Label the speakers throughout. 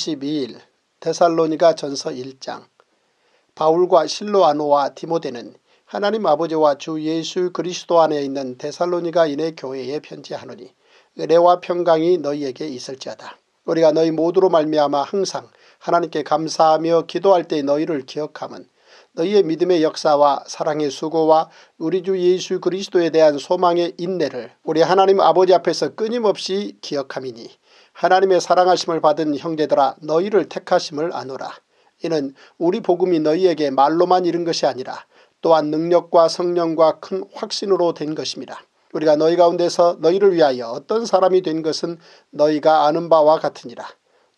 Speaker 1: 22일 데살로니가 전서 1장. 바울과 실로아노와 디모데는 하나님 아버지와 주 예수 그리스도 안에 있는 데살로니가인의 교회에 편지하노니 은혜와 평강이 너희에게 있을지어다. 우리가 너희 모두로 말미암아 항상 하나님께 감사하며 기도할 때 너희를 기억함은 너희의 믿음의 역사와 사랑의 수고와 우리 주 예수 그리스도에 대한 소망의 인내를 우리 하나님 아버지 앞에서 끊임없이 기억함이니 하나님의 사랑하심을 받은 형제들아 너희를 택하심을 아노라. 이는 우리 복음이 너희에게 말로만 이른 것이 아니라 또한 능력과 성령과 큰 확신으로 된 것입니다. 우리가 너희 가운데서 너희를 위하여 어떤 사람이 된 것은 너희가 아는 바와 같으니라.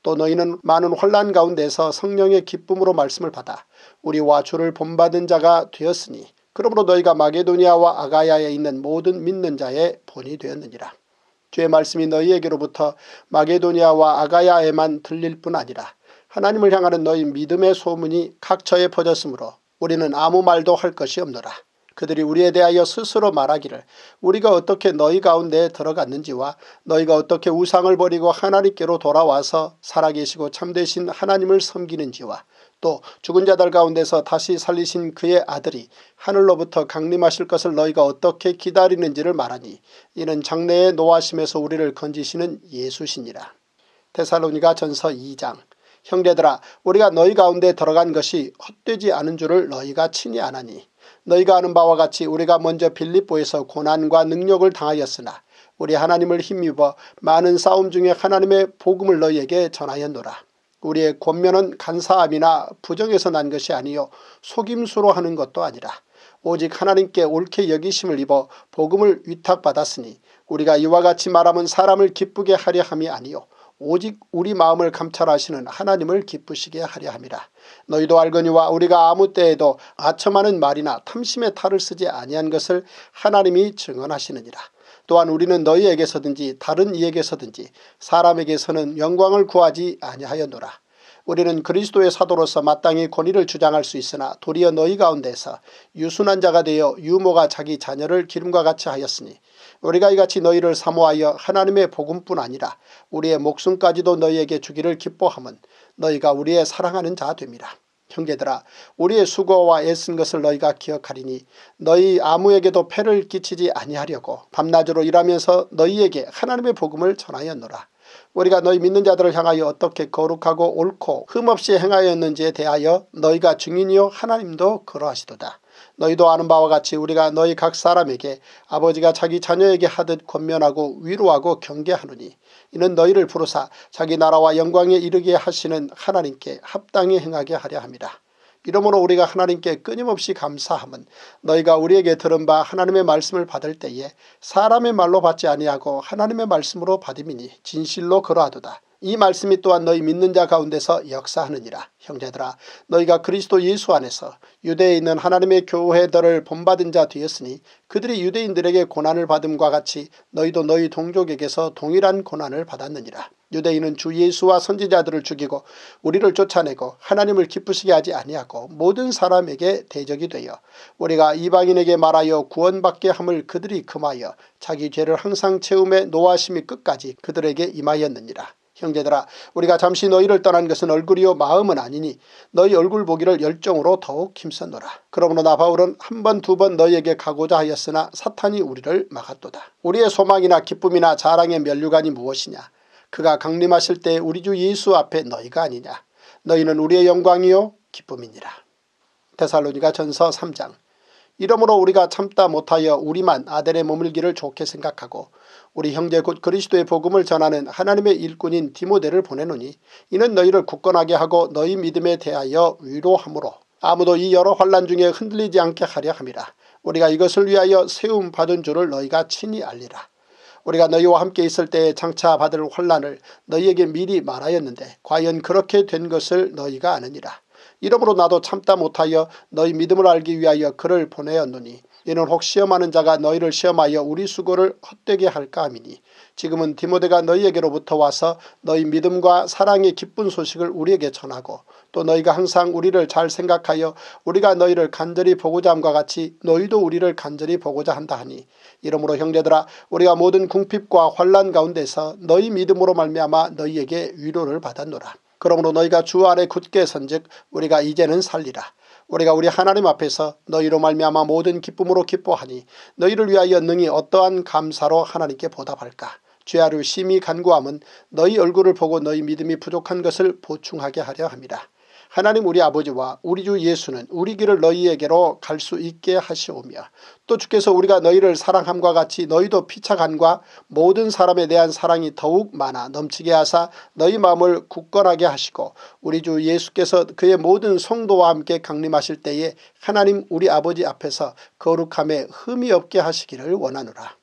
Speaker 1: 또 너희는 많은 혼란 가운데서 성령의 기쁨으로 말씀을 받아 우리와 주를 본받은 자가 되었으니 그러므로 너희가 마게도니아와 아가야에 있는 모든 믿는 자의 본이 되었느니라. 주의 말씀이 너희에게로부터 마게도니아와 아가야에만 들릴 뿐 아니라 하나님을 향하는 너희 믿음의 소문이 각처에 퍼졌으므로 우리는 아무 말도 할 것이 없노라. 그들이 우리에 대하여 스스로 말하기를 우리가 어떻게 너희 가운데에 들어갔는지와 너희가 어떻게 우상을 버리고 하나님께로 돌아와서 살아계시고 참되신 하나님을 섬기는지와 또 죽은 자들 가운데서 다시 살리신 그의 아들이 하늘로부터 강림하실 것을 너희가 어떻게 기다리는지를 말하니 이는 장래의 노하심에서 우리를 건지시는 예수시니라. 데살로니가 전서 2장. 형제들아 우리가 너희 가운데 들어간 것이 헛되지 않은 줄을 너희가 친히 아나니 너희가 아는 바와 같이 우리가 먼저 빌립보에서 고난과 능력을 당하였으나 우리 하나님을 힘입어 많은 싸움 중에 하나님의 복음을 너희에게 전하였노라. 우리의 권면은 간사함이나 부정에서 난 것이 아니요 속임수로 하는 것도 아니라 오직 하나님께 옳게 여기심을 입어 복음을 위탁받았으니 우리가 이와 같이 말하면 사람을 기쁘게 하려 함이 아니요 오직 우리 마음을 감찰하시는 하나님을 기쁘시게 하려 함이라. 너희도 알거니와 우리가 아무 때에도 아첨하는 말이나 탐심의 탈을 쓰지 아니한 것을 하나님이 증언하시느니라. 또한 우리는 너희에게서든지 다른 이에게서든지 사람에게서는 영광을 구하지 아니하였노라. 우리는 그리스도의 사도로서 마땅히 권위를 주장할 수 있으나 도리어 너희 가운데서 유순한 자가 되어 유모가 자기 자녀를 기름과 같이 하였으니 우리가 이같이 너희를 사모하여 하나님의 복음뿐 아니라 우리의 목숨까지도 너희에게 주기를 기뻐함은 너희가 우리의 사랑하는 자 됨이라. 형제들아 우리의 수고와 애쓴 것을 너희가 기억하리니 너희 아무에게도 폐를 끼치지 아니하려고 밤낮으로 일하면서 너희에게 하나님의 복음을 전하였노라. 우리가 너희 믿는 자들을 향하여 어떻게 거룩하고 옳고 흠없이 행하였는지에 대하여 너희가 증인이요 하나님도 그러하시도다. 너희도 아는 바와 같이 우리가 너희 각 사람에게 아버지가 자기 자녀에게 하듯 권면하고 위로하고 경계하노니 이는 너희를 부르사 자기 나라와 영광에 이르게 하시는 하나님께 합당히 행하게 하려 함이라. 이러므로 우리가 하나님께 끊임없이 감사함은 너희가 우리에게 들은 바 하나님의 말씀을 받을 때에 사람의 말로 받지 아니하고 하나님의 말씀으로 받음이니 진실로 그러하도다. 이 말씀이 또한 너희 믿는 자 가운데서 역사하느니라. 형제들아 너희가 그리스도 예수 안에서 유대에 있는 하나님의 교회들을 본받은 자 되었으니 그들이 유대인들에게 고난을 받음과 같이 너희도 너희 동족에게서 동일한 고난을 받았느니라. 유대인은 주 예수와 선지자들을 죽이고 우리를 쫓아내고 하나님을 기쁘시게 하지 아니하고 모든 사람에게 대적이 되어 우리가 이방인에게 말하여 구원받게 함을 그들이 금하여 자기 죄를 항상 채움에 노하심이 끝까지 그들에게 임하였느니라. 형제들아 우리가 잠시 너희를 떠난 것은 얼굴이요 마음은 아니니 너희 얼굴 보기를 열정으로 더욱 힘썼노라. 그러므로 나 바울은 한 번 두 번 너희에게 가고자 하였으나 사탄이 우리를 막았도다. 우리의 소망이나 기쁨이나 자랑의 면류관이 무엇이냐. 그가 강림하실 때 우리 주 예수 앞에 너희가 아니냐. 너희는 우리의 영광이요 기쁨이니라. 데살로니가 전서 3장. 이러므로 우리가 참다 못하여 우리만 아델에 머물기를 좋게 생각하고 우리 형제 곧 그리스도의 복음을 전하는 하나님의 일꾼인 디모데를 보내노니 이는 너희를 굳건하게 하고 너희 믿음에 대하여 위로하므로 아무도 이 여러 환난 중에 흔들리지 않게 하려 함이라. 우리가 이것을 위하여 세움 받은 줄을 너희가 친히 알리라. 우리가 너희와 함께 있을 때에 장차 받을 환난을 너희에게 미리 말하였는데 과연 그렇게 된 것을 너희가 아느니라. 이러므로 나도 참다 못하여 너희 믿음을 알기 위하여 그를 보내었노니 이는 혹 시험하는 자가 너희를 시험하여 우리 수고를 헛되게 할까 함이니 지금은 디모데가 너희에게로부터 와서 너희 믿음과 사랑의 기쁜 소식을 우리에게 전하고 또 너희가 항상 우리를 잘 생각하여 우리가 너희를 간절히 보고자 함과 같이 너희도 우리를 간절히 보고자 한다 하니 이러므로 형제들아 우리가 모든 궁핍과 환난 가운데서 너희 믿음으로 말미암아 너희에게 위로를 받았노라. 그러므로 너희가 주 안에 굳게 선즉 우리가 이제는 살리라. 우리가 우리 하나님 앞에서 너희로 말미암아 모든 기쁨으로 기뻐하니 너희를 위하여 능히 어떠한 감사로 하나님께 보답할까. 죄아류 심히 간구함은 너희 얼굴을 보고 너희 믿음이 부족한 것을 보충하게 하려 함이라. 하나님 우리 아버지와 우리 주 예수는 우리 길을 너희에게로 갈 수 있게 하시오며 또 주께서 우리가 너희를 사랑함과 같이 너희도 피차간과 모든 사람에 대한 사랑이 더욱 많아 넘치게 하사 너희 마음을 굳건하게 하시고 우리 주 예수께서 그의 모든 성도와 함께 강림하실 때에 하나님 우리 아버지 앞에서 거룩함에 흠이 없게 하시기를 원하노라.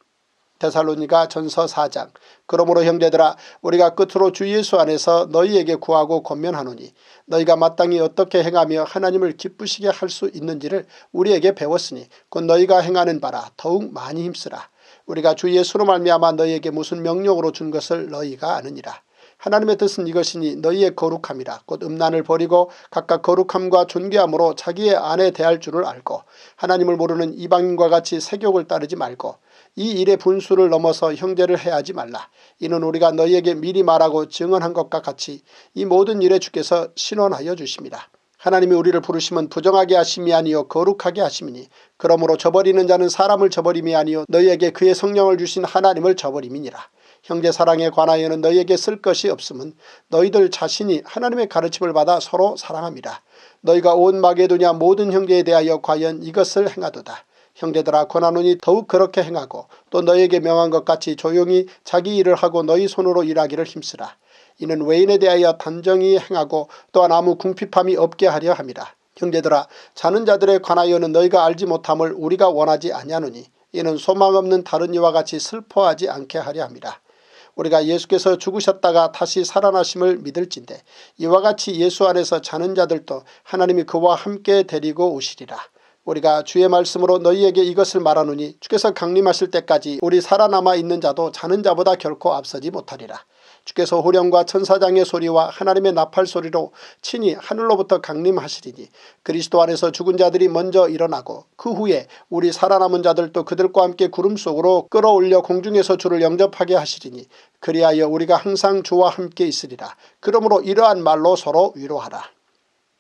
Speaker 1: 데살로니가 전서 4장. 그러므로 형제들아 우리가 끝으로 주 예수 안에서 너희에게 구하고 권면하노니 너희가 마땅히 어떻게 행하며 하나님을 기쁘시게 할 수 있는지를 우리에게 배웠으니 곧 너희가 행하는 바라 더욱 많이 힘쓰라. 우리가 주 예수로 말미암아 너희에게 무슨 명령으로 준 것을 너희가 아느니라. 하나님의 뜻은 이것이니 너희의 거룩함이라. 곧 음란을 버리고 각각 거룩함과 존귀함으로 자기의 아내 대할 줄을 알고 하나님을 모르는 이방인과 같이 세욕을 따르지 말고 이 일의 분수를 넘어서 형제를 해하지 말라. 이는 우리가 너희에게 미리 말하고 증언한 것과 같이 이 모든 일에 주께서 신원하여 주십니다. 하나님이 우리를 부르심은 부정하게 하심이 아니요 거룩하게 하심이니 그러므로 저버리는 자는 사람을 저버림이 아니요 너희에게 그의 성령을 주신 하나님을 저버림이니라. 형제 사랑에 관하여는 너희에게 쓸 것이 없음은 너희들 자신이 하나님의 가르침을 받아 서로 사랑함이라. 너희가 온 마게도냐 모든 형제에 대하여 과연 이것을 행하도다. 형제들아 권하노니 더욱 그렇게 행하고 또 너희에게 명한 것 같이 조용히 자기 일을 하고 너희 손으로 일하기를 힘쓰라. 이는 외인에 대하여 단정히 행하고 또한 아무 궁핍함이 없게 하려 함이라. 형제들아 자는 자들에 관하여는 너희가 알지 못함을 우리가 원하지 아니하노니 이는 소망 없는 다른 이와 같이 슬퍼하지 않게 하려 함이라. 우리가 예수께서 죽으셨다가 다시 살아나심을 믿을진대 이와 같이 예수 안에서 자는 자들도 하나님이 그와 함께 데리고 오시리라. 우리가 주의 말씀으로 너희에게 이것을 말하노니 주께서 강림하실 때까지 우리 살아남아 있는 자도 자는 자보다 결코 앞서지 못하리라. 주께서 호령과 천사장의 소리와 하나님의 나팔 소리로 친히 하늘로부터 강림하시리니 그리스도 안에서 죽은 자들이 먼저 일어나고 그 후에 우리 살아남은 자들도 그들과 함께 구름 속으로 끌어올려 공중에서 주를 영접하게 하시리니 그리하여 우리가 항상 주와 함께 있으리라. 그러므로 이러한 말로 서로 위로하라.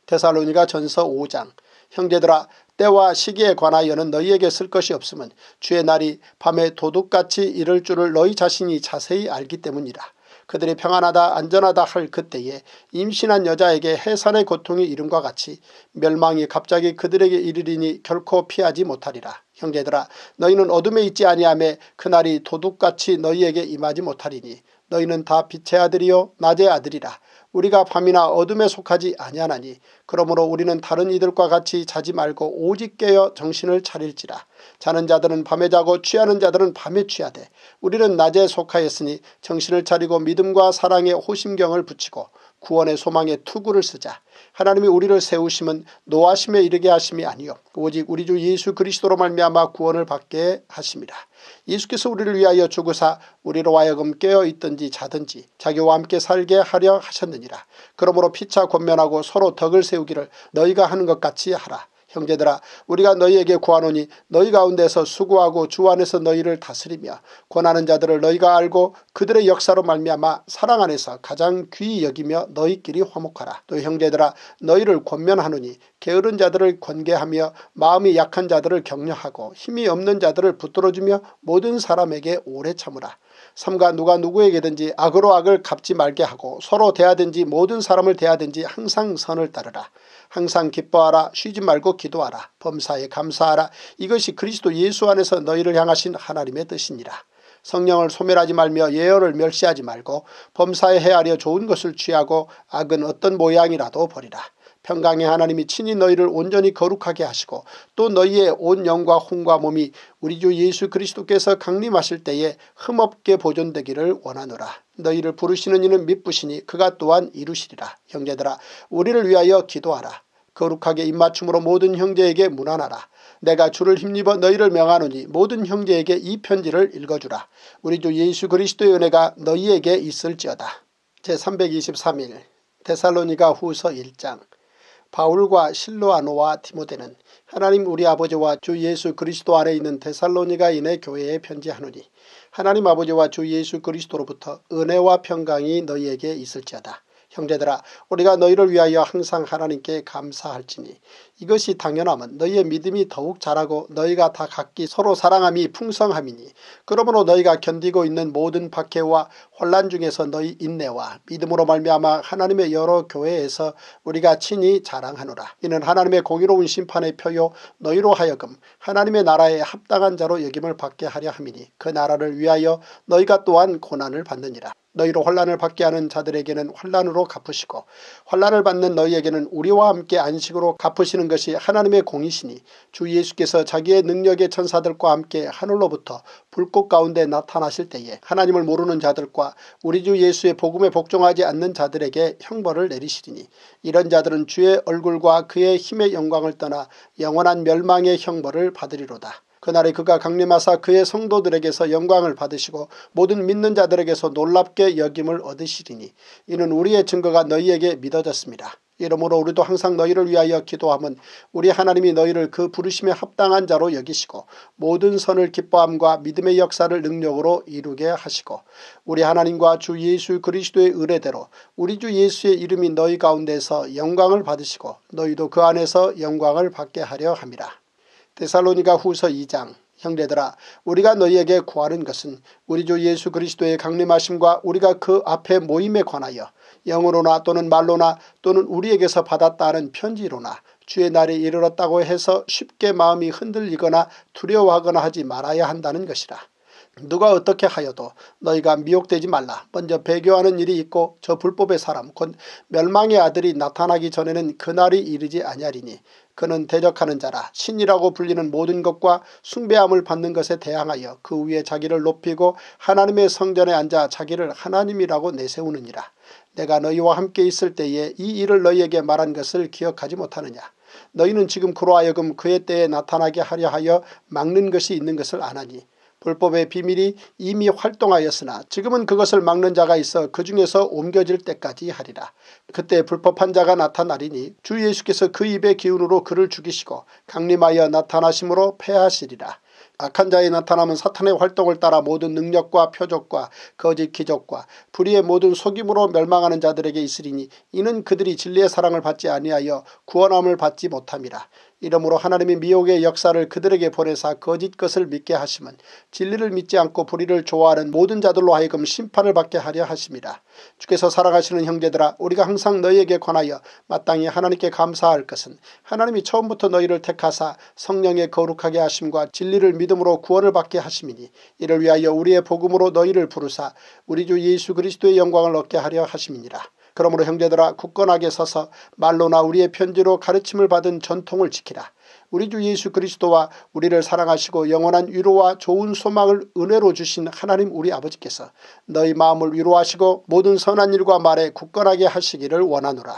Speaker 1: 데살로니가 전서 5장. 형제들아 때와 시기에 관하여는 너희에게 쓸 것이 없음은 주의 날이 밤에 도둑같이 이를 줄을 너희 자신이 자세히 알기 때문이라. 그들이 평안하다 안전하다 할 그때에 임신한 여자에게 해산의 고통이 이름과 같이 멸망이 갑자기 그들에게 이르리니 결코 피하지 못하리라. 형제들아 너희는 어둠에 있지 아니하며 그날이 도둑같이 너희에게 임하지 못하리니 너희는 다 빛의 아들이요 낮의 아들이라. 우리가 밤이나 어둠에 속하지 아니하나니 그러므로 우리는 다른 이들과 같이 자지 말고 오직 깨어 정신을 차릴지라. 자는 자들은 밤에 자고 취하는 자들은 밤에 취하되 우리는 낮에 속하였으니 정신을 차리고 믿음과 사랑에 호심경을 붙이고 구원의 소망에 투구를 쓰자. 하나님이 우리를 세우심은 노하심에 이르게 하심이 아니요 오직 우리 주 예수 그리스도로 말미암아 구원을 받게 하심이라. 예수께서 우리를 위하여 죽으사 우리로 하여금 깨어있든지 자든지 자기와 함께 살게 하려 하셨느니라. 그러므로 피차 권면하고 서로 덕을 세우기를 너희가 하는 것 같이 하라. 형제들아 우리가 너희에게 구하노니 너희 가운데서 수고하고 주 안에서 너희를 다스리며 권하는 자들을 너희가 알고 그들의 역사로 말미암아 사랑 안에서 가장 귀히 여기며 너희끼리 화목하라. 또 형제들아 너희를 권면하노니 게으른 자들을 권계하며 마음이 약한 자들을 격려하고 힘이 없는 자들을 붙들어주며 모든 사람에게 오래 참으라. 삼가 누가 누구에게든지 악으로 악을 갚지 말게 하고 서로 대하든지 모든 사람을 대하든지 항상 선을 따르라. 항상 기뻐하라. 쉬지 말고 기도하라. 범사에 감사하라. 이것이 그리스도 예수 안에서 너희를 향하신 하나님의 뜻이니라. 성령을 소멸하지 말며 예언을 멸시하지 말고 범사에 헤아려 좋은 것을 취하고 악은 어떤 모양이라도 버리라. 평강의 하나님이 친히 너희를 온전히 거룩하게 하시고 또 너희의 온 영과 혼과 몸이 우리 주 예수 그리스도께서 강림하실 때에 흠없게 보존되기를 원하노라. 너희를 부르시는 이는 미쁘시니 그가 또한 이루시리라. 형제들아 우리를 위하여 기도하라. 거룩하게 입맞춤으로 모든 형제에게 문안하라. 내가 주를 힘입어 너희를 명하노니 모든 형제에게 이 편지를 읽어주라. 우리 주 예수 그리스도의 은혜가 너희에게 있을지어다. 제323일 데살로니가 후서 1장. 바울과 실로아노와 디모데는 하나님 우리 아버지와 주 예수 그리스도 안에 있는 데살로니가인의 교회에 편지하노니 하나님 아버지와 주 예수 그리스도로부터 은혜와 평강이 너희에게 있을지어다. 형제들아, 우리가 너희를 위하여 항상 하나님께 감사할지니 이것이 당연함은 너희의 믿음이 더욱 자라고 너희가 다 각기 서로 사랑함이 풍성함이니 그러므로 너희가 견디고 있는 모든 박해와 혼란 중에서 너희 인내와 믿음으로 말미암아 하나님의 여러 교회에서 우리가 친히 자랑하노라. 이는 하나님의 공의로운 심판의 표요 너희로 하여금 하나님의 나라에 합당한 자로 여김을 받게 하려 함이니 그 나라를 위하여 너희가 또한 고난을 받느니라. 너희로 혼란을 받게 하는 자들에게는 혼란으로 갚으시고 혼란을 받는 너희에게는 우리와 함께 안식으로 갚으시는 것이 하나님의 공이시니 주 예수께서 자기의 능력의 천사들과 함께 하늘로부터 불꽃 가운데 나타나실 때에 하나님을 모르는 자들과 우리 주 예수의 복음에 복종하지 않는 자들에게 형벌을 내리시리니 이런 자들은 주의 얼굴과 그의 힘의 영광을 떠나 영원한 멸망의 형벌을 받으리로다. 그날에 그가 강림하사 그의 성도들에게서 영광을 받으시고 모든 믿는 자들에게서 놀랍게 여김을 얻으시리니 이는 우리의 증거가 너희에게 믿어졌습니다. 이러므로 우리도 항상 너희를 위하여 기도함은 우리 하나님이 너희를 그 부르심에 합당한 자로 여기시고 모든 선을 기뻐함과 믿음의 역사를 능력으로 이루게 하시고 우리 하나님과 주 예수 그리스도의 의뢰대로 우리 주 예수의 이름이 너희 가운데서 영광을 받으시고 너희도 그 안에서 영광을 받게 하려 함이라. 데살로니가 후서 2장. 형제들아, 우리가 너희에게 구하는 것은 우리 주 예수 그리스도의 강림하심과 우리가 그 앞에 모임에 관하여 영으로나 또는 말로나 또는 우리에게서 받았다 하는 편지로나 주의 날이 이르렀다고 해서 쉽게 마음이 흔들리거나 두려워하거나 하지 말아야 한다는 것이라. 누가 어떻게 하여도 너희가 미혹되지 말라. 먼저 배교하는 일이 있고 저 불법의 사람 곧 멸망의 아들이 나타나기 전에는 그날이 이르지 아니하리니 그는 대적하는 자라. 신이라고 불리는 모든 것과 숭배함을 받는 것에 대항하여 그 위에 자기를 높이고 하나님의 성전에 앉아 자기를 하나님이라고 내세우느니라. 내가 너희와 함께 있을 때에 이 일을 너희에게 말한 것을 기억하지 못하느냐. 너희는 지금 그로 하여금 그의 때에 나타나게 하려 하여 막는 것이 있는 것을 아나니 불법의 비밀이 이미 활동하였으나 지금은 그것을 막는 자가 있어 그 중에서 옮겨질 때까지 하리라. 그때 불법한 자가 나타나리니 주 예수께서 그 입의 기운으로 그를 죽이시고 강림하여 나타나심으로 패하시리라. 악한 자의 나타남은 사탄의 활동을 따라 모든 능력과 표적과 거짓 기적과 불의의 모든 속임으로 멸망하는 자들에게 있으리니 이는 그들이 진리의 사랑을 받지 아니하여 구원함을 받지 못함이라. 이러므로 하나님이 미혹의 역사를 그들에게 보내사 거짓 것을 믿게 하심은 진리를 믿지 않고 불의를 좋아하는 모든 자들로 하여금 심판을 받게 하려 하심이라. 주께서 사랑하시는 형제들아, 우리가 항상 너희에게 관하여 마땅히 하나님께 감사할 것은 하나님이 처음부터 너희를 택하사 성령에 거룩하게 하심과 진리를 믿음으로 구원을 받게 하심이니 이를 위하여 우리의 복음으로 너희를 부르사 우리 주 예수 그리스도의 영광을 얻게 하려 하심이니라. 그러므로 형제들아, 굳건하게 서서 말로나 우리의 편지로 가르침을 받은 전통을 지키라. 우리 주 예수 그리스도와 우리를 사랑하시고 영원한 위로와 좋은 소망을 은혜로 주신 하나님 우리 아버지께서 너희 마음을 위로하시고 모든 선한 일과 말에 굳건하게 하시기를 원하노라.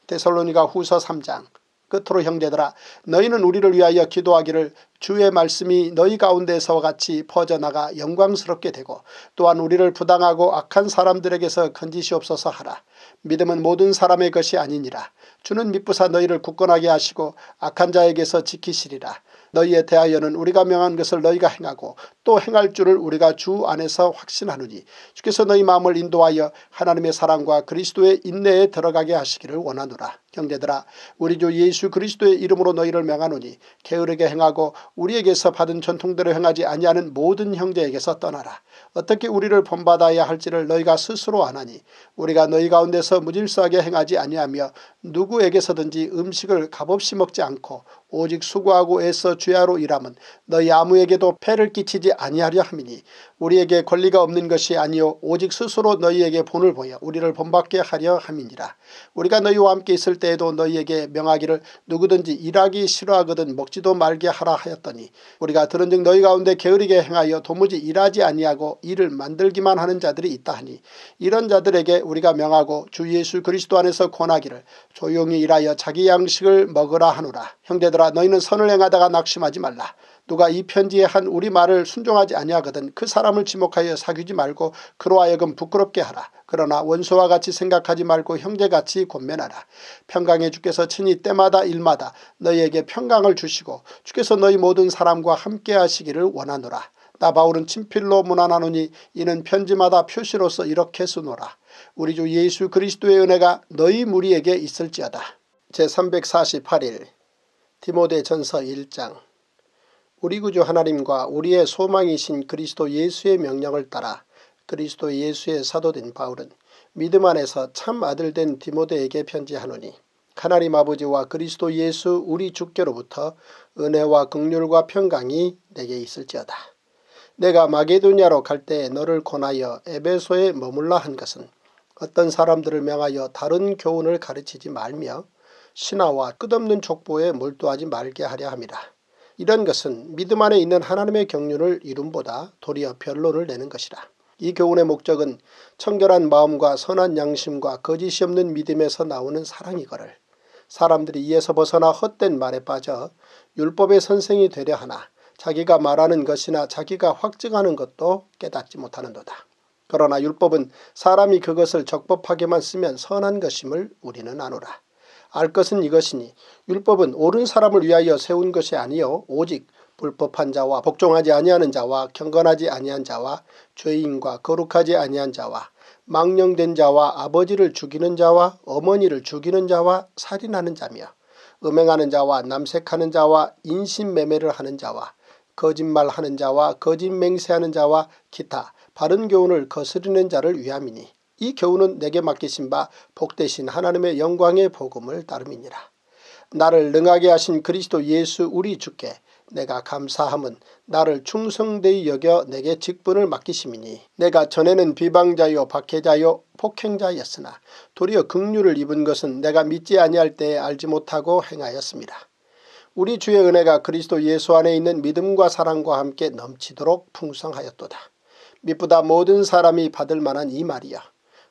Speaker 1: 데살로니가 후서 3장. 끝으로 형제들아, 너희는 우리를 위하여 기도하기를 주의 말씀이 너희 가운데서와 같이 퍼져나가 영광스럽게 되고 또한 우리를 부당하고 악한 사람들에게서 건지시옵소서 하라. 믿음은 모든 사람의 것이 아니니라. 주는 미쁘사 너희를 굳건하게 하시고 악한 자에게서 지키시리라. 너희에 대하여는 우리가 명한 것을 너희가 행하고 또 행할 줄을 우리가 주 안에서 확신하노니 주께서 너희 마음을 인도하여 하나님의 사랑과 그리스도의 인내에 들어가게 하시기를 원하노라. 형제들아, 우리 주 예수 그리스도의 이름으로 너희를 명하노니 게으르게 행하고 우리에게서 받은 전통대로 행하지 아니하는 모든 형제에게서 떠나라. 어떻게 우리를 본받아야 할지를 너희가 스스로 아나니 우리가 너희 가운데서 무질서하게 행하지 아니하며 누구에게서든지 음식을 값없이 먹지 않고 오직 수고하고 애써 주야로 일함은 너희 아무에게도 폐를 끼치지 아니하려 함이니 우리에게 권리가 없는 것이 아니요 오직 스스로 너희에게 본을 보여 우리를 본받게 하려 함이니라. 우리가 너희와 함께 있을 때에도 너희에게 명하기를 누구든지 일하기 싫어하거든 먹지도 말게 하라 하였더니 우리가 들은즉 너희 가운데 게으르게 행하여 도무지 일하지 아니하고 일을 만들기만 하는 자들이 있다 하니 이런 자들에게 우리가 명하고 주 예수 그리스도 안에서 권하기를 조용히 일하여 자기 양식을 먹으라 하노라. 형제들아, 너희는 선을 행하다가 낙심하지 말라. 누가 이 편지에 한 우리 말을 순종하지 아니하거든 그 사람을 지목하여 사귀지 말고 그로 하여금 부끄럽게 하라. 그러나 원수와 같이 생각하지 말고 형제같이 권면하라. 평강의 주께서 친히 때마다 일마다 너희에게 평강을 주시고 주께서 너희 모든 사람과 함께 하시기를 원하노라. 나 바울은 친필로 문안하노니 이는 편지마다 표시로서 이렇게 쓰노라. 우리 주 예수 그리스도의 은혜가 너희 무리에게 있을지어다. 제348일 디모데전서 1장. 우리 구주 하나님과 우리의 소망이신 그리스도 예수의 명령을 따라 그리스도 예수의 사도된 바울은 믿음 안에서 참 아들된 디모데에게 편지하노니, 하나님 아버지와 그리스도 예수 우리 주께로부터 은혜와 긍휼과 평강이 내게 있을지어다. 내가 마게도냐로 갈 때에 너를 권하여 에베소에 머물라 한 것은 어떤 사람들을 명하여 다른 교훈을 가르치지 말며 신화와 끝없는 족보에 몰두하지 말게 하려 함이라. 이런 것은 믿음 안에 있는 하나님의 경륜을 이룸보다 도리어 변론을 내는 것이라. 이 교훈의 목적은 청결한 마음과 선한 양심과 거짓이 없는 믿음에서 나오는 사랑이거늘 사람들이 이에서 벗어나 헛된 말에 빠져 율법의 선생이 되려 하나 자기가 말하는 것이나 자기가 확증하는 것도 깨닫지 못하는도다. 그러나 율법은 사람이 그것을 적법하게만 쓰면 선한 것임을 우리는 아노라. 알 것은 이것이니 율법은 옳은 사람을 위하여 세운 것이 아니요 오직 불법한 자와 복종하지 아니하는 자와 경건하지 아니한 자와 죄인과 거룩하지 아니한 자와 망령된 자와 아버지를 죽이는 자와 어머니를 죽이는 자와 살인하는 자며 음행하는 자와 남색하는 자와 인신매매를 하는 자와 거짓말하는 자와 거짓 맹세하는 자와 기타 바른 교훈을 거스르는 자를 위함이니, 이 교훈은 내게 맡기신 바 복되신 하나님의 영광의 복음을 따름이니라. 나를 능하게 하신 그리스도 예수 우리 주께 내가 감사함은 나를 충성되이 여겨 내게 직분을 맡기심이니, 내가 전에는 비방자요 박해자요 폭행자였으나 도리어 긍휼을 입은 것은 내가 믿지 아니할 때에 알지 못하고 행하였습니다. 우리 주의 은혜가 그리스도 예수 안에 있는 믿음과 사랑과 함께 넘치도록 풍성하였도다. 미쁘다 모든 사람이 받을 만한 이 말이야.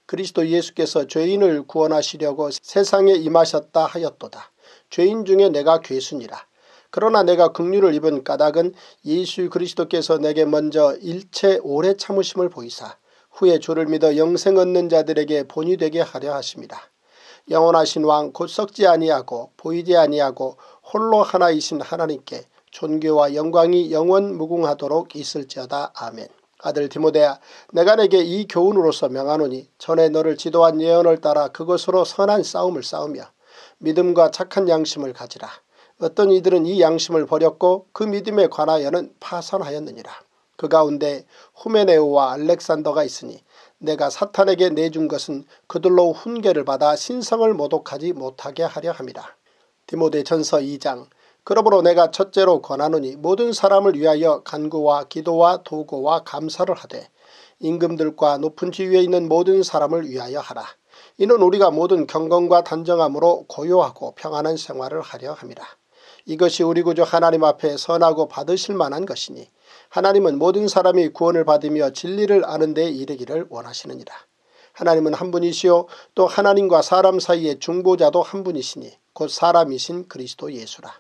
Speaker 1: 그리스도 예수께서 죄인을 구원하시려고 세상에 임하셨다 하였도다. 죄인 중에 내가 괴순이라. 그러나 내가 긍휼을 입은 까닭은 예수 그리스도께서 내게 먼저 일체 오래 참으심을 보이사 후에 주를 믿어 영생 얻는 자들에게 본이 되게 하려 하심이라. 영원하신 왕 곧 썩지 아니하고 보이지 아니하고 홀로 하나이신 하나님께 존귀와 영광이 영원 무궁하도록 있을지어다. 아멘. 아들 디모데야, 내가 내게 이 교훈으로서 명하노니 전에 너를 지도한 예언을 따라 그것으로 선한 싸움을 싸우며 믿음과 착한 양심을 가지라. 어떤 이들은 이 양심을 버렸고 그 믿음에 관하여는 파산하였느니라. 그 가운데 후메네오와 알렉산더가 있으니 내가 사탄에게 내준 것은 그들로 훈계를 받아 신성을 모독하지 못하게 하려 함이라. 디모데전서 2장. 그러므로 내가 첫째로 권하노니 모든 사람을 위하여 간구와 기도와 도고와 감사를 하되 임금들과 높은 지위에 있는 모든 사람을 위하여 하라. 이는 우리가 모든 경건과 단정함으로 고요하고 평안한 생활을 하려 함이라. 이것이 우리 구주 하나님 앞에 선하고 받으실 만한 것이니 하나님은 모든 사람이 구원을 받으며 진리를 아는 데 이르기를 원하시느니라. 하나님은 한 분이시요 또 하나님과 사람 사이의 중보자도 한 분이시니 곧 사람이신 그리스도 예수라.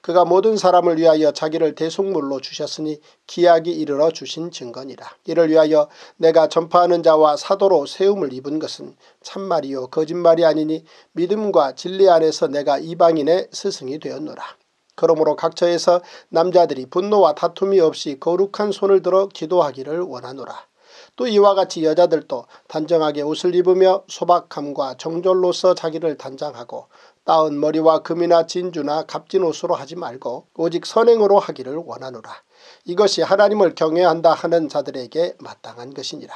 Speaker 1: 그가 모든 사람을 위하여 자기를 대속물로 주셨으니 기약이 이르러 주신 증거니라. 이를 위하여 내가 전파하는 자와 사도로 세움을 입은 것은 참말이요 거짓말이 아니니 믿음과 진리 안에서 내가 이방인의 스승이 되었노라. 그러므로 각처에서 남자들이 분노와 다툼이 없이 거룩한 손을 들어 기도하기를 원하노라. 또 이와 같이 여자들도 단정하게 옷을 입으며 소박함과 정절로서 자기를 단장하고 따은 머리와 금이나 진주나 값진 옷으로 하지 말고 오직 선행으로 하기를 원하노라. 이것이 하나님을 경외한다 하는 자들에게 마땅한 것이니라.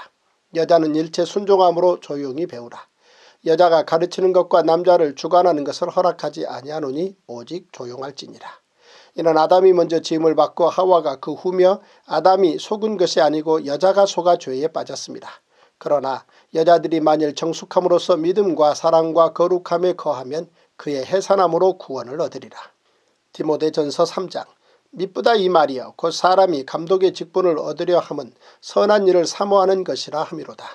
Speaker 1: 여자는 일체 순종함으로 조용히 배우라. 여자가 가르치는 것과 남자를 주관하는 것을 허락하지 아니하노니 오직 조용할지니라. 이는 아담이 먼저 지음을 받고 하와가 그 후며 아담이 속은 것이 아니고 여자가 속아 죄에 빠졌습니다. 그러나 여자들이 만일 정숙함으로써 믿음과 사랑과 거룩함에 거하면 그의 해산함으로 구원을 얻으리라. 디모데전서 3장. 미쁘다 이 말이여 곧 사람이 감독의 직분을 얻으려 함은 선한 일을 사모하는 것이라 함이로다.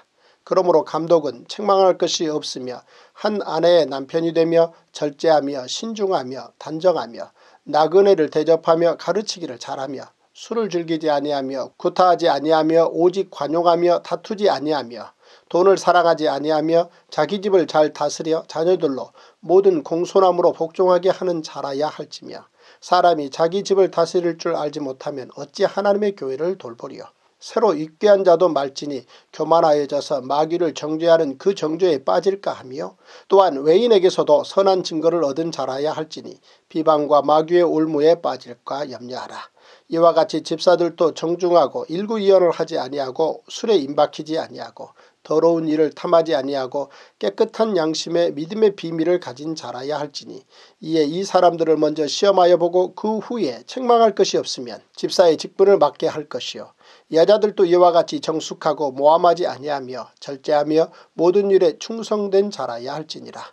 Speaker 1: 그러므로 감독은 책망할 것이 없으며 한 아내의 남편이 되며 절제하며 신중하며 단정하며 나그네를 대접하며 가르치기를 잘하며 술을 즐기지 아니하며 구타하지 아니하며 오직 관용하며 다투지 아니하며 돈을 사랑하지 아니하며 자기 집을 잘 다스려 자녀들로 모든 공손함으로 복종하게 하는 자라야 할지며 사람이 자기 집을 다스릴 줄 알지 못하면 어찌 하나님의 교회를 돌보리요. 새로 입교한 자도 말지니 교만하여져서 마귀를 정죄하는 그 정죄에 빠질까 하며 또한 외인에게서도 선한 증거를 얻은 자라야 할지니 비방과 마귀의 올무에 빠질까 염려하라. 이와 같이 집사들도 정중하고 일구이연을 하지 아니하고 술에 임박히지 아니하고 더러운 일을 탐하지 아니하고 깨끗한 양심의 믿음의 비밀을 가진 자라야 할지니 이에 이 사람들을 먼저 시험하여 보고 그 후에 책망할 것이 없으면 집사의 직분을 맡게 할 것이요 여자들도 이와 같이 정숙하고 모함하지 아니하며 절제하며 모든 일에 충성된 자라야 할지니라.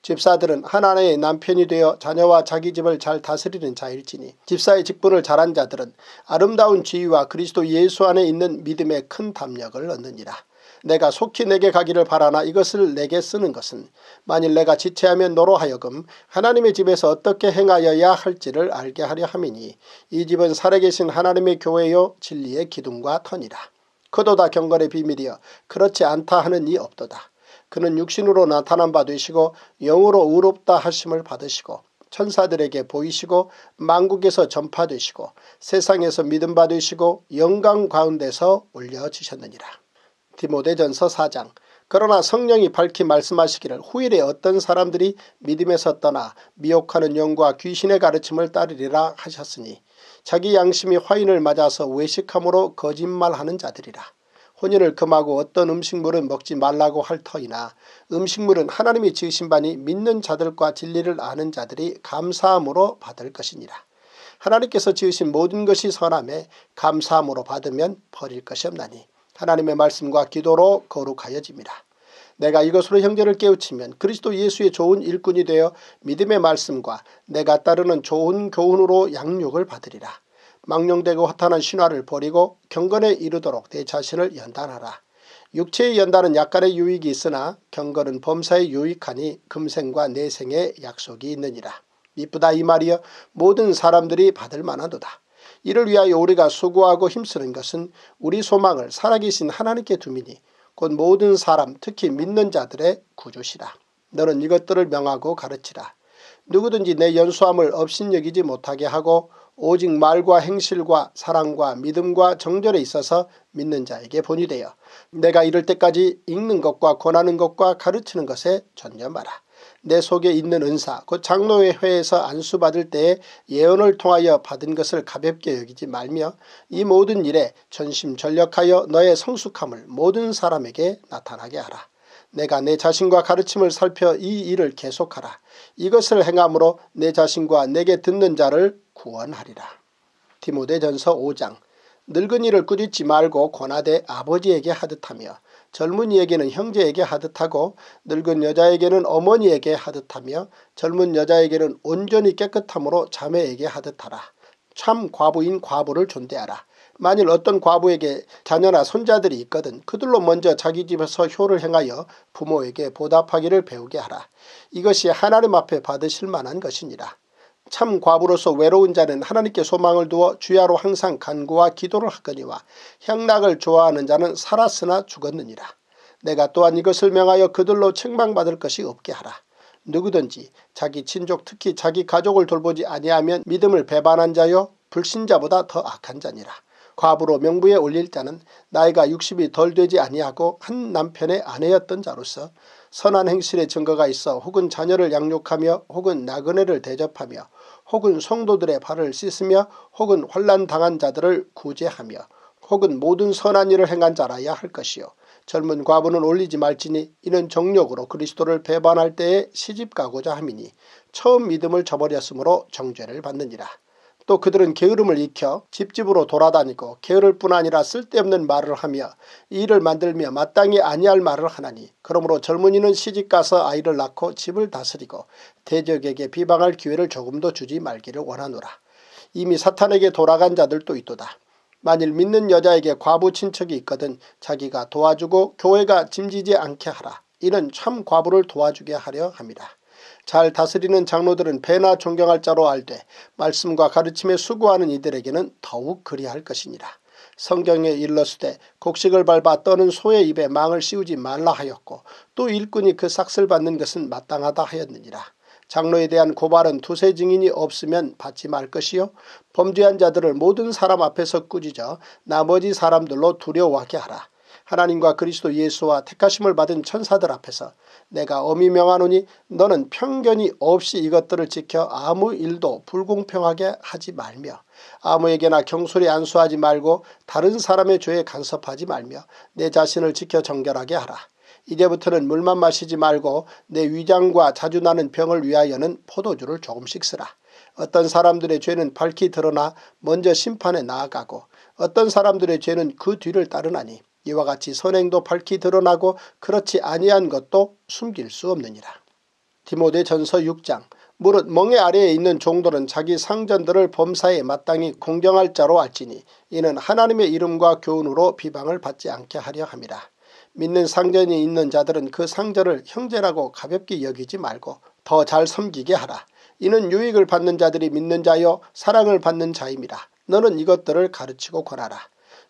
Speaker 1: 집사들은 한 아내의 남편이 되어 자녀와 자기 집을 잘 다스리는 자일지니 집사의 직분을 잘한 자들은 아름다운 지위와 그리스도 예수 안에 있는 믿음의 큰 담력을 얻느니라. 내가 속히 내게 가기를 바라나 이것을 내게 쓰는 것은 만일 내가 지체하면 너로 하여금 하나님의 집에서 어떻게 행하여야 할지를 알게 하려 함이니 이 집은 살아계신 하나님의 교회요 진리의 기둥과 터니라. 그도다 경건의 비밀이여 그렇지 않다 하는 이 없도다. 그는 육신으로 나타난 바 되시고 영으로 의롭다 하심을 받으시고 천사들에게 보이시고 만국에서 전파되시고 세상에서 믿음 받으시고 영광 가운데서 올려지셨느니라. 디모데전서 4장. 그러나 성령이 밝히 말씀하시기를 후일에 어떤 사람들이 믿음에서 떠나 미혹하는 영과 귀신의 가르침을 따르리라 하셨으니 자기 양심이 화인을 맞아서 외식함으로 거짓말하는 자들이라. 혼인을 금하고 어떤 음식물은 먹지 말라고 할 터이나 음식물은 하나님이 지으신 바니 믿는 자들과 진리를 아는 자들이 감사함으로 받을 것이니라. 하나님께서 지으신 모든 것이 선함에 감사함으로 받으면 버릴 것이 없나니 하나님의 말씀과 기도로 거룩하여짐이라. 내가 이것으로 형제를 깨우치면 그리스도 예수의 좋은 일꾼이 되어 믿음의 말씀과 내가 따르는 좋은 교훈으로 양육을 받으리라. 망령되고 허탄한 신화를 버리고 경건에 이르도록 내 자신을 연단하라. 육체의 연단은 약간의 유익이 있으나 경건은 범사에 유익하니 금생과 내생에 약속이 있느니라. 이쁘다 이 말이여 모든 사람들이 받을 만하도다. 이를 위하여 우리가 수고하고 힘쓰는 것은 우리 소망을 살아계신 하나님께 두미니 곧 모든 사람 특히 믿는 자들의 구주시라. 너는 이것들을 명하고 가르치라. 누구든지 내 연수함을 업신여기지 못하게 하고 오직 말과 행실과 사랑과 믿음과 정절에 있어서 믿는 자에게 본이 되어 내가 이럴 때까지 읽는 것과 권하는 것과 가르치는 것에 전념하라. 내 속에 있는 은사 곧 장로의 회에서 안수받을 때에 예언을 통하여 받은 것을 가볍게 여기지 말며 이 모든 일에 전심전력하여 너의 성숙함을 모든 사람에게 나타나게 하라. 내가 내 자신과 가르침을 살펴 이 일을 계속하라. 이것을 행함으로 내 자신과 내게 듣는 자를 구원하리라. 디모데전서 5장. 늙은이를 꾸짖지 말고 권하되 아버지에게 하듯하며 젊은이에게는 형제에게 하듯하고 늙은 여자에게는 어머니에게 하듯하며 젊은 여자에게는 온전히 깨끗함으로 자매에게 하듯하라. 참 과부인 과부를 존대하라. 만일 어떤 과부에게 자녀나 손자들이 있거든 그들로 먼저 자기 집에서 효를 행하여 부모에게 보답하기를 배우게 하라. 이것이 하나님 앞에 받으실 만한 것이니라. 참 과부로서 외로운 자는 하나님께 소망을 두어 주야로 항상 간구와 기도를 하거니와 향락을 좋아하는 자는 살았으나 죽었느니라. 내가 또한 이것을 명하여 그들로 책망받을 것이 없게 하라. 누구든지 자기 친족 특히 자기 가족을 돌보지 아니하면 믿음을 배반한 자요 불신자보다 더 악한 자니라. 과부로 명부에 올릴 자는 나이가 60이 덜 되지 아니하고 한 남편의 아내였던 자로서 선한 행실의 증거가 있어 혹은 자녀를 양육하며 혹은 나그네를 대접하며 혹은 성도들의 발을 씻으며 혹은 환난 당한 자들을 구제하며 혹은 모든 선한 일을 행한 자라야 할 것이요 젊은 과부는 올리지 말지니 이는 정욕으로 그리스도를 배반할 때에 시집가고자 함이니 처음 믿음을 저버렸으므로 정죄를 받느니라. 또 그들은 게으름을 익혀 집집으로 돌아다니고 게으를 뿐 아니라 쓸데없는 말을 하며 일을 만들며 마땅히 아니할 말을 하나니 그러므로 젊은이는 시집가서 아이를 낳고 집을 다스리고 대적에게 비방할 기회를 조금도 주지 말기를 원하노라. 이미 사탄에게 돌아간 자들도 있도다. 만일 믿는 여자에게 과부 친척이 있거든 자기가 도와주고 교회가 짐지지 않게 하라. 이는 참 과부를 도와주게 하려 함이라. 잘 다스리는 장로들은 배나 존경할 자로 알되 말씀과 가르침에 수고하는 이들에게는 더욱 그리할 것이니라. 성경에 일러스되 곡식을 밟아 떠는 소의 입에 망을 씌우지 말라 하였고 또 일꾼이 그 삭슬 받는 것은 마땅하다 하였느니라. 장로에 대한 고발은 두세 증인이 없으면 받지 말 것이요 범죄한 자들을 모든 사람 앞에서 꾸짖어 나머지 사람들로 두려워하게 하라. 하나님과 그리스도 예수와 택하심을 받은 천사들 앞에서 내가 엄히 명하노니 너는 편견이 없이 이것들을 지켜 아무 일도 불공평하게 하지 말며 아무에게나 경솔히 안수하지 말고 다른 사람의 죄에 간섭하지 말며 내 자신을 지켜 정결하게 하라. 이제부터는 물만 마시지 말고 내 위장과 자주 나는 병을 위하여는 포도주를 조금씩 쓰라. 어떤 사람들의 죄는 밝히 드러나 먼저 심판에 나아가고 어떤 사람들의 죄는 그 뒤를 따르나니 이와 같이 선행도 밝히 드러나고 그렇지 아니한 것도 숨길 수 없느니라. 디모데전서 6장. 무릇 멍에 아래에 있는 종들은 자기 상전들을 범사에 마땅히 공경할 자로 알지니 이는 하나님의 이름과 교훈으로 비방을 받지 않게 하려 함이라. 믿는 상전이 있는 자들은 그 상전을 형제라고 가볍게 여기지 말고 더 잘 섬기게 하라. 이는 유익을 받는 자들이 믿는 자여 사랑을 받는 자임이라. 너는 이것들을 가르치고 권하라.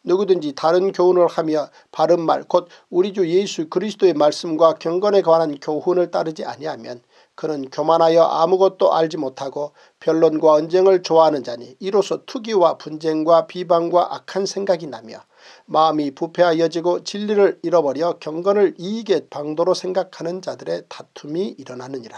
Speaker 1: 누구든지 다른 교훈을 하며 바른 말 곧 우리 주 예수 그리스도의 말씀과 경건에 관한 교훈을 따르지 아니하면 그는 교만하여 아무것도 알지 못하고 변론과 언쟁을 좋아하는 자니 이로써 투기와 분쟁과 비방과 악한 생각이 나며 마음이 부패하여지고 진리를 잃어버려 경건을 이익의 방도로 생각하는 자들의 다툼이 일어나느니라.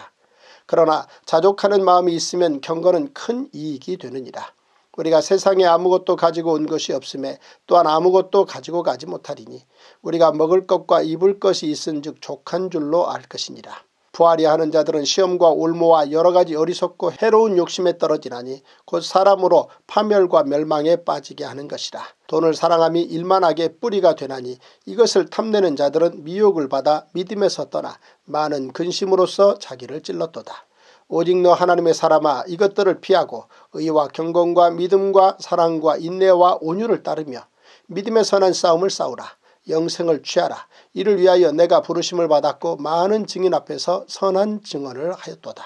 Speaker 1: 그러나 자족하는 마음이 있으면 경건은 큰 이익이 되느니라. 우리가 세상에 아무것도 가지고 온 것이 없음에 또한 아무것도 가지고 가지 못하리니 우리가 먹을 것과 입을 것이 있은즉 족한 줄로 알 것이니라. 부하려 하는 자들은 시험과 올무와 여러가지 어리석고 해로운 욕심에 떨어지나니 곧 사람으로 파멸과 멸망에 빠지게 하는 것이라. 돈을 사랑함이 일만하게 뿌리가 되나니 이것을 탐내는 자들은 미혹을 받아 믿음에서 떠나 많은 근심으로써 자기를 찔렀도다. 오직 너 하나님의 사람아 이것들을 피하고 의와 경건과 믿음과 사랑과 인내와 온유를 따르며 믿음의 선한 싸움을 싸우라. 영생을 취하라. 이를 위하여 내가 부르심을 받았고 많은 증인 앞에서 선한 증언을 하였도다.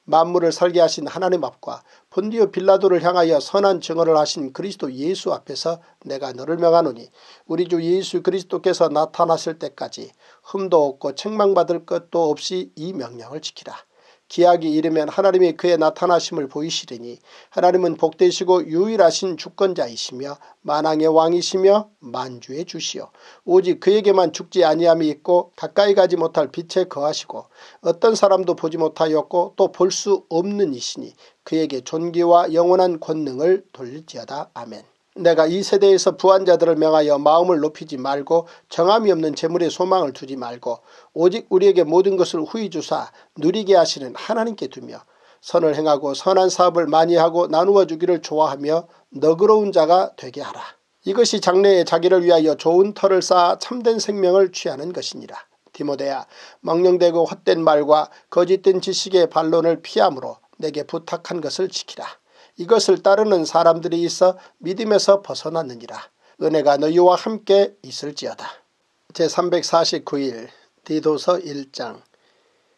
Speaker 1: 만물을 설계하신 하나님 앞과 본디오 빌라도를 향하여 선한 증언을 하신 그리스도 예수 앞에서 내가 너를 명하노니 우리 주 예수 그리스도께서 나타나실 때까지 흠도 없고 책망받을 것도 없이 이 명령을 지키라. 기약이 이르면 하나님이 그의 나타나심을 보이시리니 하나님은 복되시고 유일하신 주권자이시며 만왕의 왕이시며 만주의 주시요 오직 그에게만 죽지 아니함이 있고 가까이 가지 못할 빛에 거하시고 어떤 사람도 보지 못하였고 또 볼 수 없는 이시니 그에게 존귀와 영원한 권능을 돌릴지어다. 아멘. 내가 이 세대에서 부한 자들을 명하여 마음을 높이지 말고 정함이 없는 재물에 소망을 두지 말고 오직 우리에게 모든 것을 후히 주사 누리게 하시는 하나님께 두며 선을 행하고 선한 사업을 많이 하고 나누어 주기를 좋아하며 너그러운 자가 되게 하라. 이것이 장래에 자기를 위하여 좋은 터를 쌓아 참된 생명을 취하는 것이니라. 디모데야, 망령되고 헛된 말과 거짓된 지식의 반론을 피함으로 내게 부탁한 것을 지키라. 이것을 따르는 사람들이 있어 믿음에서 벗어났느니라. 은혜가 너희와 함께 있을지어다. 제349일 디도서 1장.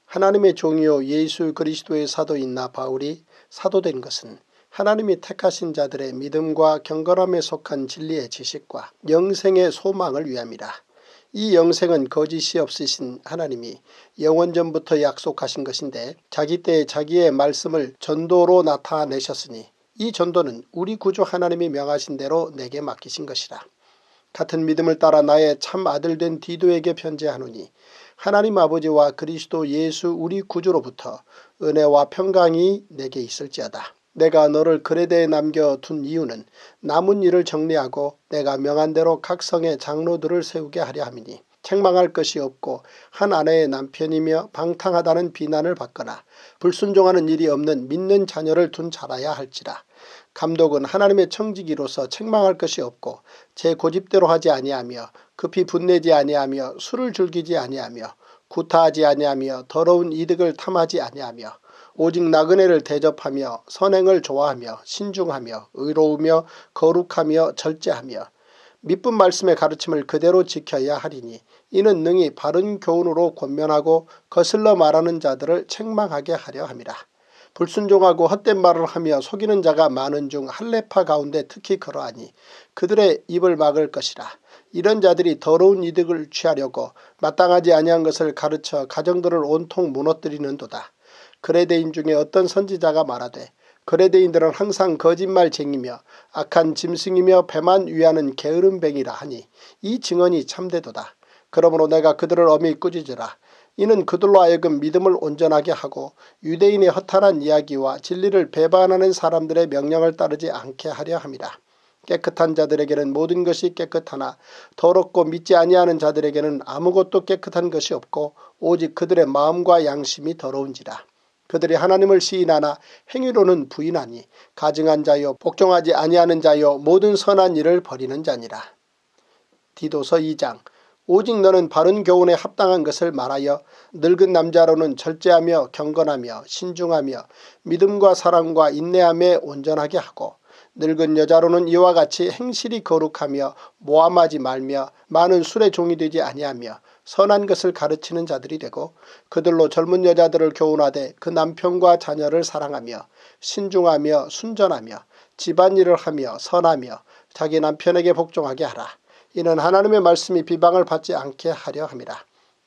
Speaker 1: 하나님의 종이요 예수 그리스도의 사도인 나 바울이 사도된 것은 하나님이 택하신 자들의 믿음과 경건함에 속한 진리의 지식과 영생의 소망을 위함이라. 이 영생은 거짓이 없으신 하나님이 영원전부터 약속하신 것인데 자기 때에 자기의 말씀을 전도로 나타내셨으니 이 전도는 우리 구주 하나님이 명하신 대로 내게 맡기신 것이라. 같은 믿음을 따라 나의 참 아들된 디도에게 편지하노니 하나님 아버지와 그리스도 예수 우리 구주로부터 은혜와 평강이 내게 있을지어다. 내가 너를 그레데에 남겨둔 이유는 남은 일을 정리하고 내가 명한 대로 각 성에 장로들을 세우게 하려 함이니 책망할 것이 없고 한 아내의 남편이며 방탕하다는 비난을 받거나 불순종하는 일이 없는 믿는 자녀를 둔 자라야 할지라. 감독은 하나님의 청지기로서 책망할 것이 없고 제 고집대로 하지 아니하며 급히 분내지 아니하며 술을 즐기지 아니하며 구타하지 아니하며 더러운 이득을 탐하지 아니하며 오직 나그네를 대접하며 선행을 좋아하며 신중하며 의로우며 거룩하며 절제하며 미쁜 말씀의 가르침을 그대로 지켜야 하리니 이는 능히 바른 교훈으로 권면하고 거슬러 말하는 자들을 책망하게 하려 함이라. 불순종하고 헛된 말을 하며 속이는 자가 많은 중 할례파 가운데 특히 그러하니 그들의 입을 막을 것이라. 이런 자들이 더러운 이득을 취하려고 마땅하지 아니한 것을 가르쳐 가정들을 온통 무너뜨리는도다. 그레데인 중에 어떤 선지자가 말하되 그레데인들은 항상 거짓말쟁이며 악한 짐승이며 배만 위하는 게으름뱅이라 하니 이 증언이 참되도다. 그러므로 내가 그들을 엄히 꾸짖으라. 이는 그들로 하여금 믿음을 온전하게 하고 유대인의 허탄한 이야기와 진리를 배반하는 사람들의 명령을 따르지 않게 하려 함이라. 깨끗한 자들에게는 모든 것이 깨끗하나 더럽고 믿지 아니하는 자들에게는 아무것도 깨끗한 것이 없고 오직 그들의 마음과 양심이 더러운지라. 그들이 하나님을 시인하나 행위로는 부인하니 가증한 자요 복종하지 아니하는 자요 모든 선한 일을 버리는 자니라. 디도서 2장. 오직 너는 바른 교훈에 합당한 것을 말하여 늙은 남자로는 절제하며 경건하며 신중하며 믿음과 사랑과 인내함에 온전하게 하고 늙은 여자로는 이와 같이 행실이 거룩하며 모함하지 말며 많은 술의 종이 되지 아니하며 선한 것을 가르치는 자들이 되고 그들로 젊은 여자들을 교훈하되 그 남편과 자녀를 사랑하며 신중하며 순전하며 집안일을 하며 선하며 자기 남편에게 복종하게 하라. 이는 하나님의 말씀이 비방을 받지 않게 하려 함이라.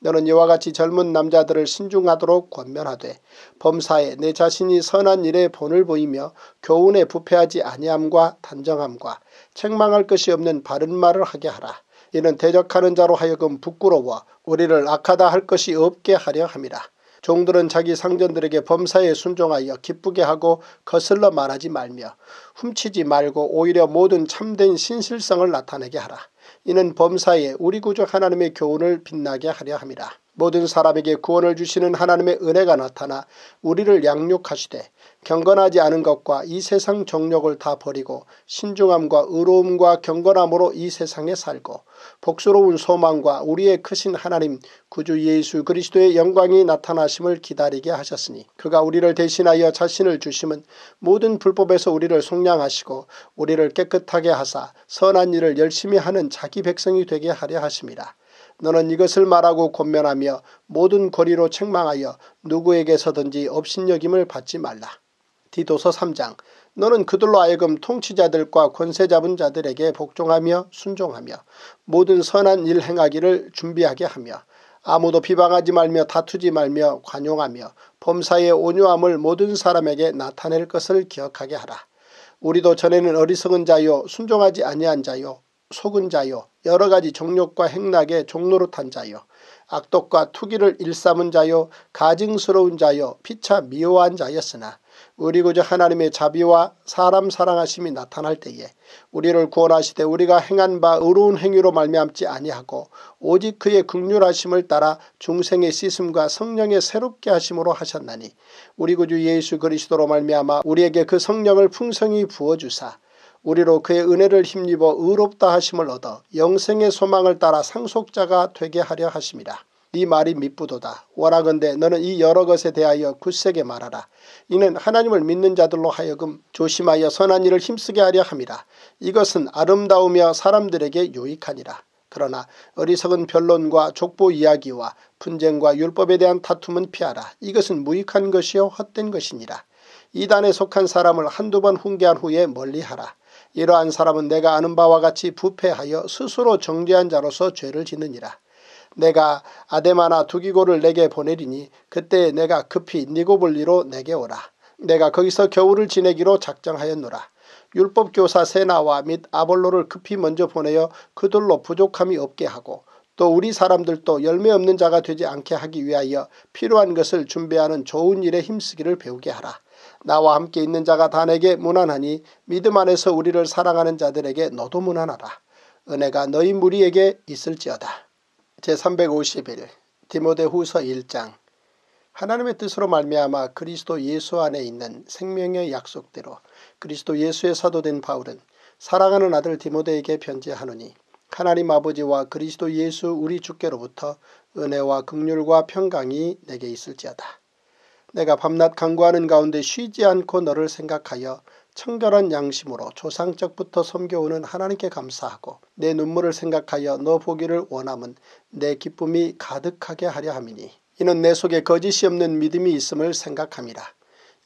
Speaker 1: 너는 이와 같이 젊은 남자들을 신중하도록 권면하되 범사에 내 자신이 선한 일에 본을 보이며 교훈에 부패하지 아니함과 단정함과 책망할 것이 없는 바른 말을 하게 하라. 이는 대적하는 자로 하여금 부끄러워 우리를 악하다 할 것이 없게 하려 함이라. 종들은 자기 상전들에게 범사에 순종하여 기쁘게 하고 거슬러 말하지 말며 훔치지 말고 오히려 모든 참된 신실성을 나타내게 하라. 이는 범사에 우리 구주 하나님의 교훈을 빛나게 하려 함이라. 모든 사람에게 구원을 주시는 하나님의 은혜가 나타나 우리를 양육하시되 경건하지 않은 것과 이 세상 정욕을 다 버리고 신중함과 의로움과 경건함으로 이 세상에 살고 복스러운 소망과 우리의 크신 하나님 구주 예수 그리스도의 영광이 나타나심을 기다리게 하셨으니 그가 우리를 대신하여 자신을 주심은 모든 불법에서 우리를 속량하시고 우리를 깨끗하게 하사 선한 일을 열심히 하는 자기 백성이 되게 하려 하심이라. 너는 이것을 말하고 권면하며 모든 권위로 책망하여 누구에게서든지 업신여김을 받지 말라. 디도서 3장. 너는 그들로 하여금 통치자들과 권세 잡은 자들에게 복종하며 순종하며 모든 선한 일 행하기를 준비하게 하며 아무도 비방하지 말며 다투지 말며 관용하며 범사의 온유함을 모든 사람에게 나타낼 것을 기억하게 하라. 우리도 전에는 어리석은 자요 순종하지 아니한 자요 속은 자요 여러가지 정욕과 행락에 종노릇한 자요 악독과 투기를 일삼은 자요 가증스러운 자요 피차 미워한 자였으나 우리 구주 하나님의 자비와 사람 사랑하심이 나타날 때에 우리를 구원하시되 우리가 행한 바 의로운 행위로 말미암지 아니하고 오직 그의 긍휼하심을 따라 중생의 씻음과 성령의 새롭게 하심으로 하셨나니 우리 구주 예수 그리스도로 말미암아 우리에게 그 성령을 풍성히 부어주사 우리로 그의 은혜를 힘입어 의롭다 하심을 얻어 영생의 소망을 따라 상속자가 되게 하려 하심이라. 이 말이 미쁘도다. 원하건대 너는 이 여러 것에 대하여 굳세게 말하라. 이는 하나님을 믿는 자들로 하여금 조심하여 선한 일을 힘쓰게 하려 함이라. 이것은 아름다우며 사람들에게 유익하니라. 그러나 어리석은 변론과 족보 이야기와 분쟁과 율법에 대한 다툼은 피하라. 이것은 무익한 것이요 헛된 것이니라. 이단에 속한 사람을 한두 번 훈계한 후에 멀리하라. 이러한 사람은 내가 아는 바와 같이 부패하여 스스로 정죄한 자로서 죄를 짓느니라. 내가 아데마나 두기고를 내게 보내리니 그때 내가 급히 니고볼리로 내게 오라. 내가 거기서 겨울을 지내기로 작정하였노라. 율법교사 세나와 및 아볼로를 급히 먼저 보내어 그들로 부족함이 없게 하고 또 우리 사람들도 열매 없는 자가 되지 않게 하기 위하여 필요한 것을 준비하는 좋은 일에 힘쓰기를 배우게 하라. 나와 함께 있는 자가 다 내게 무난하니 믿음 안에서 우리를 사랑하는 자들에게 너도 무난하라. 은혜가 너희 무리에게 있을지어다. 제351 디모데후서 1장. 하나님의 뜻으로 말미암아 그리스도 예수 안에 있는 생명의 약속대로 그리스도 예수의 사도된 바울은 사랑하는 아들 디모데에게 편지하노니 하나님 아버지와 그리스도 예수 우리 주께로부터 은혜와 긍휼과 평강이 내게 있을지어다. 내가 밤낮 간구하는 가운데 쉬지 않고 너를 생각하여 청결한 양심으로 조상적부터 섬겨오는 하나님께 감사하고 내 눈물을 생각하여 너 보기를 원함은 내 기쁨이 가득하게 하려 함이니 이는 내 속에 거짓이 없는 믿음이 있음을 생각함이라.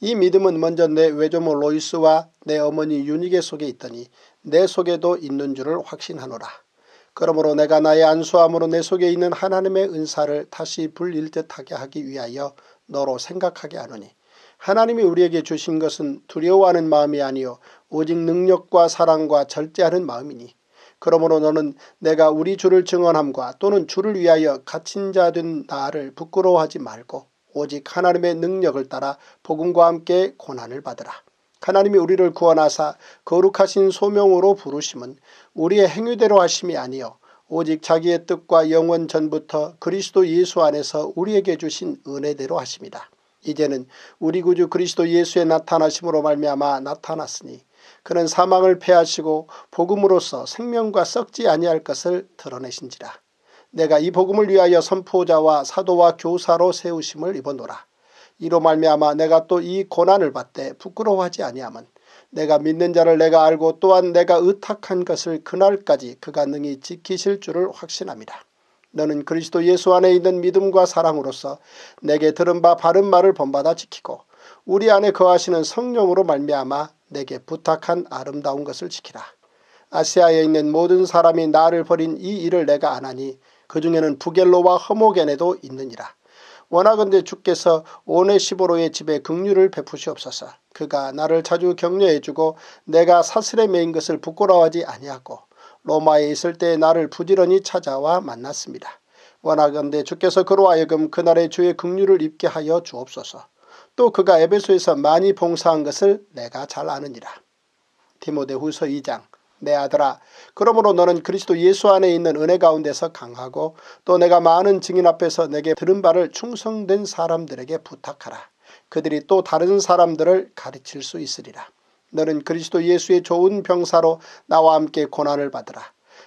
Speaker 1: 이 믿음은 먼저 내 외조모 로이스와 내 어머니 유니게 속에 있더니 내 속에도 있는 줄을 확신하노라. 그러므로 내가 나의 안수함으로 내 속에 있는 하나님의 은사를 다시 불일 듯하게 하기 위하여 너로 생각하게 하노니 하나님이 우리에게 주신 것은 두려워하는 마음이 아니요 오직 능력과 사랑과 절제하는 마음이니 그러므로 너는 내가 우리 주를 증언함과 또는 주를 위하여 갇힌 자 된 나를 부끄러워하지 말고 오직 하나님의 능력을 따라 복음과 함께 고난을 받으라. 하나님이 우리를 구원하사 거룩하신 소명으로 부르심은 우리의 행위대로 하심이 아니요 오직 자기의 뜻과 영원 전부터 그리스도 예수 안에서 우리에게 주신 은혜대로 하심이다. 이제는 우리 구주 그리스도 예수의 나타나심으로 말미암아 나타났으니 그는 사망을 패하시고 복음으로써 생명과 썩지 아니할 것을 드러내신지라. 내가 이 복음을 위하여 선포자와 사도와 교사로 세우심을 입어노라. 이로 말미암아 내가 또 이 고난을 받되 부끄러워하지 아니함은 내가 믿는 자를 내가 알고 또한 내가 의탁한 것을 그날까지 그가 능히 지키실 줄을 확신합니다. 너는 그리스도 예수 안에 있는 믿음과 사랑으로서 내게 들은 바 바른 말을 본받아 지키고 우리 안에 거하시는 성령으로 말미암아 내게 부탁한 아름다운 것을 지키라. 아시아에 있는 모든 사람이 나를 버린 이 일을 내가 아나니 그 중에는 부겔로와 허모게네도 있느니라. 원하건대 주께서 오네시보로의 집에 긍휼을 베푸시옵소서. 그가 나를 자주 격려해주고 내가 사슬에 매인 것을 부끄러워하지 아니하고 로마에 있을 때 나를 부지런히 찾아와 만났습니다. 원하건대 주께서 그로 하여금 그날의 주의 긍휼을 입게 하여 주옵소서. 또 그가 에베소에서 많이 봉사한 것을 내가 잘 아느니라. 디모데후서 2장. 내 아들아, 그러므로 너는 그리스도 예수 안에 있는 은혜 가운데서 강하고 또 내가 많은 증인 앞에서 내게 들은 바를 충성된 사람들에게 부탁하라. 그들이 또 다른 사람들을 가르칠 수 있으리라. 너는 그리스도 예수의 좋은 병사로 나와 함께 고난을 받으라.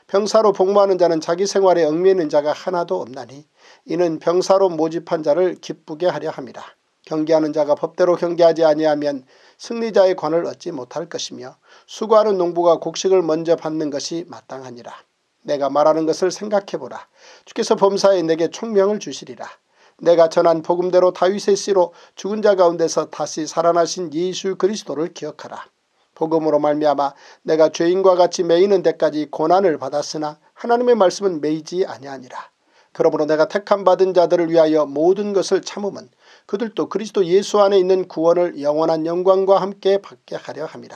Speaker 1: 병사로 복무하는 자는 자기 생활에 얽매이는 자가 하나도 없나니 이는 병사로 모집한 자를 기쁘게 하려 함이라. 경계하는 자가 법대로 경계하지 아니하면 승리자의 관을 얻지 못할 것이며 수고하는 농부가 곡식을 먼저 받는 것이 마땅하니라. 내가 말하는 것을 생각해보라. 주께서 범사에 내게 총명을 주시리라. 내가 전한 복음대로 다윗의 씨로 죽은 자 가운데서 다시 살아나신 예수 그리스도를 기억하라. 복음으로 말미암아 내가 죄인과 같이 매이는 데까지 고난을 받았으나 하나님의 말씀은 매이지 아니하니라. 그러므로 내가 택함 받은 자들을 위하여 모든 것을 참음은 그들도 그리스도 예수 안에 있는 구원을 영원한 영광과 함께 받게 하려 함이라.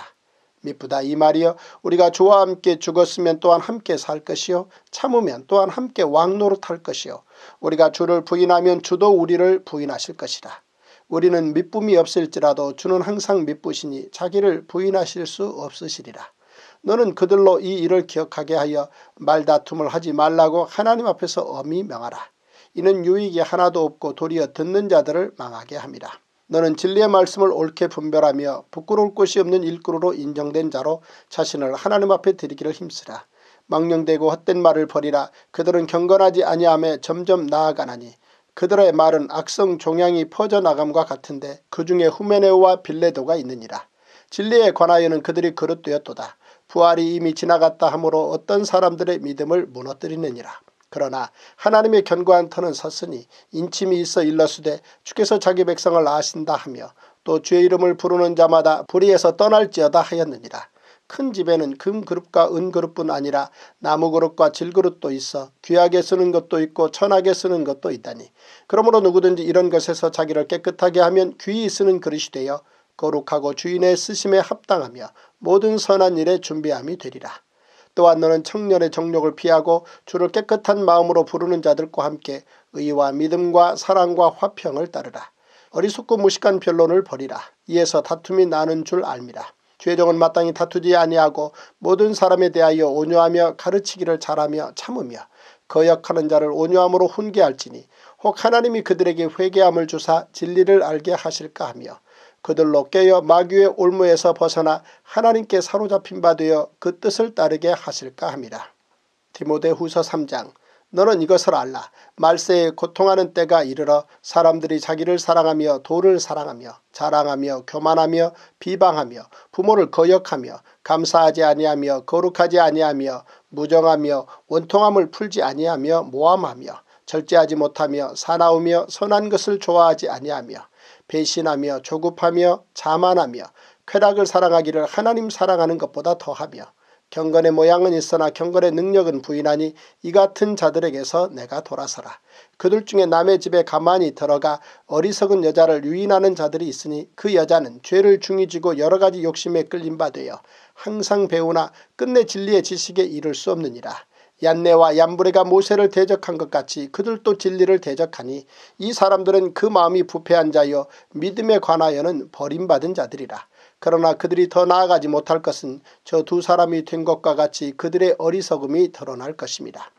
Speaker 1: 미쁘다 이 말이여, 우리가 주와 함께 죽었으면 또한 함께 살 것이요 참으면 또한 함께 왕노릇할 것이요 우리가 주를 부인하면 주도 우리를 부인하실 것이라. 우리는 미쁨이 없을지라도 주는 항상 미쁘시니 자기를 부인하실 수 없으시리라. 너는 그들로 이 일을 기억하게 하여 말다툼을 하지 말라고 하나님 앞에서 엄히 명하라. 이는 유익이 하나도 없고 도리어 듣는 자들을 망하게 함이라. 너는 진리의 말씀을 옳게 분별하며 부끄러울 곳이 없는 일꾼으로 인정된 자로 자신을 하나님 앞에 드리기를 힘쓰라. 망령되고 헛된 말을 버리라. 그들은 경건하지 아니하며 점점 나아가나니 그들의 말은 악성 종양이 퍼져나감과 같은데 그 중에 후메네오와 빌레도가 있느니라. 진리에 관하여는 그들이 그릇되었도다. 부활이 이미 지나갔다 하므로 어떤 사람들의 믿음을 무너뜨리느니라. 그러나 하나님의 견고한 터는 섰으니 인침이 있어 일러스되 주께서 자기 백성을 아신다 하며 또 주의 이름을 부르는 자마다 불의에서 떠날지어다 하였느니라. 큰 집에는 금그릇과 은그릇뿐 아니라 나무그릇과 질그릇도 있어 귀하게 쓰는 것도 있고 천하게 쓰는 것도 있다니 그러므로 누구든지 이런 것에서 자기를 깨끗하게 하면 귀히 쓰는 그릇이 되어 거룩하고 주인의 쓰심에 합당하며 모든 선한 일에 준비함이 되리라. 또한 너는 청년의 정욕을 피하고 주를 깨끗한 마음으로 부르는 자들과 함께 의와 믿음과 사랑과 화평을 따르라. 어리석고 무식한 변론을 버리라. 이에서 다툼이 나는 줄 알미라. 죄종은 마땅히 다투지 아니하고 모든 사람에 대하여 온유하며 가르치기를 잘하며 참으며 거역하는 자를 온유함으로 훈계할지니 혹 하나님이 그들에게 회개함을 주사 진리를 알게 하실까 하며 그들로 깨어 마귀의 올무에서 벗어나 하나님께 사로잡힌 바 되어 그 뜻을 따르게 하실까 함이라. 디모데후서 3장. 너는 이것을 알라. 말세에 고통하는 때가 이르러 사람들이 자기를 사랑하며 도를 사랑하며 자랑하며 교만하며 비방하며 부모를 거역하며 감사하지 아니하며 거룩하지 아니하며 무정하며 원통함을 풀지 아니하며 모함하며 절제하지 못하며 사나우며 선한 것을 좋아하지 아니하며 배신하며 조급하며 자만하며 쾌락을 사랑하기를 하나님 사랑하는 것보다 더하며 경건의 모양은 있으나 경건의 능력은 부인하니 이 같은 자들에게서 내가 돌아서라. 그들 중에 남의 집에 가만히 들어가 어리석은 여자를 유인하는 자들이 있으니 그 여자는 죄를 중히 쥐고 여러 가지 욕심에 끌린 바 되어 항상 배우나 끝내 진리의 지식에 이를 수 없느니라. 얀네와 얀브레가 모세를 대적한 것 같이 그들도 진리를 대적하니 이 사람들은 그 마음이 부패한 자여 믿음에 관하여는 버림받은 자들이라. 그러나 그들이 더 나아가지 못할 것은 저 두 사람이 된 것과 같이 그들의 어리석음이 드러날 것입니다.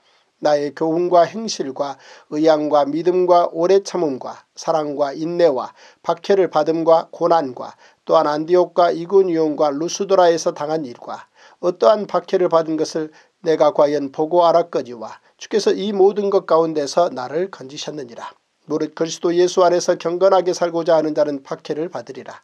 Speaker 1: 나의 교훈과 행실과 의향과 믿음과 오래 참음과 사랑과 인내와 박해를 받음과 고난과 또한 안디옥과 이고니온과 루스드라에서 당한 일과 어떠한 박해를 받은 것을 내가 과연 보고 알았거니와 주께서 이 모든 것 가운데서 나를 건지셨느니라. 무릇 그리스도 예수 안에서 경건하게 살고자 하는 자는 박해를 받으리라.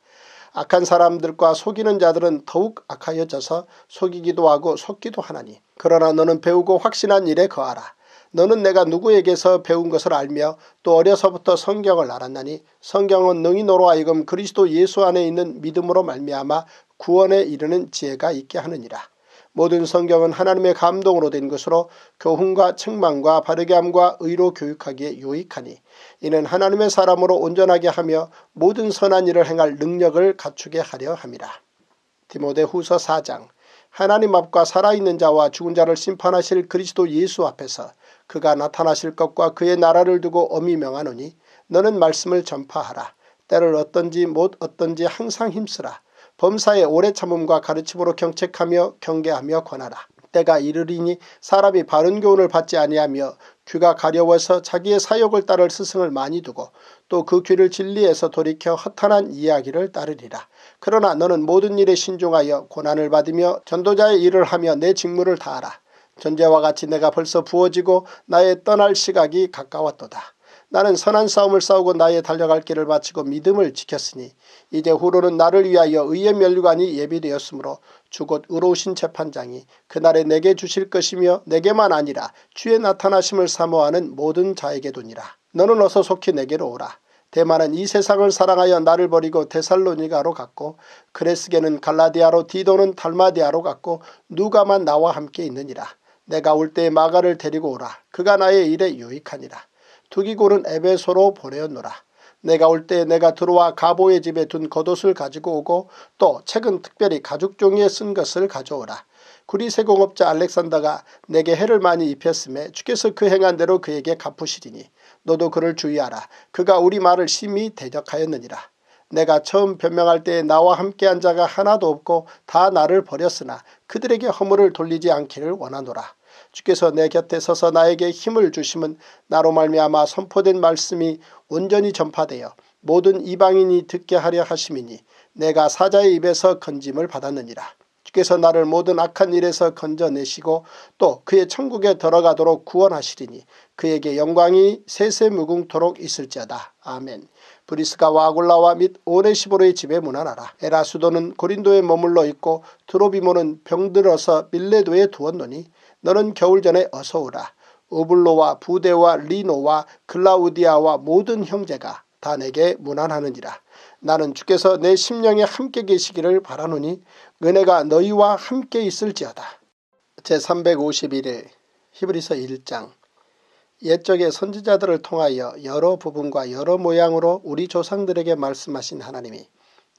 Speaker 1: 악한 사람들과 속이는 자들은 더욱 악하여져서 속이기도 하고 속기도 하나니 그러나 너는 배우고 확신한 일에 거하라. 너는 내가 누구에게서 배운 것을 알며 또 어려서부터 성경을 알았나니 성경은 능히 너로 하여금 그리스도 예수 안에 있는 믿음으로 말미암아 구원에 이르는 지혜가 있게 하느니라. 모든 성경은 하나님의 감동으로 된 것으로 교훈과 책망과 바르게 함과 의로 교육하기에 유익하니 이는 하나님의 사람으로 온전하게 하며 모든 선한 일을 행할 능력을 갖추게 하려 함이라. 디모데후서 4장. 하나님 앞과 살아있는 자와 죽은 자를 심판하실 그리스도 예수 앞에서 그가 나타나실 것과 그의 나라를 두고 엄히 명하노니 너는 말씀을 전파하라. 때를 어떤지 못 어떤지 항상 힘쓰라. 범사에 오래 참음과 가르침으로 경책하며 경계하며 권하라. 때가 이르리니 사람이 바른 교훈을 받지 아니하며 귀가 가려워서 자기의 사욕을 따를 스승을 많이 두고 또 그 귀를 진리에서 돌이켜 허탄한 이야기를 따르리라. 그러나 너는 모든 일에 신중하여 고난을 받으며 전도자의 일을 하며 내 직무를 다하라. 전제와 같이 내가 벌써 부어지고 나의 떠날 시각이 가까웠도다. 나는 선한 싸움을 싸우고 나의 달려갈 길을 마치고 믿음을 지켰으니 이제 후로는 나를 위하여 의의 면류관이 예비되었으므로 주 곧 의로우신 재판장이 그날에 내게 주실 것이며 내게만 아니라 주의 나타나심을 사모하는 모든 자에게도니라. 너는 어서 속히 내게로 오라. 데마는 이 세상을 사랑하여 나를 버리고 데살로니가로 갔고 그레스게는 갈라디아로 디도는 달마디아로 갔고 누가만 나와 함께 있느니라. 내가 올 때에 마가를 데리고 오라. 그가 나의 일에 유익하니라. 두기고는 에베소로 보내었노라. 내가 올 때 내가 들어와 가보의 집에 둔 겉옷을 가지고 오고 또 책은 특별히 가죽 종이에 쓴 것을 가져오라. 구리세공업자 알렉산더가 내게 해를 많이 입혔음에 주께서 그 행한 대로 그에게 갚으시리니 너도 그를 주의하라. 그가 우리 말을 심히 대적하였느니라. 내가 처음 변명할 때에 나와 함께한 자가 하나도 없고 다 나를 버렸으나 그들에게 허물을 돌리지 않기를 원하노라. 주께서 내 곁에 서서 나에게 힘을 주심은 나로 말미암아 선포된 말씀이 온전히 전파되어 모든 이방인이 듣게 하려 하심이니 내가 사자의 입에서 건짐을 받았느니라. 주께서 나를 모든 악한 일에서 건져내시고 또 그의 천국에 들어가도록 구원하시리니 그에게 영광이 세세무궁토록 있을지어다. 아멘. 브리스가와 아굴라와 및 오네시보로의 집에 문안하라. 에라수도는 고린도에 머물러 있고 드로비모는 병들어서 밀레도에 두었노니 너는 겨울 전에 어서 오라. 오블로와 부데와 리노와 글라우디아와 모든 형제가 다 내게 문안하느니라. 나는 주께서 내 심령에 함께 계시기를 바라노니 은혜가 너희와 함께 있을지어다. 제351일 히브리서 1장. 옛적의 선지자들을 통하여 여러 부분과 여러 모양으로 우리 조상들에게 말씀하신 하나님이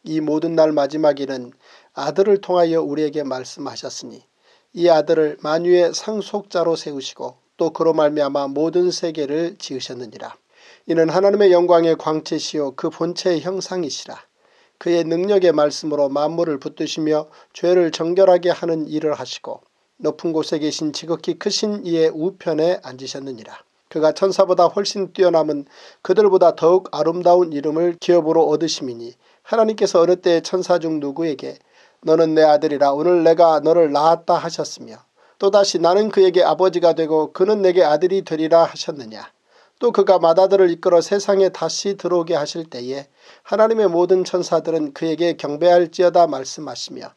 Speaker 1: 이 모든 날 마지막에는 아들을 통하여 우리에게 말씀하셨으니 이 아들을 만유의 상속자로 세우시고 또 그로 말미암아 모든 세계를 지으셨느니라. 이는 하나님의 영광의 광채시요 그 본체의 형상이시라. 그의 능력의 말씀으로 만물을 붙드시며 죄를 정결하게 하는 일을 하시고 높은 곳에 계신 지극히 크신 이의 우편에 앉으셨느니라. 그가 천사보다 훨씬 뛰어남은 그들보다 더욱 아름다운 이름을 기업으로 얻으심이니 하나님께서 어느 때에 천사 중 누구에게 너는 내 아들이라 오늘 내가 너를 낳았다 하셨으며 또다시 나는 그에게 아버지가 되고 그는 내게 아들이 되리라 하셨느냐. 또 그가 맏아들을 이끌어 세상에 다시 들어오게 하실 때에 하나님의 모든 천사들은 그에게 경배할지어다 말씀하시며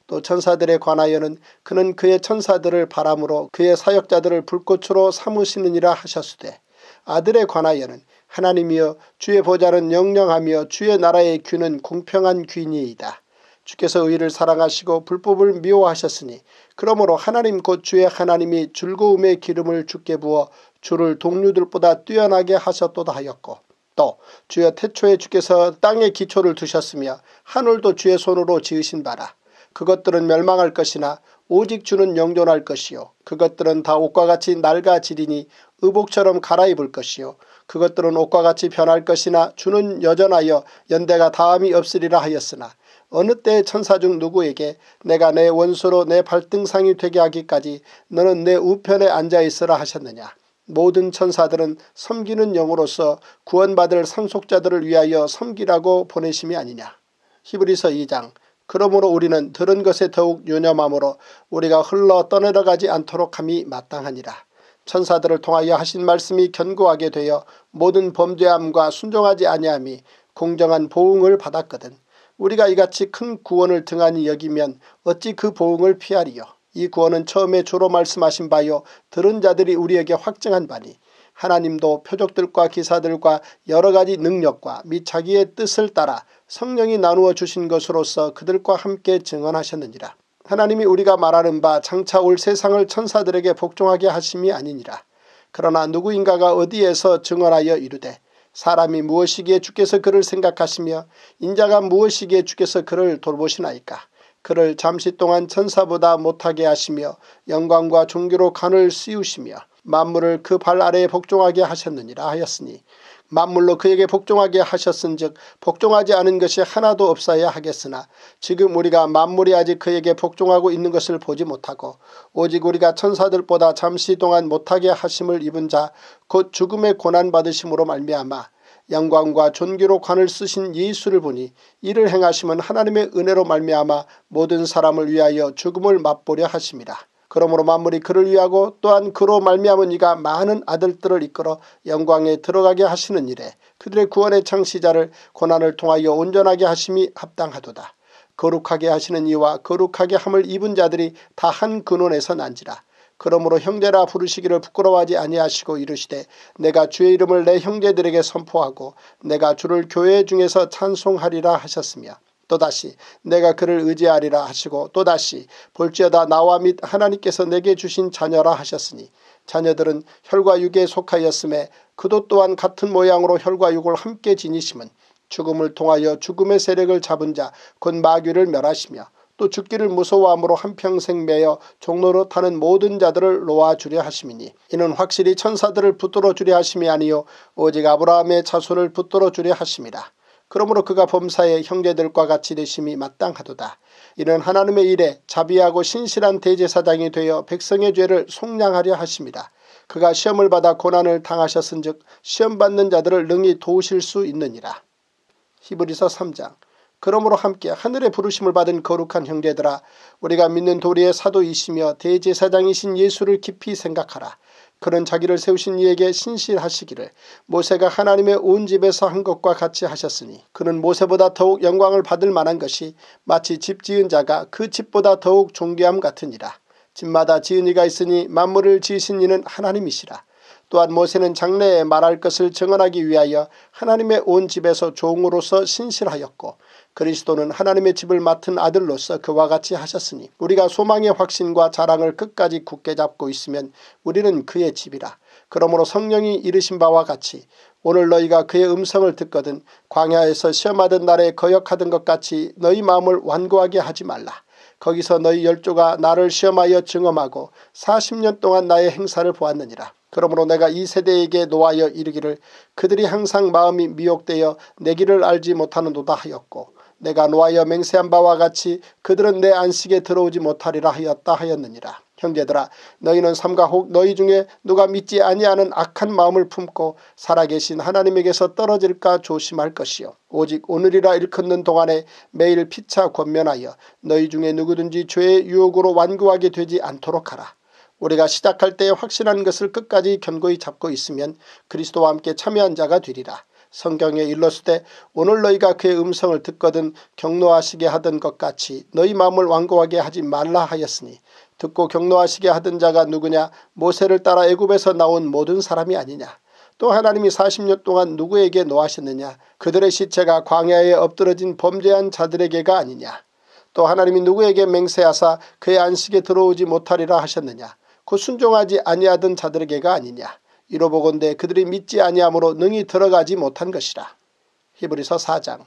Speaker 1: 또 천사들에 관하여는 그는 그의 천사들을 바람으로 그의 사역자들을 불꽃으로 삼으시느니라 하셨으되 아들에 관하여는 하나님이여 주의 보좌는 영영하며 주의 나라의 귀는 공평한 귀니이다. 주께서 의를 사랑하시고 불법을 미워하셨으니 그러므로 하나님 곧 주의 하나님이 즐거움의 기름을 주께 부어 주를 동류들보다 뛰어나게 하셨도다 하였고 또 주여 태초에 주께서 땅에 기초를 두셨으며 하늘도 주의 손으로 지으신 바라. 그것들은 멸망할 것이나 오직 주는 영존할 것이요 그것들은 다 옷과 같이 낡아지리니 의복처럼 갈아입을 것이요 그것들은 옷과 같이 변할 것이나 주는 여전하여 연대가 다함이 없으리라 하였으나 어느 때의 천사 중 누구에게 내가 내 원수로 내 발등상이 되게 하기까지 너는 내 우편에 앉아있으라 하셨느냐. 모든 천사들은 섬기는 영으로서 구원받을 상속자들을 위하여 섬기라고 보내심이 아니냐. 히브리서 2장. 그러므로 우리는 들은 것에 더욱 유념함으로 우리가 흘러 떠내려가지 않도록 함이 마땅하니라. 천사들을 통하여 하신 말씀이 견고하게 되어 모든 범죄함과 순종하지 아니함이 공정한 보응을 받았거든. 우리가 이같이 큰 구원을 등한히 여기면 어찌 그 보응을 피하리요. 이 구원은 처음에 주로 말씀하신 바요 들은 자들이 우리에게 확증한 바니 하나님도 표적들과 기사들과 여러가지 능력과 및 자기의 뜻을 따라 성령이 나누어 주신 것으로서 그들과 함께 증언하셨느니라. 하나님이 우리가 말하는 바 장차 올 세상을 천사들에게 복종하게 하심이 아니니라. 그러나 누구인가가 어디에서 증언하여 이르되 사람이 무엇이기에 주께서 그를 생각하시며 인자가 무엇이기에 주께서 그를 돌보시나이까. 그를 잠시 동안 천사보다 못하게 하시며 영광과 존귀로 관을 씌우시며 만물을 그 발 아래에 복종하게 하셨느니라 하였으니 만물로 그에게 복종하게 하셨은즉 복종하지 않은 것이 하나도 없어야 하겠으나 지금 우리가 만물이 아직 그에게 복종하고 있는 것을 보지 못하고 오직 우리가 천사들보다 잠시 동안 못하게 하심을 입은 자 곧 죽음의 고난받으심으로 말미암아 영광과 존귀로 관을 쓰신 예수를 보니 이를 행하심은 하나님의 은혜로 말미암아 모든 사람을 위하여 죽음을 맛보려 하심이라. 그러므로 만물이 그를 위하고 또한 그로 말미암은 이가 많은 아들들을 이끌어 영광에 들어가게 하시는 일에 그들의 구원의 창시자를 고난을 통하여 온전하게 하심이 합당하도다. 거룩하게 하시는 이와 거룩하게 함을 입은 자들이 다 한 근원에서 난지라. 그러므로 형제라 부르시기를 부끄러워하지 아니하시고 이르시되 내가 주의 이름을 내 형제들에게 선포하고 내가 주를 교회 중에서 찬송하리라 하셨으며 또다시 내가 그를 의지하리라 하시고 또다시 볼지어다 나와 및 하나님께서 내게 주신 자녀라 하셨으니 자녀들은 혈과 육에 속하였음에 그도 또한 같은 모양으로 혈과 육을 함께 지니심은 죽음을 통하여 죽음의 세력을 잡은 자 곧 마귀를 멸하시며 또 죽기를 무서워함으로 한평생 매여 종로로 타는 모든 자들을 놓아주려 하심이니 이는 확실히 천사들을 붙들어 주려 하심이 아니요 오직 아브라함의 자손을 붙들어 주려 하심이라. 그러므로 그가 범사의 형제들과 같이 되심이 마땅하도다. 이는 하나님의 일에 자비하고 신실한 대제사장이 되어 백성의 죄를 속량하려 하심이라. 그가 시험을 받아 고난을 당하셨은즉 시험받는 자들을 능히 도우실 수 있느니라. 히브리서 3장. 그러므로 함께 하늘의 부르심을 받은 거룩한 형제들아 우리가 믿는 도리의 사도이시며 대제사장이신 예수를 깊이 생각하라. 그는 자기를 세우신 이에게 신실하시기를 모세가 하나님의 온 집에서 한 것과 같이 하셨으니 그는 모세보다 더욱 영광을 받을 만한 것이 마치 집 지은 자가 그 집보다 더욱 존귀함 같으니라. 집마다 지은 이가 있으니 만물을 지으신 이는 하나님이시라. 또한 모세는 장래에 말할 것을 증언하기 위하여 하나님의 온 집에서 종으로서 신실하였고 그리스도는 하나님의 집을 맡은 아들로서 그와 같이 하셨으니 우리가 소망의 확신과 자랑을 끝까지 굳게 잡고 있으면 우리는 그의 집이라. 그러므로 성령이 이르신 바와 같이 오늘 너희가 그의 음성을 듣거든 광야에서 시험하던 날에 거역하던 것 같이 너희 마음을 완고하게 하지 말라. 거기서 너희 열조가 나를 시험하여 증언하고 40년 동안 나의 행사를 보았느니라. 그러므로 내가 이 세대에게 노하여 이르기를 그들이 항상 마음이 미혹되어 내 길을 알지 못하는도다 하였고 내가 노하여 맹세한 바와 같이 그들은 내 안식에 들어오지 못하리라 하였다 하였느니라. 형제들아 너희는 삼가 혹 너희 중에 누가 믿지 아니하는 악한 마음을 품고 살아계신 하나님에게서 떨어질까 조심할 것이요 오직 오늘이라 일컫는 동안에 매일 피차 권면하여 너희 중에 누구든지 죄의 유혹으로 완고하게 되지 않도록 하라. 우리가 시작할 때에 확신한 것을 끝까지 견고히 잡고 있으면 그리스도와 함께 참여한 자가 되리라. 성경에 일렀으되 오늘 너희가 그의 음성을 듣거든 경노하시게 하던 것 같이 너희 마음을 완고하게 하지 말라 하였으니 듣고 경노하시게 하던 자가 누구냐 모세를 따라 애굽에서 나온 모든 사람이 아니냐. 또 하나님이 40년 동안 누구에게 노하셨느냐 그들의 시체가 광야에 엎드러진 범죄한 자들에게가 아니냐. 또 하나님이 누구에게 맹세하사 그의 안식에 들어오지 못하리라 하셨느냐. 곧 순종하지 아니하던 자들에게가 아니냐. 이로보건대 그들이 믿지 아니함으로 능히 들어가지 못한 것이라. 히브리서 4장.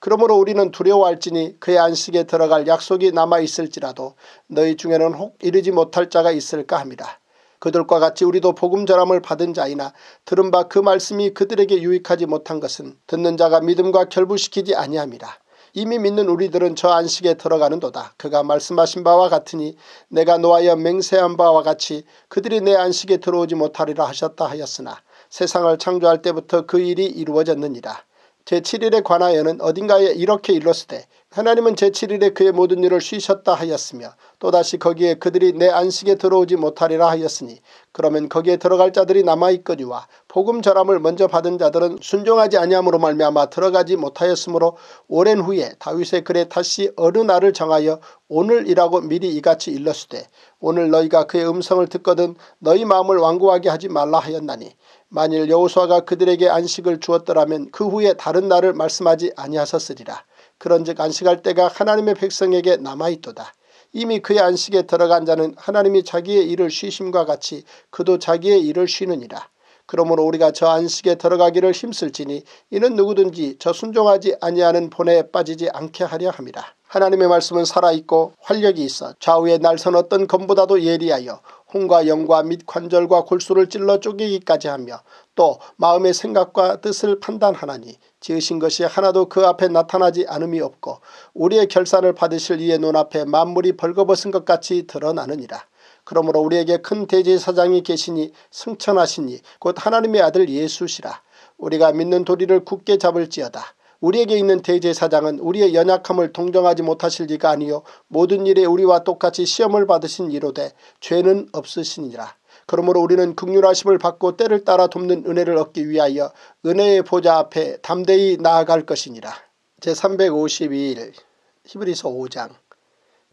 Speaker 1: 그러므로 우리는 두려워할지니 그의 안식에 들어갈 약속이 남아있을지라도 너희 중에는 혹 이르지 못할 자가 있을까 합니다. 그들과 같이 우리도 복음 전함을 받은 자이나 들은 바 그 말씀이 그들에게 유익하지 못한 것은 듣는 자가 믿음과 결부시키지 아니함이라. 이미 믿는 우리들은 저 안식에 들어가는도다. 그가 말씀하신 바와 같으니 내가 노하여 맹세한 바와 같이 그들이 내 안식에 들어오지 못하리라 하셨다 하였으나 세상을 창조할 때부터 그 일이 이루어졌느니라. 제7일에 관하여는 어딘가에 이렇게 일렀으되 하나님은 제7일에 그의 모든 일을 쉬셨다 하였으며 또다시 거기에 그들이 내 안식에 들어오지 못하리라 하였으니 그러면 거기에 들어갈 자들이 남아있거니와 복음 전함을 먼저 받은 자들은 순종하지 아니함으로 말미암아 들어가지 못하였으므로 오랜 후에 다윗의 글에 다시 어느 날을 정하여 오늘이라고 미리 이같이 일렀으되 오늘 너희가 그의 음성을 듣거든 너희 마음을 완고하게 하지 말라 하였나니 만일 여호수아가 그들에게 안식을 주었더라면 그 후에 다른 날을 말씀하지 아니하셨으리라. 그런즉 안식할 때가 하나님의 백성에게 남아있도다. 이미 그의 안식에 들어간 자는 하나님이 자기의 일을 쉬심과 같이 그도 자기의 일을 쉬느니라. 그러므로 우리가 저 안식에 들어가기를 힘쓸지니 이는 누구든지 저 순종하지 아니하는 본에 빠지지 않게 하려 함이라. 하나님의 말씀은 살아있고 활력이 있어 좌우의 날선 어떤 검보다도 예리하여 혼과 영과 및 관절과 골수를 찔러 쪼개기까지 하며 또 마음의 생각과 뜻을 판단하나니 지으신 것이 하나도 그 앞에 나타나지 않음이 없고 우리의 결산을 받으실 이의 눈앞에 만물이 벌거벗은 것 같이 드러나느니라. 그러므로 우리에게 큰 대제사장이 계시니 승천하시니 곧 하나님의 아들 예수시라. 우리가 믿는 도리를 굳게 잡을지어다. 우리에게 있는 대제사장은 우리의 연약함을 동정하지 못하실 리가 아니요 모든 일에 우리와 똑같이 시험을 받으신 이로되 죄는 없으시니라. 그러므로 우리는 긍휼하심을 받고 때를 따라 돕는 은혜를 얻기 위하여 은혜의 보좌 앞에 담대히 나아갈 것이니라. 제352일 히브리서 5장.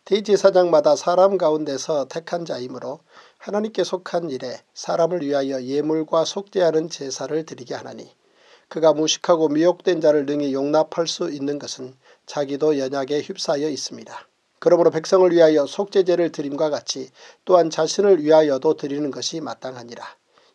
Speaker 1: 대제사장마다 사람 가운데서 택한 자이므로 하나님께 속한 일에 사람을 위하여 예물과 속죄하는 제사를 드리게 하나니 그가 무식하고 미혹된 자를 능히 용납할 수 있는 것은 자기도 연약에 휩싸여 있습니다. 그러므로 백성을 위하여 속죄제를 드림과 같이 또한 자신을 위하여도 드리는 것이 마땅하니라.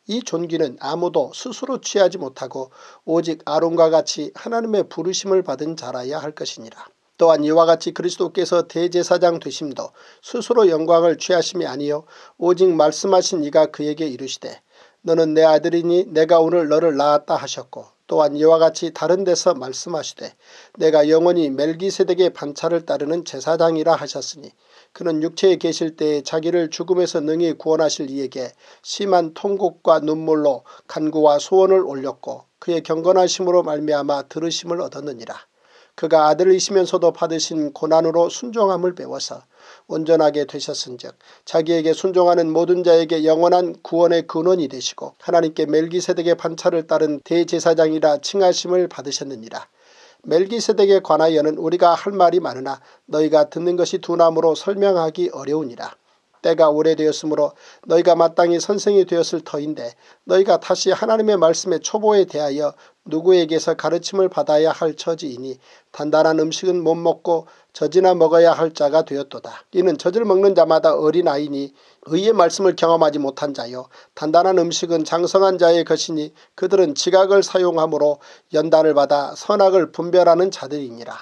Speaker 1: 이 존귀는 아무도 스스로 취하지 못하고 오직 아론과 같이 하나님의 부르심을 받은 자라야 할 것이니라. 또한 이와 같이 그리스도께서 대제사장 되심도 스스로 영광을 취하심이 아니요 오직 말씀하신 이가 그에게 이르시되 너는 내 아들이니 내가 오늘 너를 낳았다 하셨고 또한 이와 같이 다른 데서 말씀하시되 내가 영원히 멜기세덱의 반차를 따르는 제사장이라 하셨으니 그는 육체에 계실 때에 자기를 죽음에서 능히 구원하실 이에게 심한 통곡과 눈물로 간구와 소원을 올렸고 그의 경건하심으로 말미암아 들으심을 얻었느니라. 그가 아들이시면서도 받으신 고난으로 순종함을 배워서 온전하게 되셨은즉 자기에게 순종하는 모든 자에게 영원한 구원의 근원이 되시고 하나님께 멜기세덱의 반차를 따른 대제사장이라 칭하심을 받으셨느니라. 멜기세덱에 관하여는 우리가 할 말이 많으나 너희가 듣는 것이 둔함으로 설명하기 어려우니라. 때가 오래되었으므로 너희가 마땅히 선생이 되었을 터인데 너희가 다시 하나님의 말씀의 초보에 대하여 누구에게서 가르침을 받아야 할 처지이니 단단한 음식은 못 먹고 젖이나 먹어야 할 자가 되었도다. 이는 젖을 먹는 자마다 어린아이니 의의 말씀을 경험하지 못한 자요 단단한 음식은 장성한 자의 것이니 그들은 지각을 사용함으로 연단을 받아 선악을 분별하는 자들이니라.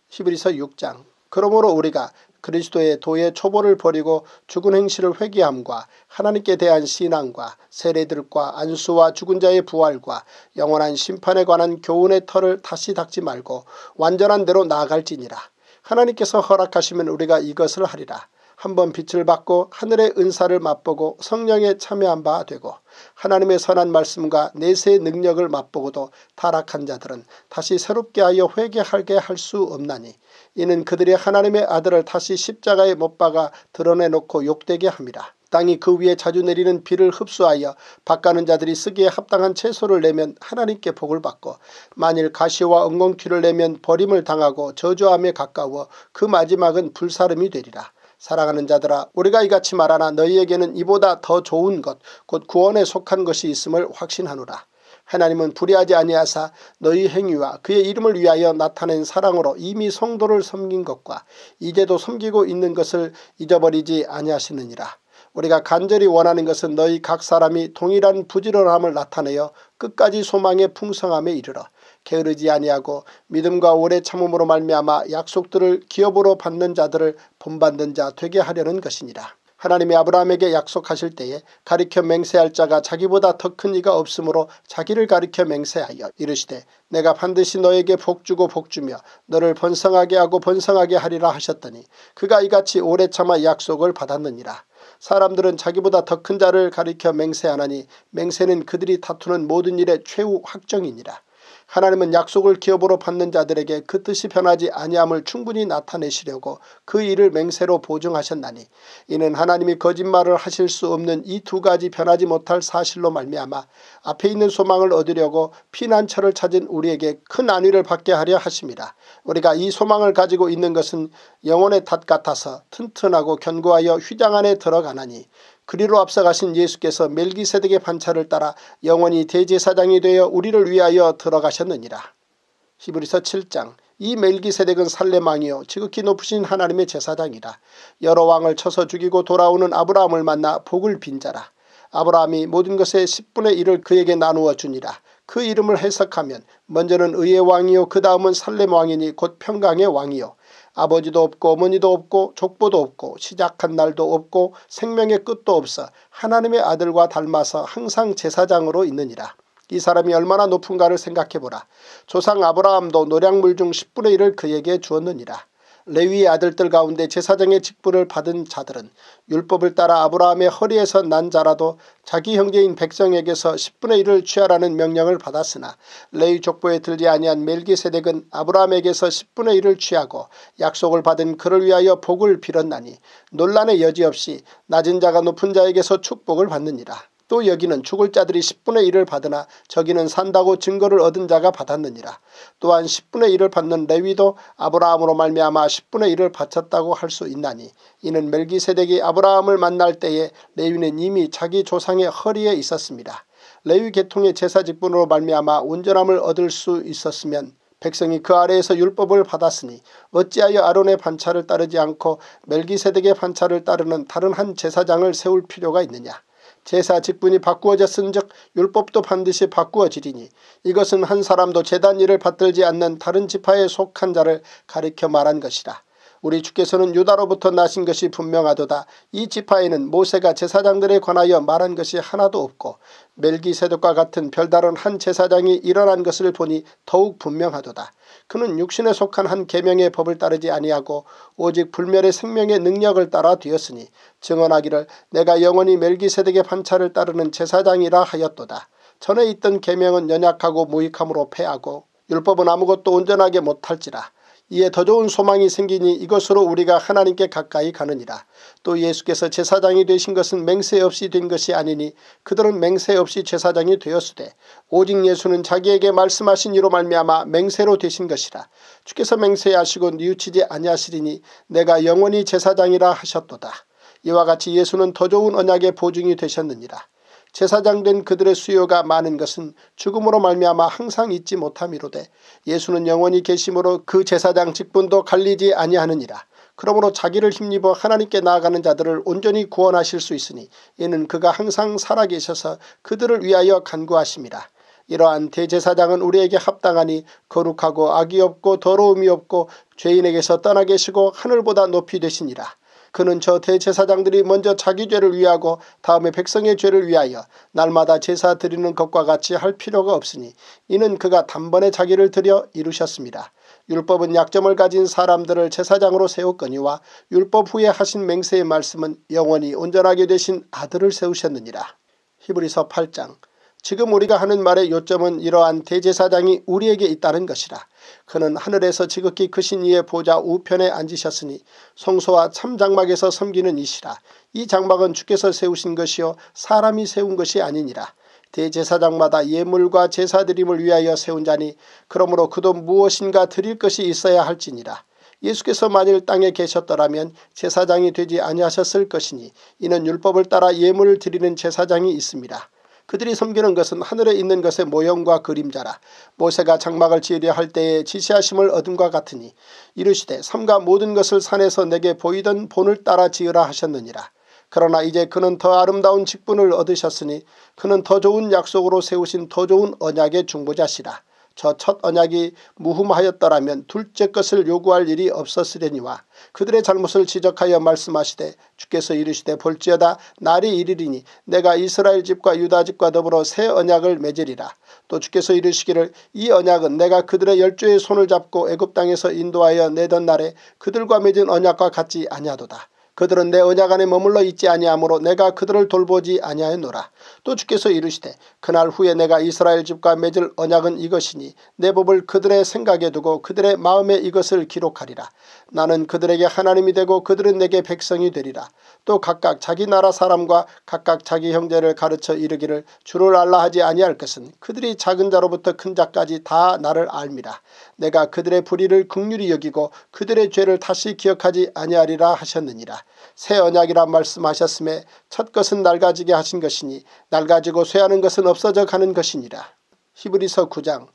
Speaker 1: 히브리서 6장. 그러므로 우리가 그리스도의 도의 초보를 버리고 죽은 행실을 회개함과 하나님께 대한 신앙과 세례들과 안수와 죽은 자의 부활과 영원한 심판에 관한 교훈의 털을 다시 닦지 말고 완전한 대로 나아갈지니라. 하나님께서 허락하시면 우리가 이것을 하리라. 한번 빛을 받고 하늘의 은사를 맛보고 성령에 참여한 바 되고 하나님의 선한 말씀과 내세의 능력을 맛보고도 타락한 자들은 다시 새롭게 하여 회개하게 할 수 없나니 이는 그들이 하나님의 아들을 다시 십자가에 못 박아 드러내놓고 욕되게 함이라. 땅이 그 위에 자주 내리는 비를 흡수하여 밭가는 자들이 쓰기에 합당한 채소를 내면 하나님께 복을 받고 만일 가시와 엉겅퀴를 내면 버림을 당하고 저주함에 가까워 그 마지막은 불사름이 되리라. 사랑하는 자들아 우리가 이같이 말하나 너희에게는 이보다 더 좋은 것 곧 구원에 속한 것이 있음을 확신하노라. 하나님은 불의하지 아니하사 너희 행위와 그의 이름을 위하여 나타낸 사랑으로 이미 성도를 섬긴 것과 이제도 섬기고 있는 것을 잊어버리지 아니하시느니라. 우리가 간절히 원하는 것은 너희 각 사람이 동일한 부지런함을 나타내어 끝까지 소망의 풍성함에 이르러 게으르지 아니하고 믿음과 오래 참음으로 말미암아 약속들을 기업으로 받는 자들을 본받는 자 되게 하려는 것이니라. 하나님이 아브라함에게 약속하실 때에 가리켜 맹세할 자가 자기보다 더 큰 이가 없으므로 자기를 가리켜 맹세하여 이르시되 내가 반드시 너에게 복주고 복주며 너를 번성하게 하고 번성하게 하리라 하셨더니 그가 이같이 오래 참아 약속을 받았느니라. 사람들은 자기보다 더 큰 자를 가리켜 맹세하나니 맹세는 그들이 다투는 모든 일의 최후 확정이니라. 하나님은 약속을 기업으로 받는 자들에게 그 뜻이 변하지 아니함을 충분히 나타내시려고 그 일을 맹세로 보증하셨나니 이는 하나님이 거짓말을 하실 수 없는 이 두 가지 변하지 못할 사실로 말미암아 앞에 있는 소망을 얻으려고 피난처를 찾은 우리에게 큰 안위를 받게 하려 하심이라. 우리가 이 소망을 가지고 있는 것은 영혼의 닷 같아서 튼튼하고 견고하여 휘장 안에 들어가나니 그리로 앞서가신 예수께서 멜기세덱의 반차를 따라 영원히 대제사장이 되어 우리를 위하여 들어가셨느니라. 히브리서 7장. 이 멜기세덱은 살렘 왕이요 지극히 높으신 하나님의 제사장이라. 여러 왕을 쳐서 죽이고 돌아오는 아브라함을 만나 복을 빈 자라. 아브라함이 모든 것의 10분의 1을 그에게 나누어 주니라. 그 이름을 해석하면 먼저는 의의 왕이요 그 다음은 살렘 왕이니 곧 평강의 왕이요 아버지도 없고 어머니도 없고 족보도 없고 시작한 날도 없고 생명의 끝도 없어 하나님의 아들과 닮아서 항상 제사장으로 있느니라. 이 사람이 얼마나 높은가를 생각해보라. 조상 아브라함도 노량물 중 10분의 1을 그에게 주었느니라. 레위의 아들들 가운데 제사장의 직분을 받은 자들은 율법을 따라 아브라함의 허리에서 난 자라도 자기 형제인 백성에게서 10분의 1을 취하라는 명령을 받았으나 레위 족보에 들지 아니한 멜기세덱은 아브라함에게서 10분의 1을 취하고 약속을 받은 그를 위하여 복을 빌었나니 논란의 여지 없이 낮은 자가 높은 자에게서 축복을 받느니라. 또 여기는 죽을 자들이 10분의 1을 받으나 저기는 산다고 증거를 얻은 자가 받았느니라. 또한 10분의 1을 받는 레위도 아브라함으로 말미암아 10분의 1을 바쳤다고 할 수 있나니 이는 멜기세덱이 아브라함을 만날 때에 레위는 이미 자기 조상의 허리에 있었습니다. 레위 계통의 제사 직분으로 말미암아 온전함을 얻을 수 있었으면 백성이 그 아래에서 율법을 받았으니 어찌하여 아론의 반차를 따르지 않고 멜기세덱의 반차를 따르는 다른 한 제사장을 세울 필요가 있느냐. 제사 직분이 바꾸어졌은즉 율법도 반드시 바꾸어지리니 이것은 한 사람도 제단 일을 받들지 않는 다른 지파에 속한 자를 가리켜 말한 것이라. 우리 주께서는 유다로부터 나신 것이 분명하도다. 이 지파에는 모세가 제사장들에 관하여 말한 것이 하나도 없고 멜기세덱과 같은 별다른 한 제사장이 일어난 것을 보니 더욱 분명하도다. 그는 육신에 속한 한 계명의 법을 따르지 아니하고 오직 불멸의 생명의 능력을 따라 되었으니 증언하기를 내가 영원히 멜기세덱의 반차를 따르는 제사장이라 하였도다. 전에 있던 계명은 연약하고 무익함으로 패하고 율법은 아무것도 온전하게 못할지라. 이에 더 좋은 소망이 생기니 이것으로 우리가 하나님께 가까이 가느니라. 또 예수께서 제사장이 되신 것은 맹세 없이 된 것이 아니니 그들은 맹세 없이 제사장이 되었으되 오직 예수는 자기에게 말씀하신 이로 말미암아 맹세로 되신 것이라. 주께서 맹세하시고 뉘우치지 아니하시리니 내가 영원히 제사장이라 하셨도다. 이와 같이 예수는 더 좋은 언약의 보증이 되셨느니라. 제사장 된 그들의 수요가 많은 것은 죽음으로 말미암아 항상 잊지 못함이로되 예수는 영원히 계심으로 그 제사장 직분도 갈리지 아니하느니라. 그러므로 자기를 힘입어 하나님께 나아가는 자들을 온전히 구원하실 수 있으니 이는 그가 항상 살아계셔서 그들을 위하여 간구하심이라. 이러한 대제사장은 우리에게 합당하니 거룩하고 악이 없고 더러움이 없고 죄인에게서 떠나 계시고 하늘보다 높이 되시니라. 그는 저 대제사장들이 먼저 자기 죄를 위하고 다음에 백성의 죄를 위하여 날마다 제사 드리는 것과 같이 할 필요가 없으니 이는 그가 단번에 자기를 드려 이루셨습니다. 율법은 약점을 가진 사람들을 제사장으로 세웠거니와 율법 후에 하신 맹세의 말씀은 영원히 온전하게 되신 아들을 세우셨느니라. 히브리서 8장. 지금 우리가 하는 말의 요점은 이러한 대제사장이 우리에게 있다는 것이라. 그는 하늘에서 지극히 크신 이의 보좌 우편에 앉으셨으니 성소와 참장막에서 섬기는 이시라. 이 장막은 주께서 세우신 것이요 사람이 세운 것이 아니니라. 대제사장마다 예물과 제사드림을 위하여 세운 자니 그러므로 그도 무엇인가 드릴 것이 있어야 할지니라. 예수께서 만일 땅에 계셨더라면 제사장이 되지 아니하셨을 것이니 이는 율법을 따라 예물을 드리는 제사장이 있습니다. 그들이 섬기는 것은 하늘에 있는 것의 모형과 그림자라. 모세가 장막을 지으려 할 때에 지시하심을 얻음과 같으니 이르시되 삼가 모든 것을 산에서 내게 보이던 본을 따라 지으라 하셨느니라. 그러나 이제 그는 더 아름다운 직분을 얻으셨으니 그는 더 좋은 약속으로 세우신 더 좋은 언약의 중보자시라. 저 첫 언약이 무흠하였더라면 둘째 것을 요구할 일이 없었으려니와 그들의 잘못을 지적하여 말씀하시되 주께서 이르시되 볼지어다 날이 이르리니 내가 이스라엘 집과 유다 집과 더불어 새 언약을 맺으리라. 또 주께서 이르시기를 이 언약은 내가 그들의 열조의 손을 잡고 애굽 땅에서 인도하여 내던 날에 그들과 맺은 언약과 같지 아니하도다. 그들은 내 언약 안에 머물러 있지 아니하므로 내가 그들을 돌보지 아니하였노라. 또 주께서 이르시되 그날 후에 내가 이스라엘 집과 맺을 언약은 이것이니 내 법을 그들의 생각에 두고 그들의 마음에 이것을 기록하리라. 나는 그들에게 하나님이 되고 그들은 내게 백성이 되리라. 또 각각 자기 나라 사람과 각각 자기 형제를 가르쳐 이르기를 주를 알라 하지 아니할 것은 그들이 작은 자로부터 큰 자까지 다 나를 알미라. 내가 그들의 불의를 긍휼히 여기고 그들의 죄를 다시 기억하지 아니하리라 하셨느니라. 새 언약이라 말씀하셨음에 첫 것은 낡아지게 하신 것이니 낡아지고 쇠하는 것은 없어져 가는 것이니라. 히브리서 9장.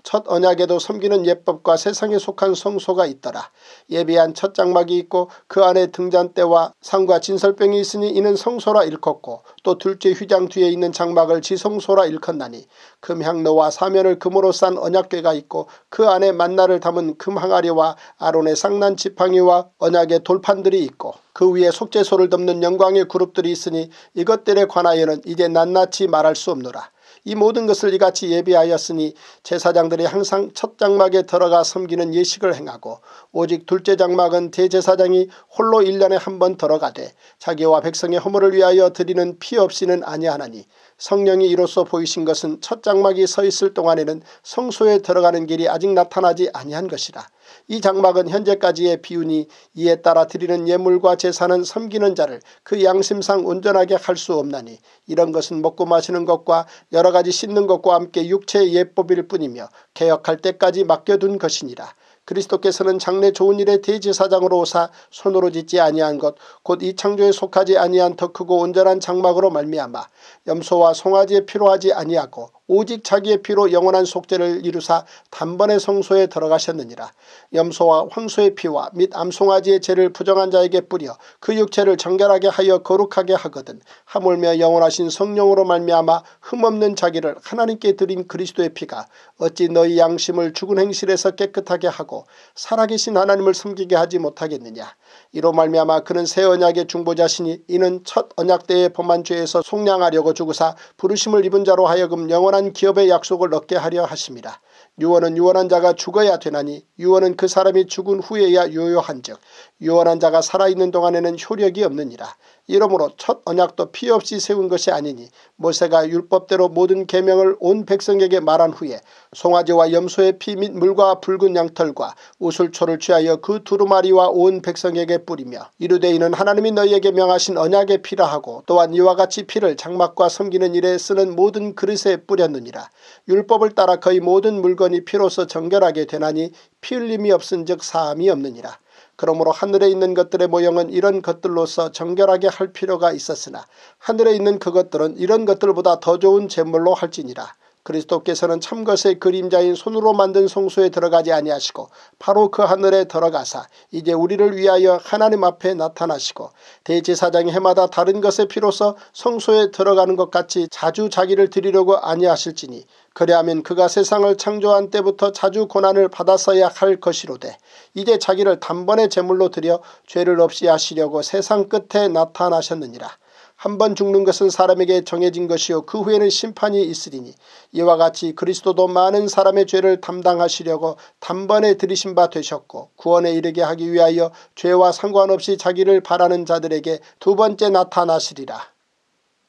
Speaker 1: 첫 언약에도 섬기는 예법과 세상에 속한 성소가 있더라. 예비한 첫 장막이 있고 그 안에 등잔대와 상과 진설병이 있으니 이는 성소라 일컫고 또 둘째 휘장 뒤에 있는 장막을 지성소라 일컫나니 금향로와 사면을 금으로 싼 언약궤가 있고 그 안에 만나를 담은 금항아리와 아론의 상난 지팡이와 언약의 돌판들이 있고 그 위에 속죄소를 덮는 영광의 그룹들이 있으니 이것들에 관하여는 이제 낱낱이 말할 수 없노라. 이 모든 것을 이같이 예비하였으니 제사장들이 항상 첫 장막에 들어가 섬기는 예식을 행하고 오직 둘째 장막은 대제사장이 홀로 1년에 한 번 들어가되 자기와 백성의 허물을 위하여 드리는 피 없이는 아니하나니 성령이 이로써 보이신 것은 첫 장막이 서 있을 동안에는 성소에 들어가는 길이 아직 나타나지 아니한 것이라. 이 장막은 현재까지의 비유니 이에 따라 드리는 예물과 제사는 섬기는 자를 그 양심상 온전하게 할 수 없나니 이런 것은 먹고 마시는 것과 여러 가지 씻는 것과 함께 육체의 예법일 뿐이며 개혁할 때까지 맡겨둔 것이니라. 그리스도께서는 장래 좋은 일의 대제사장으로 오사 손으로 짓지 아니한 것 곧 이 창조에 속하지 아니한 더 크고 온전한 장막으로 말미암아 염소와 송아지의 피로 하지 아니하고 오직 자기의 피로 영원한 속죄를 이루사 단번에 성소에 들어가셨느니라. 염소와 황소의 피와 및 암송아지의 죄를 부정한 자에게 뿌려 그 육체를 정결하게 하여 거룩하게 하거든 하물며 영원하신 성령으로 말미암아 흠없는 자기를 하나님께 드린 그리스도의 피가 어찌 너희 양심을 죽은 행실에서 깨끗하게 하고 살아계신 하나님을 섬기게 하지 못하겠느냐. 이로 말미암아 그는 새 언약의 중보자시니 이는 첫 언약 때의 범한 죄에서 속량하려고 죽으사 부르심을 입은 자로 하여금 영원한 기업의 약속을 얻게 하려 하심이라. 유언은 유언한 자가 죽어야 되나니 유언은 그 사람이 죽은 후에야 유효한즉 유언한 자가 살아있는 동안에는 효력이 없느니라. 이러므로 첫 언약도 피 없이 세운 것이 아니니 모세가 율법대로 모든 계명을 온 백성에게 말한 후에 송아지와 염소의 피 및 물과 붉은 양털과 우슬초를 취하여 그 두루마리와 온 백성에게 뿌리며 이르되 이는 하나님이 너희에게 명하신 언약의 피라 하고 또한 이와 같이 피를 장막과 섬기는 일에 쓰는 모든 그릇에 뿌렸느니라. 율법을 따라 거의 모든 물건이 피로써 정결하게 되나니 피 흘림이 없은즉 사함이 없느니라. 그러므로 하늘에 있는 것들의 모형은 이런 것들로서 정결하게 할 필요가 있었으나 하늘에 있는 그것들은 이런 것들보다 더 좋은 제물로 할지니라. 그리스도께서는 참것의 그림자인 손으로 만든 성소에 들어가지 아니하시고 바로 그 하늘에 들어가사 이제 우리를 위하여 하나님 앞에 나타나시고 대제사장이 해마다 다른 것의 피로서 성소에 들어가는 것 같이 자주 자기를 드리려고 아니하실지니 그리하면 그가 세상을 창조한 때부터 자주 고난을 받았어야 할 것이로되 이제 자기를 단번에 제물로 드려 죄를 없이 하시려고 세상 끝에 나타나셨느니라. 한 번 죽는 것은 사람에게 정해진 것이요 그 후에는 심판이 있으리니 이와 같이 그리스도도 많은 사람의 죄를 담당하시려고 단번에 들이신 바 되셨고 구원에 이르게 하기 위하여 죄와 상관없이 자기를 바라는 자들에게 두 번째 나타나시리라.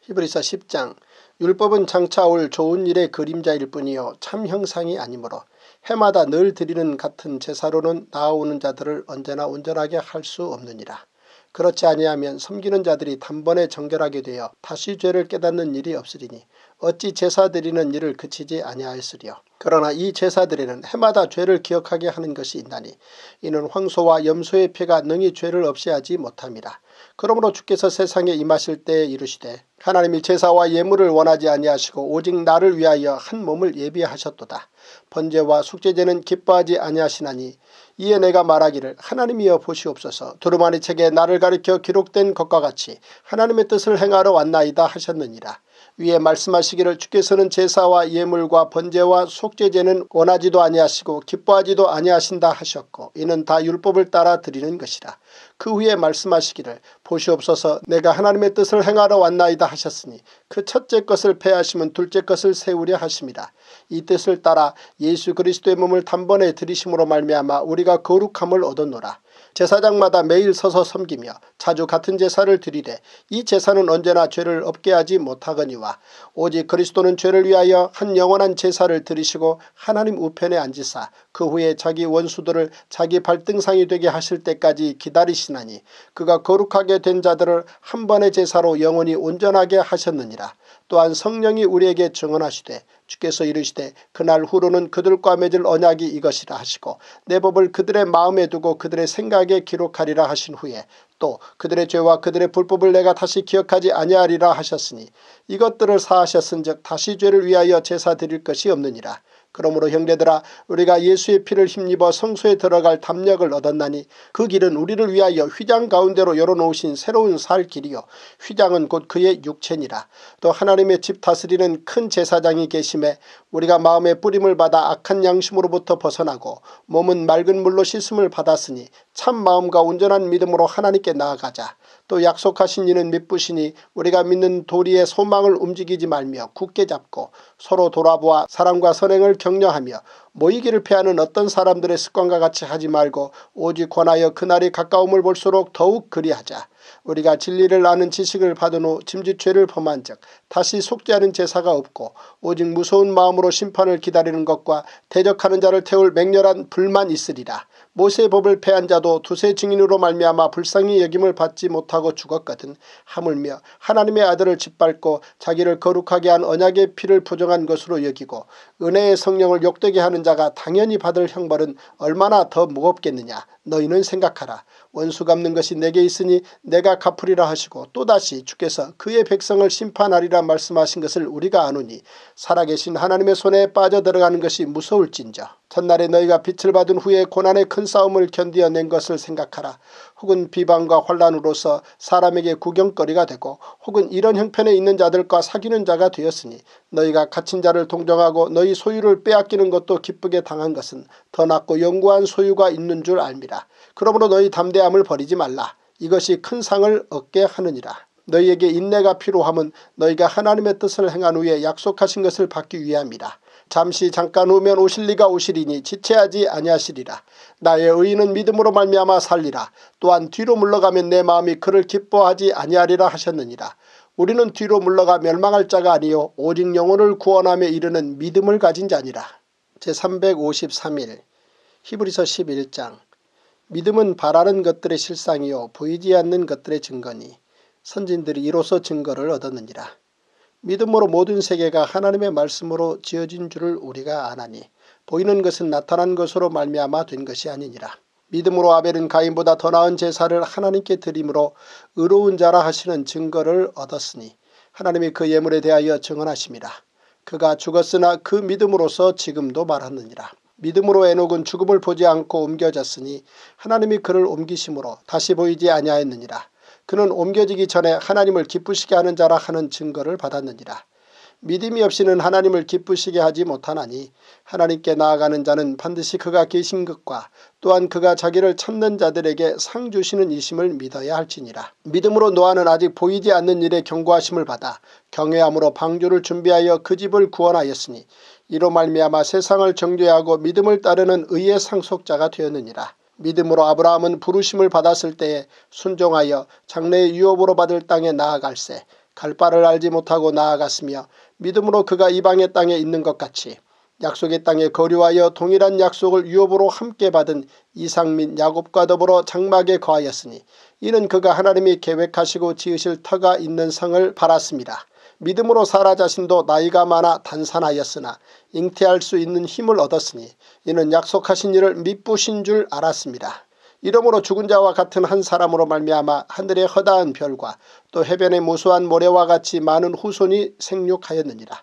Speaker 1: 히브리서 10장. 율법은 장차 올 좋은 일의 그림자일 뿐이요 참 형상이 아니므로 해마다 늘 드리는 같은 제사로는 나아오는 자들을 언제나 온전하게 할 수 없느니라. 그렇지 아니하면 섬기는 자들이 단번에 정결하게 되어 다시 죄를 깨닫는 일이 없으리니 어찌 제사 드리는 일을 그치지 아니하였으리요. 그러나 이 제사드리는 해마다 죄를 기억하게 하는 것이 있나니 이는 황소와 염소의 피가 능히 죄를 없이 하지 못함이라. 그러므로 주께서 세상에 임하실 때에 이르시되 하나님이 제사와 예물을 원하지 아니하시고 오직 나를 위하여 한 몸을 예비하셨도다. 번제와 속죄제는 기뻐하지 아니하시나니 이에 내가 말하기를 하나님이여 보시옵소서 두루마리 책에 나를 가리켜 기록된 것과 같이 하나님의 뜻을 행하러 왔나이다 하셨느니라. 위에 말씀하시기를 주께서는 제사와 예물과 번제와 속죄제는 원하지도 아니하시고 기뻐하지도 아니하신다 하셨고 이는 다 율법을 따라 드리는 것이라. 그 후에 말씀하시기를 보시옵소서 내가 하나님의 뜻을 행하러 왔나이다 하셨으니 그 첫째 것을 폐하시면 둘째 것을 세우려 하심이라. 이 뜻을 따라 예수 그리스도의 몸을 단번에 들이심으로 말미암아 우리가 거룩함을 얻었노라. 제사장마다 매일 서서 섬기며 자주 같은 제사를 드리되 이 제사는 언제나 죄를 없게 하지 못하거니와 오직 그리스도는 죄를 위하여 한 영원한 제사를 드리시고 하나님 우편에 앉으사 그 후에 자기 원수들을 자기 발등상이 되게 하실 때까지 기다리시나니 그가 거룩하게 된 자들을 한 번의 제사로 영원히 온전하게 하셨느니라. 또한 성령이 우리에게 증언하시되 주께서 이르시되 그날 후로는 그들과 맺을 언약이 이것이라 하시고 내 법을 그들의 마음에 두고 그들의 생각에 기록하리라 하신 후에 또 그들의 죄와 그들의 불법을 내가 다시 기억하지 아니하리라 하셨으니 이것들을 사하셨은즉 다시 죄를 위하여 제사 드릴 것이 없느니라. 그러므로 형제들아 우리가 예수의 피를 힘입어 성소에 들어갈 담력을 얻었나니 그 길은 우리를 위하여 휘장 가운데로 열어놓으신 새로운 살 길이요 휘장은 곧 그의 육체니라. 또 하나님의 집 다스리는 큰 제사장이 계심에 우리가 마음의 뿌림을 받아 악한 양심으로부터 벗어나고 몸은 맑은 물로 씻음을 받았으니 참 마음과 온전한 믿음으로 하나님께 나아가자. 또 약속하신 이는 믿으시니 우리가 믿는 도리의 소망을 움직이지 말며 굳게 잡고 서로 돌아보아 사랑과 선행을 격려하며 모이기를 피하는 어떤 사람들의 습관과 같이 하지 말고 오직 권하여 그날이 가까움을 볼수록 더욱 그리하자. 우리가 진리를 아는 지식을 받은 후 짐짓죄를 범한 적 다시 속죄하는 제사가 없고 오직 무서운 마음으로 심판을 기다리는 것과 대적하는 자를 태울 맹렬한 불만 있으리라. 모세의 법을 폐한 자도 두세 증인으로 말미암아 불쌍히 여김을 받지 못하고 죽었거든 하물며 하나님의 아들을 짓밟고 자기를 거룩하게 한 언약의 피를 부정한 것으로 여기고 은혜의 성령을 욕되게 하는 자가 당연히 받을 형벌은 얼마나 더 무겁겠느냐. 너희는 생각하라. 원수 갚는 것이 내게 있으니 내가 갚으리라 하시고 또다시 주께서 그의 백성을 심판하리라 말씀하신 것을 우리가 아노니 살아계신 하나님의 손에 빠져들어가는 것이 무서울진저. 첫날에 너희가 빛을 받은 후에 고난의 큰 싸움을 견디어낸 것을 생각하라. 혹은 비방과 환난으로서 사람에게 구경거리가 되고 혹은 이런 형편에 있는 자들과 사귀는 자가 되었으니 너희가 갇힌 자를 동정하고 너희 소유를 빼앗기는 것도 기쁘게 당한 것은 더 낫고 영구한 소유가 있는 줄 알미라. 그러므로 너희 담대함을 버리지 말라. 이것이 큰 상을 얻게 하느니라. 너희에게 인내가 필요함은 너희가 하나님의 뜻을 행한 후에 약속하신 것을 받기 위함이라. 잠시 잠깐 후면 오실 리가 오시리니 지체하지 아니하시리라. 나의 의인은 믿음으로 말미암아 살리라. 또한 뒤로 물러가면 내 마음이 그를 기뻐하지 아니하리라 하셨느니라. 우리는 뒤로 물러가 멸망할 자가 아니요 오직 영혼을 구원함에 이르는 믿음을 가진 자니라. 제353일 히브리서 11장. 믿음은 바라는 것들의 실상이요 보이지 않는 것들의 증거니 선진들이 이로써 증거를 얻었느니라. 믿음으로 모든 세계가 하나님의 말씀으로 지어진 줄을 우리가 아나니 보이는 것은 나타난 것으로 말미암아 된 것이 아니니라. 믿음으로 아벨은 가인보다 더 나은 제사를 하나님께 드림으로 의로운 자라 하시는 증거를 얻었으니 하나님이 그 예물에 대하여 증언하심이라. 그가 죽었으나 그 믿음으로서 지금도 말하느니라. 믿음으로 에녹은 죽음을 보지 않고 옮겨졌으니 하나님이 그를 옮기심으로 다시 보이지 아니하였느니라. 그는 옮겨지기 전에 하나님을 기쁘시게 하는 자라 하는 증거를 받았느니라. 믿음이 없이는 하나님을 기쁘시게 하지 못하나니 하나님께 나아가는 자는 반드시 그가 계신 것과 또한 그가 자기를 찾는 자들에게 상 주시는 이심을 믿어야 할지니라. 믿음으로 노아는 아직 보이지 않는 일에 경고하심을 받아 경외함으로 방주를 준비하여 그 집을 구원하였으니 이로 말미암아 세상을 정죄하고 믿음을 따르는 의의 상속자가 되었느니라. 믿음으로 아브라함은 부르심을 받았을 때에 순종하여 장래의 유업으로 받을 땅에 나아갈새 갈 바를 알지 못하고 나아갔으며 믿음으로 그가 이방의 땅에 있는 것 같이 약속의 땅에 거류하여 동일한 약속을 유업으로 함께 받은 이삭 및 야곱과 더불어 장막에 거하였으니 이는 그가 하나님이 계획하시고 지으실 터가 있는 성을 바랐습니다. 믿음으로 사라 자신도 나이가 많아 단산하였으나 잉태할 수 있는 힘을 얻었으니 이는 약속하신 이를 미쁘신 줄 알았습니다. 이러므로 죽은 자와 같은 한 사람으로 말미암아 하늘의 허다한 별과 또 해변의 무수한 모래와 같이 많은 후손이 생육하였느니라.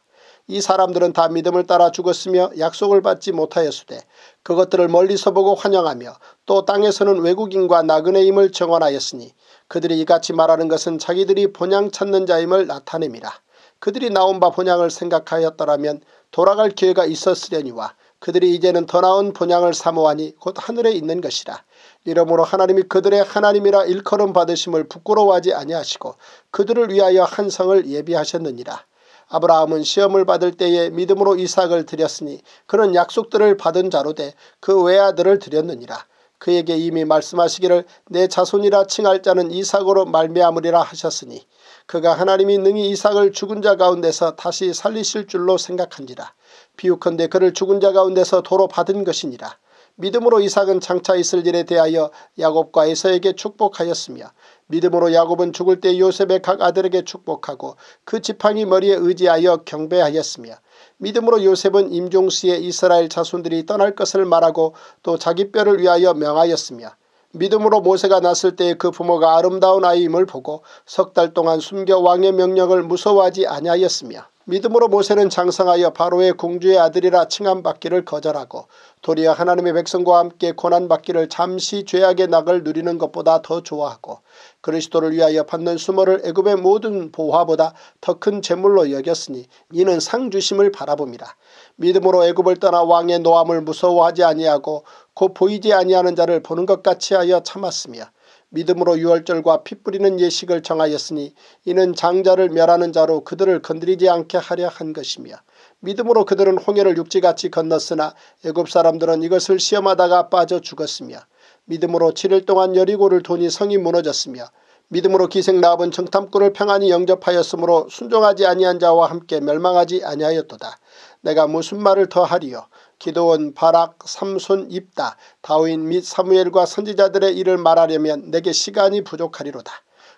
Speaker 1: 이 사람들은 다 믿음을 따라 죽었으며 약속을 받지 못하였으되 그것들을 멀리서 보고 환영하며 또 땅에서는 외국인과 나그네임을 정언하였으니 그들이 이같이 말하는 것은 자기들이 본향 찾는 자임을 나타냅니다. 그들이 나온 바 본향을 생각하였더라면 돌아갈 기회가 있었으려니와 그들이 이제는 더 나은 본향을 사모하니 곧 하늘에 있는 것이라. 이러므로 하나님이 그들의 하나님이라 일컬음 받으심을 부끄러워하지 아니하시고 그들을 위하여 한 성을 예비하셨느니라. 아브라함은 시험을 받을 때에 믿음으로 이삭을 드렸으니 그는 약속들을 받은 자로 돼 그 외아들을 드렸느니라. 그에게 이미 말씀하시기를 내 자손이라 칭할 자는 이삭으로 말미암으리라 하셨으니 그가 하나님이 능히 이삭을 죽은 자 가운데서 다시 살리실 줄로 생각한지라. 비유컨대 그를 죽은 자 가운데서 도로 받은 것이니라. 믿음으로 이삭은 장차 있을 일에 대하여 야곱과 에서에게 축복하였으며 믿음으로 야곱은 죽을 때 요셉의 각 아들에게 축복하고 그 지팡이 머리에 의지하여 경배하였으며 믿음으로 요셉은 임종시에 이스라엘 자손들이 떠날 것을 말하고 또 자기 뼈를 위하여 명하였으며 믿음으로 모세가 났을 때 그 부모가 아름다운 아이임을 보고 석 달 동안 숨겨 왕의 명령을 무서워하지 아니하였으며 믿음으로 모세는 장성하여 바로의 공주의 아들이라 칭함받기를 거절하고 도리어 하나님의 백성과 함께 고난받기를 잠시 죄악의 낙을 누리는 것보다 더 좋아하고 그리스도를 위하여 받는 수모를 애굽의 모든 보화보다 더 큰 재물로 여겼으니 이는 상 주심을 바라봅니다. 믿음으로 애굽을 떠나 왕의 노함을 무서워하지 아니하고 곧 보이지 아니하는 자를 보는 것 같이 하여 참았으며 믿음으로 유월절과 피 뿌리는 예식을 정하였으니 이는 장자를 멸하는 자로 그들을 건드리지 않게 하려 한 것이며 믿음으로 그들은 홍해를 육지같이 건넜으나 애굽 사람들은 이것을 시험하다가 빠져 죽었으며 믿음으로 7일 동안 여리고를 도니 성이 무너졌으며 믿음으로 기생 라합은 정탐꾼을 평안히 영접하였으므로 순종하지 아니한 자와 함께 멸망하지 아니하였도다. 내가 무슨 말을 더하리요. 기드온, 바락, 삼손, 입다, 다윗 및 사무엘과 선지자들의 일을 말하려면 내게 시간이 부족하리로다.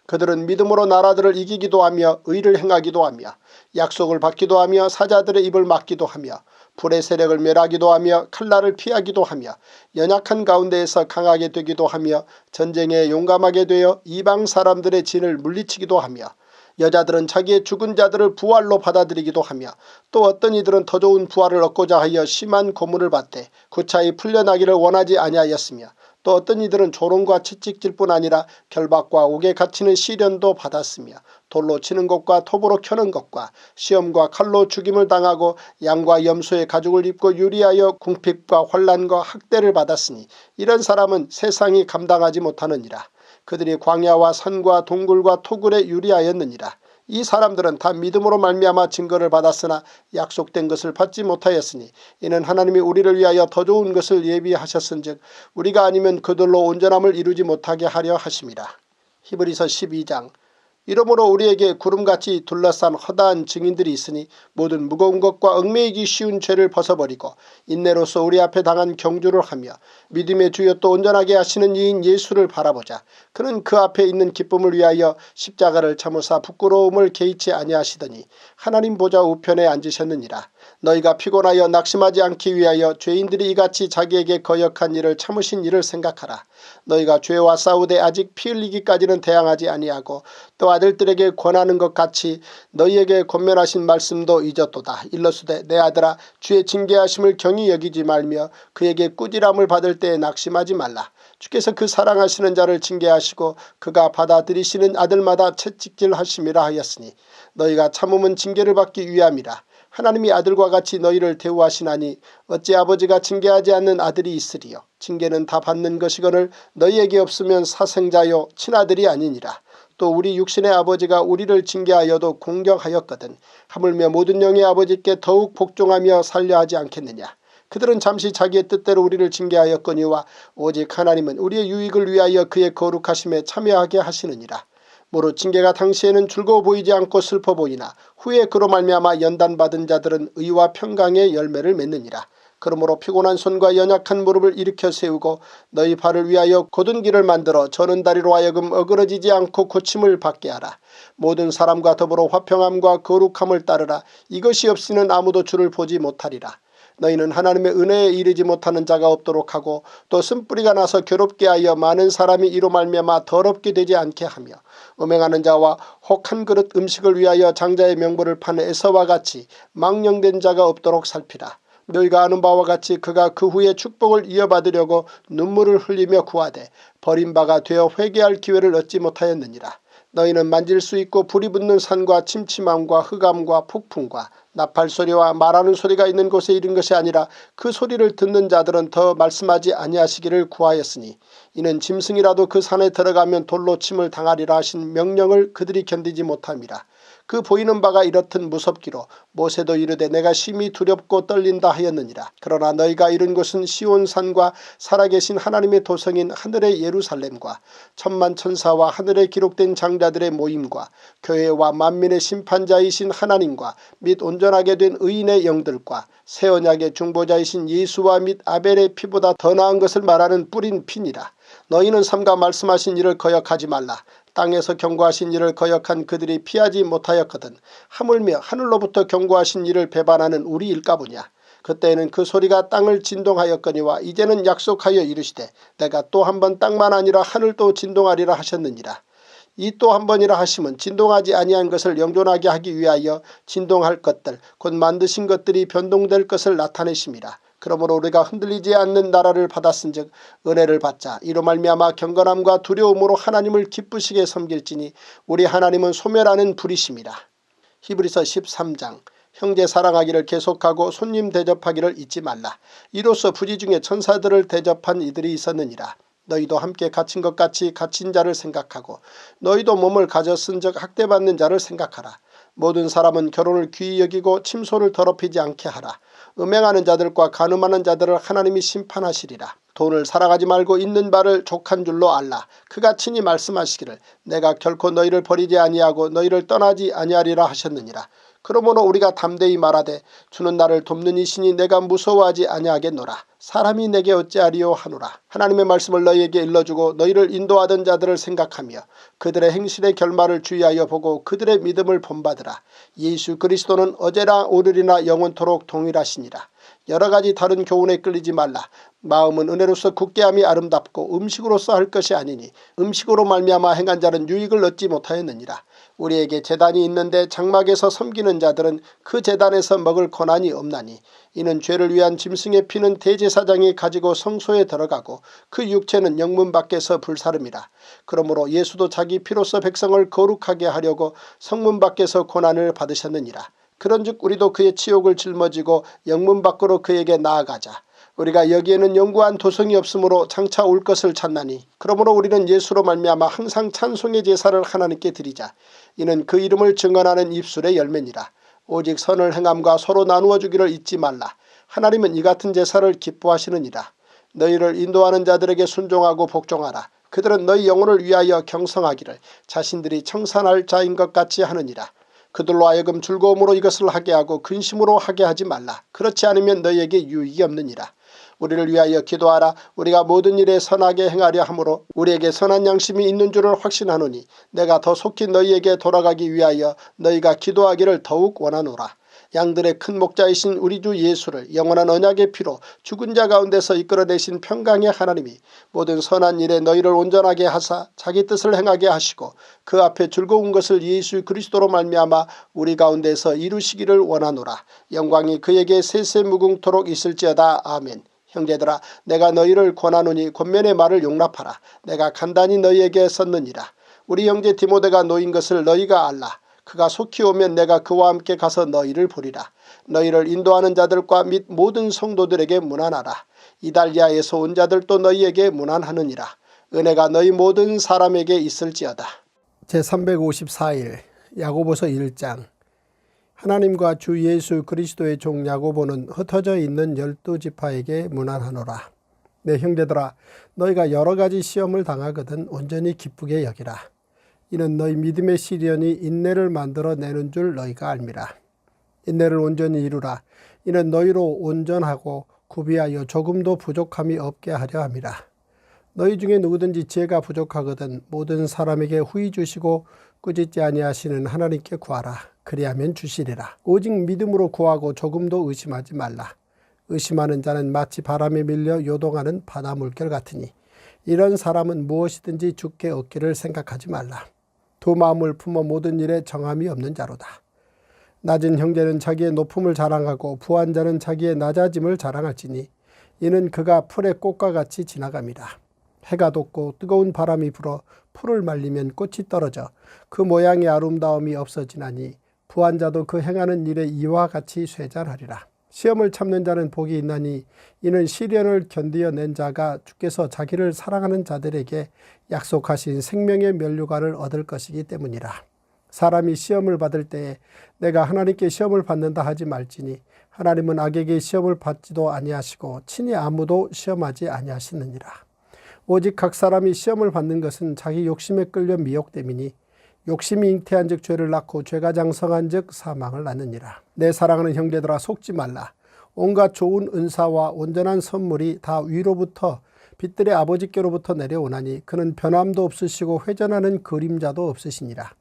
Speaker 1: 그들은 믿음으로 나라들을 이기기도 하며 의를 행하기도 하며 약속을 받기도 하며 사자들의 입을 막기도 하며 불의 세력을 멸하기도 하며 칼날을 피하기도 하며 연약한 가운데에서 강하게 되기도 하며 전쟁에 용감하게 되어 이방 사람들의 진을 물리치기도 하며 여자들은 자기의 죽은 자들을 부활로 받아들이기도 하며 또 어떤 이들은 더 좋은 부활을 얻고자 하여 심한 고문을 받되 구차히 풀려나기를 원하지 아니하였으며 또 어떤 이들은 조롱과 채찍질뿐 아니라 결박과 옥에 갇히는 시련도 받았으며 돌로 치는 것과 톱으로 켜는 것과 시험과 칼로 죽임을 당하고 양과 염소의 가죽을 입고 유리하여 궁핍과 환난과 학대를 받았으니 이런 사람은 세상이 감당하지 못하느니라. 그들이 광야와 산과 동굴과 토굴에 유리하였느니라. 이 사람들은 다 믿음으로 말미암아 증거를 받았으나 약속된 것을 받지 못하였으니 이는 하나님이 우리를 위하여 더 좋은 것을 예비하셨은즉 우리가 아니면 그들로 온전함을 이루지 못하게 하려 하심이라. 히브리서 12장. 이러므로 우리에게 구름같이 둘러싼 허다한 증인들이 있으니 모든 무거운 것과 얽매이기 쉬운 죄를 벗어버리고 인내로서 우리 앞에 당한 경주를 하며 믿음의 주여 또 온전하게 하시는 이인 예수를 바라보자. 그는 그 앞에 있는 기쁨을 위하여 십자가를 참으사 부끄러움을 개의치 아니하시더니 하나님 보좌 우편에 앉으셨느니라. 너희가 피곤하여 낙심하지 않기 위하여 죄인들이 이같이 자기에게 거역한 일을 참으신 일을 생각하라. 너희가 죄와 싸우되 아직 피 흘리기까지는 대항하지 아니하고 또 아들들에게 권하는 것 같이 너희에게 권면하신 말씀도 잊었도다. 일러스되 내 아들아 주의 징계하심을 경히 여기지 말며 그에게 꾸지람을 받을 때에 낙심하지 말라. 주께서 그 사랑하시는 자를 징계하시고 그가 받아들이시는 아들마다 채찍질하심이라 하였으니 너희가 참음은 징계를 받기 위함이라. 하나님이 아들과 같이 너희를 대우하시나니 어찌 아버지가 징계하지 않는 아들이 있으리요. 징계는 다 받는 것이거늘 너희에게 없으면 사생자요 친아들이 아니니라. 또 우리 육신의 아버지가 우리를 징계하여도 공경하였거든 하물며 모든 영의 아버지께 더욱 복종하며 살려하지 않겠느냐. 그들은 잠시 자기의 뜻대로 우리를 징계하였거니와 오직 하나님은 우리의 유익을 위하여 그의 거룩하심에 참여하게 하시느니라. 무릇 징계가 당시에는 즐거워 보이지 않고 슬퍼 보이나 후에 그로 말미암아 연단받은 자들은 의와 평강의 열매를 맺느니라. 그러므로 피곤한 손과 연약한 무릎을 일으켜 세우고 너희 발을 위하여 곧은 길을 만들어 저는 다리로 하여금 어그러지지 않고 고침을 받게 하라. 모든 사람과 더불어 화평함과 거룩함을 따르라. 이것이 없이는 아무도 주를 보지 못하리라. 너희는 하나님의 은혜에 이르지 못하는 자가 없도록 하고 또 쓴뿌리가 나서 괴롭게 하여 많은 사람이 이로 말미암아 더럽게 되지 않게 하며 음행하는 자와 혹 한 그릇 음식을 위하여 장자의 명분을 파는 에서와 같이 망령된 자가 없도록 살피라. 너희가 아는 바와 같이 그가 그 후에 축복을 이어받으려고 눈물을 흘리며 구하되 버림바가 되어 회개할 기회를 얻지 못하였느니라. 너희는 만질 수 있고 불이 붙는 산과 침침함과 흑암과 폭풍과 나팔 소리와 말하는 소리가 있는 곳에 이른 것이 아니라 그 소리를 듣는 자들은 더 말씀하지 아니하시기를 구하였으니 이는 짐승이라도 그 산에 들어가면 돌로 침을 당하리라 하신 명령을 그들이 견디지 못함이라. 그 보이는 바가 이렇듯 무섭기로 모세도 이르되 내가 심히 두렵고 떨린다 하였느니라. 그러나 너희가 이른 곳은 시온산과 살아계신 하나님의 도성인 하늘의 예루살렘과 천만 천사와 하늘에 기록된 장자들의 모임과 교회와 만민의 심판자이신 하나님과 및 온전하게 된 의인의 영들과 새 언약의 중보자이신 예수와 및 아벨의 피보다 더 나은 것을 말하는 뿌린 피니라. 너희는 삼가 말씀하신 일을 거역하지 말라. 땅에서 경고하신 일을 거역한 그들이 피하지 못하였거든 하물며 하늘로부터 경고하신 일을 배반하는 우리일까 보냐. 그때에는 그 소리가 땅을 진동하였거니와 이제는 약속하여 이르시되 내가 또 한 번 땅만 아니라 하늘도 진동하리라 하셨느니라. 이 또 한 번이라 하심은 진동하지 아니한 것을 영존하게 하기 위하여 진동할 것들 곧 만드신 것들이 변동될 것을 나타내심이라. 그러므로 우리가 흔들리지 않는 나라를 받았은즉 은혜를 받자. 이로 말미암아 경건함과 두려움으로 하나님을 기쁘시게 섬길지니 우리 하나님은 소멸하는 불이심이라. 히브리서 13장. 형제 사랑하기를 계속하고 손님 대접하기를 잊지 말라. 이로써 부지 중에 천사들을 대접한 이들이 있었느니라. 너희도 함께 갇힌 것 같이 갇힌 자를 생각하고 너희도 몸을 가졌은즉 학대받는 자를 생각하라. 모든 사람은 결혼을 귀히 여기고 침소를 더럽히지 않게 하라. 음행하는 자들과 간음하는 자들을 하나님이 심판하시리라. 돈을 사랑하지 말고 있는 바를 족한 줄로 알라. 그가 친히 말씀하시기를 내가 결코 너희를 버리지 아니하고 너희를 떠나지 아니하리라 하셨느니라. 그러므로 우리가 담대히 말하되 주는 나를 돕는 이시니 내가 무서워하지 아니하겠노라. 사람이 내게 어찌하리요 하노라. 하나님의 말씀을 너희에게 일러주고 너희를 인도하던 자들을 생각하며 그들의 행실의 결말을 주의하여 보고 그들의 믿음을 본받으라. 예수 그리스도는 어제나 오늘이나 영원토록 동일하시니라. 여러가지 다른 교훈에 끌리지 말라. 마음은 은혜로서 굳게함이 아름답고 음식으로서 할 것이 아니니 음식으로 말미암아 행한 자는 유익을 얻지 못하였느니라. 우리에게 제단이 있는데 장막에서 섬기는 자들은 그 제단에서 먹을 권한이 없나니 이는 죄를 위한 짐승의 피는 대제사장이 가지고 성소에 들어가고 그 육체는 영문 밖에서 불사름이라. 그러므로 예수도 자기 피로써 백성을 거룩하게 하려고 성문 밖에서 고난을 받으셨느니라. 그런즉 우리도 그의 치욕을 짊어지고 영문 밖으로 그에게 나아가자. 우리가 여기에는 영구한 도성이 없으므로 장차 올 것을 찾나니 그러므로 우리는 예수로 말미암아 항상 찬송의 제사를 하나님께 드리자. 이는 그 이름을 증언하는 입술의 열매니라. 오직 선을 행함과 서로 나누어 주기를 잊지 말라. 하나님은 이 같은 제사를 기뻐하시느니라. 너희를 인도하는 자들에게 순종하고 복종하라. 그들은 너희 영혼을 위하여 경성하기를 자신들이 청산할 자인 것 같이 하느니라. 그들로 하여금 즐거움으로 이것을 하게 하고 근심으로 하게 하지 말라. 그렇지 않으면 너희에게 유익이 없느니라. 우리를 위하여 기도하라. 우리가 모든 일에 선하게 행하려 하므로 우리에게 선한 양심이 있는 줄을 확신하노니 내가 더 속히 너희에게 돌아가기 위하여 너희가 기도하기를 더욱 원하노라. 양들의 큰 목자이신 우리 주 예수를 영원한 언약의 피로 죽은 자 가운데서 이끌어내신 평강의 하나님이 모든 선한 일에 너희를 온전하게 하사 자기 뜻을 행하게 하시고 그 앞에 즐거운 것을 예수 그리스도로 말미암아 우리 가운데서 이루시기를 원하노라. 영광이 그에게 세세무궁토록 있을지어다. 아멘. 형제들아 내가 너희를 권하노니 권면의 말을 용납하라. 내가 간단히 너희에게 썼느니라. 우리 형제 디모데가 놓인 것을 너희가 알라. 그가 속히 오면 내가 그와 함께 가서 너희를 보리라. 너희를 인도하는 자들과 및 모든 성도들에게 문안하라. 이달리아에서 온 자들도 너희에게 문안하느니라. 은혜가 너희 모든 사람에게 있을지어다. 제354일 야고보서 1장. 하나님과 주 예수 그리스도의 종 야고보는 흩어져 있는 12지파에게 문안하노라. 내 형제들아 너희가 여러가지 시험을 당하거든 온전히 기쁘게 여기라. 이는 너희 믿음의 시련이 인내를 만들어 내는 줄 너희가 알미라. 인내를 온전히 이루라. 이는 너희로 온전하고 구비하여 조금도 부족함이 없게 하려 함이라. 너희 중에 누구든지 지혜가 부족하거든 모든 사람에게 후히 주시고 꾸짖지 아니하시는 하나님께 구하라. 그리하면 주시리라. 오직 믿음으로 구하고 조금도 의심하지 말라. 의심하는 자는 마치 바람에 밀려 요동하는 바다 물결 같으니 이런 사람은 무엇이든지 주께 얻기를 생각하지 말라. 두 마음을 품어 모든 일에 정함이 없는 자로다. 낮은 형제는 자기의 높음을 자랑하고 부한 자는 자기의 낮아짐을 자랑할지니 이는 그가 풀의 꽃과 같이 지나갑니다. 해가 돋고 뜨거운 바람이 불어 풀을 말리면 꽃이 떨어져 그 모양의 아름다움이 없어지나니 부한 자도 그 행하는 일에 이와 같이 쇠잔하리라. 시험을 참는 자는 복이 있나니 이는 시련을 견디어낸 자가 주께서 자기를 사랑하는 자들에게 약속하신 생명의 면류관을 얻을 것이기 때문이라. 사람이 시험을 받을 때에 내가 하나님께 시험을 받는다 하지 말지니 하나님은 악에게 시험을 받지도 아니하시고 친히 아무도 시험하지 아니하시느니라. 오직 각 사람이 시험을 받는 것은 자기 욕심에 끌려 미혹됨이니 욕심이 잉태한 즉 죄를 낳고 죄가 장성한 즉 사망을 낳느니라. 내 사랑하는 형제들아 속지 말라. 온갖 좋은 은사와 온전한 선물이 다 위로부터 빛들의 아버지께로부터 내려오나니 그는 변함도 없으시고 회전하는 그림자도 없으시니라.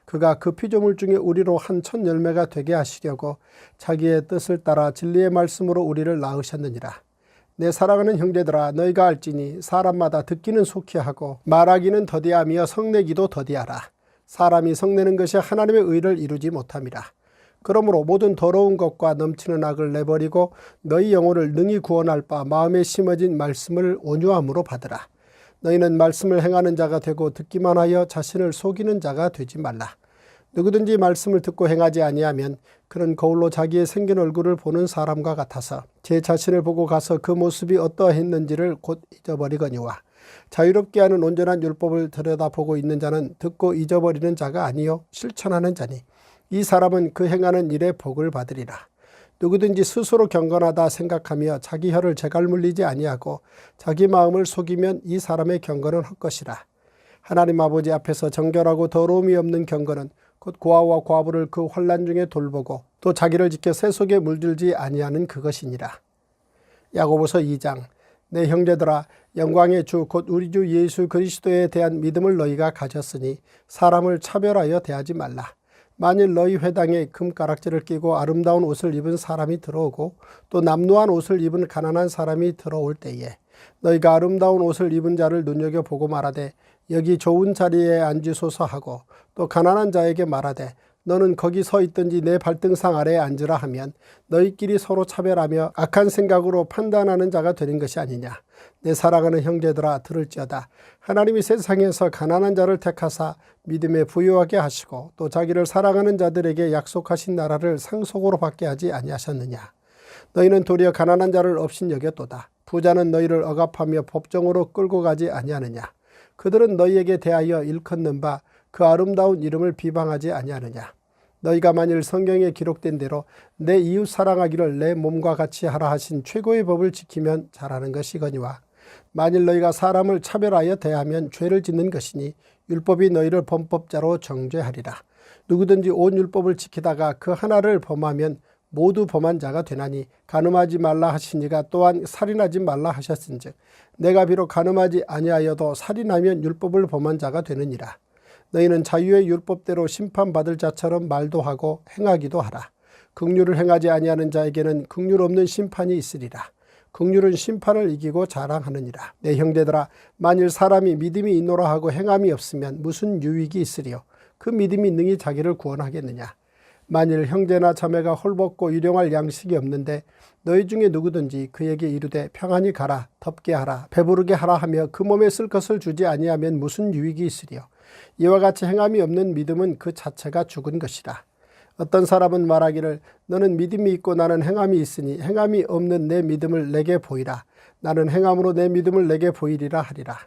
Speaker 1: 그가 그 피조물 중에 우리로 한 첫 열매가 되게 하시려고 자기의 뜻을 따라 진리의 말씀으로 우리를 낳으셨느니라. 내 사랑하는 형제들아 너희가 알지니 사람마다 듣기는 속히 하고 말하기는 더디하며 성내기도 더디하라. 사람이 성내는 것이 하나님의 의를 이루지 못함이라. 그러므로 모든 더러운 것과 넘치는 악을 내버리고 너희 영혼을 능히 구원할 바 마음에 심어진 말씀을 온유함으로 받으라. 너희는 말씀을 행하는 자가 되고 듣기만 하여 자신을 속이는 자가 되지 말라. 누구든지 말씀을 듣고 행하지 아니하면 그는 거울로 자기의 생긴 얼굴을 보는 사람과 같아서 제 자신을 보고 가서 그 모습이 어떠했는지를 곧 잊어버리거니와 자유롭게 하는 온전한 율법을 들여다보고 있는 자는 듣고 잊어버리는 자가 아니요 실천하는 자니 이 사람은 그 행하는 일에 복을 받으리라. 누구든지 스스로 경건하다 생각하며 자기 혀를 재갈 물리지 아니하고 자기 마음을 속이면 이 사람의 경건은 헛것이라. 하나님 아버지 앞에서 정결하고 더러움이 없는 경건은 곧 고아와 과부를 그 환난 중에 돌보고 또 자기를 지켜 새 속에 물들지 아니하는 그것이니라. 야고보서 2장. 내 형제들아 영광의 주 곧 우리 주 예수 그리스도에 대한 믿음을 너희가 가졌으니 사람을 차별하여 대하지 말라. 만일 너희 회당에 금가락지를 끼고 아름다운 옷을 입은 사람이 들어오고 또 남루한 옷을 입은 가난한 사람이 들어올 때에 너희가 아름다운 옷을 입은 자를 눈여겨보고 말하되 여기 좋은 자리에 앉으소서 하고 또 가난한 자에게 말하되 너는 거기 서 있든지 내 발등상 아래에 앉으라 하면 너희끼리 서로 차별하며 악한 생각으로 판단하는 자가 되는 것이 아니냐. 내 사랑하는 형제들아 들을지어다. 하나님이 세상에서 가난한 자를 택하사 믿음에 부유하게 하시고 또 자기를 사랑하는 자들에게 약속하신 나라를 상속으로 받게 하지 아니하셨느냐. 너희는 도리어 가난한 자를 업신여겼도다. 부자는 너희를 억압하며 법정으로 끌고 가지 아니하느냐. 그들은 너희에게 대하여 일컫는 바 그 아름다운 이름을 비방하지 아니하느냐. 너희가 만일 성경에 기록된 대로 내 이웃 사랑하기를 내 몸과 같이 하라 하신 최고의 법을 지키면 잘하는 것이거니와 만일 너희가 사람을 차별하여 대하면 죄를 짓는 것이니 율법이 너희를 범법자로 정죄하리라. 누구든지 온 율법을 지키다가 그 하나를 범하면 모두 범한 자가 되나니 간음하지 말라 하시니가 또한 살인하지 말라 하셨은즉 내가 비록 간음하지 아니하여도 살인하면 율법을 범한 자가 되느니라. 너희는 자유의 율법대로 심판받을 자처럼 말도 하고 행하기도 하라. 긍휼을 행하지 아니하는 자에게는 긍휼 없는 심판이 있으리라. 긍휼은 심판을 이기고 자랑하느니라. 내 형제들아 만일 사람이 믿음이 있노라 하고 행함이 없으면 무슨 유익이 있으리요. 그 믿음이 능히 자기를 구원하겠느냐. 만일 형제나 자매가 헐벗고 일용할 양식이 없는데 너희 중에 누구든지 그에게 이르되 평안히 가라 덥게 하라 배부르게 하라 하며 그 몸에 쓸 것을 주지 아니하면 무슨 유익이 있으리요. 이와 같이 행함이 없는 믿음은 그 자체가 죽은 것이라. 어떤 사람은 말하기를 너는 믿음이 있고 나는 행함이 있으니 행함이 없는 내 믿음을 내게 보이라. 나는 행함으로 내 믿음을 내게 보이리라 하리라.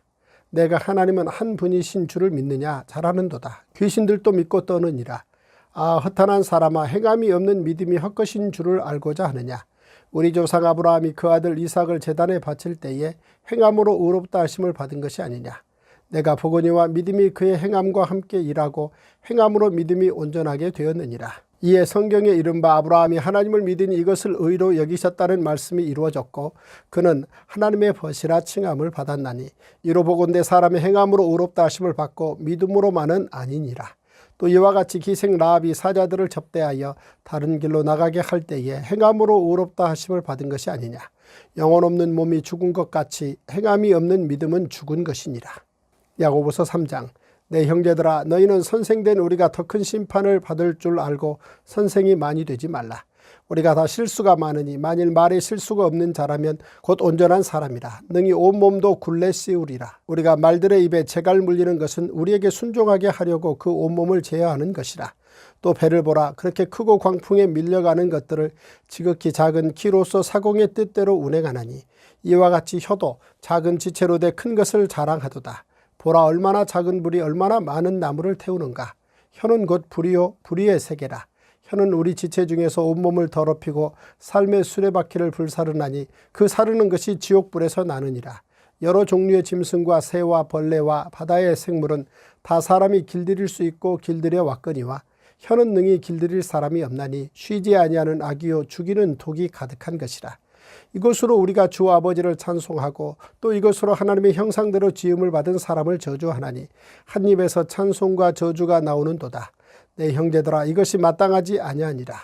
Speaker 1: 내가 하나님은 한 분이신 줄을 믿느냐 잘하는도다. 귀신들도 믿고 떠느니라. 아 허탄한 사람아 행함이 없는 믿음이 헛것인 줄을 알고자 하느냐. 우리 조상 아브라함이 그 아들 이삭을 제단에 바칠 때에 행함으로 의롭다 하심을 받은 것이 아니냐. 내가 보거니와 믿음이 그의 행함과 함께 일하고 행함으로 믿음이 온전하게 되었느니라. 이에 성경에 이른바 아브라함이 하나님을 믿으니 이것을 의로 여기셨다는 말씀이 이루어졌고 그는 하나님의 벗이라 칭함을 받았나니 이로 보건대 사람의 행함으로 의롭다 하심을 받고 믿음으로만은 아니니라. 또 이와 같이 기생 라합이 사자들을 접대하여 다른 길로 나가게 할 때에 행함으로 의롭다 하심을 받은 것이 아니냐. 영혼 없는 몸이 죽은 것 같이 행함이 없는 믿음은 죽은 것이니라. 야고보서 3장. 내 형제들아 너희는 선생된 우리가 더 큰 심판을 받을 줄 알고 선생이 많이 되지 말라. 우리가 다 실수가 많으니 만일 말에 실수가 없는 자라면 곧 온전한 사람이라. 능히 온몸도 굴레 씌우리라. 우리가 말들의 입에 재갈 물리는 것은 우리에게 순종하게 하려고 그 온몸을 제어하는 것이라. 또 배를 보라. 그렇게 크고 광풍에 밀려가는 것들을 지극히 작은 키로서 사공의 뜻대로 운행하나니 이와 같이 혀도 작은 지체로 돼 큰 것을 자랑하도다. 보라 얼마나 작은 불이 얼마나 많은 나무를 태우는가. 혀는 곧 불이요 불의의 세계라. 혀는 우리 지체 중에서 온몸을 더럽히고 삶의 수레바퀴를 불사르나니 그 사르는 것이 지옥불에서 나느니라. 여러 종류의 짐승과 새와 벌레와 바다의 생물은 다 사람이 길들일 수 있고 길들여 왔거니와 혀는 능히 길들일 사람이 없나니 쉬지 아니하는 악이요 죽이는 독이 가득한 것이라. 이것으로 우리가 주 아버지를 찬송하고 또 이것으로 하나님의 형상대로 지음을 받은 사람을 저주하나니 한 입에서 찬송과 저주가 나오는도다. 내 형제들아 이것이 마땅하지 아니하니라.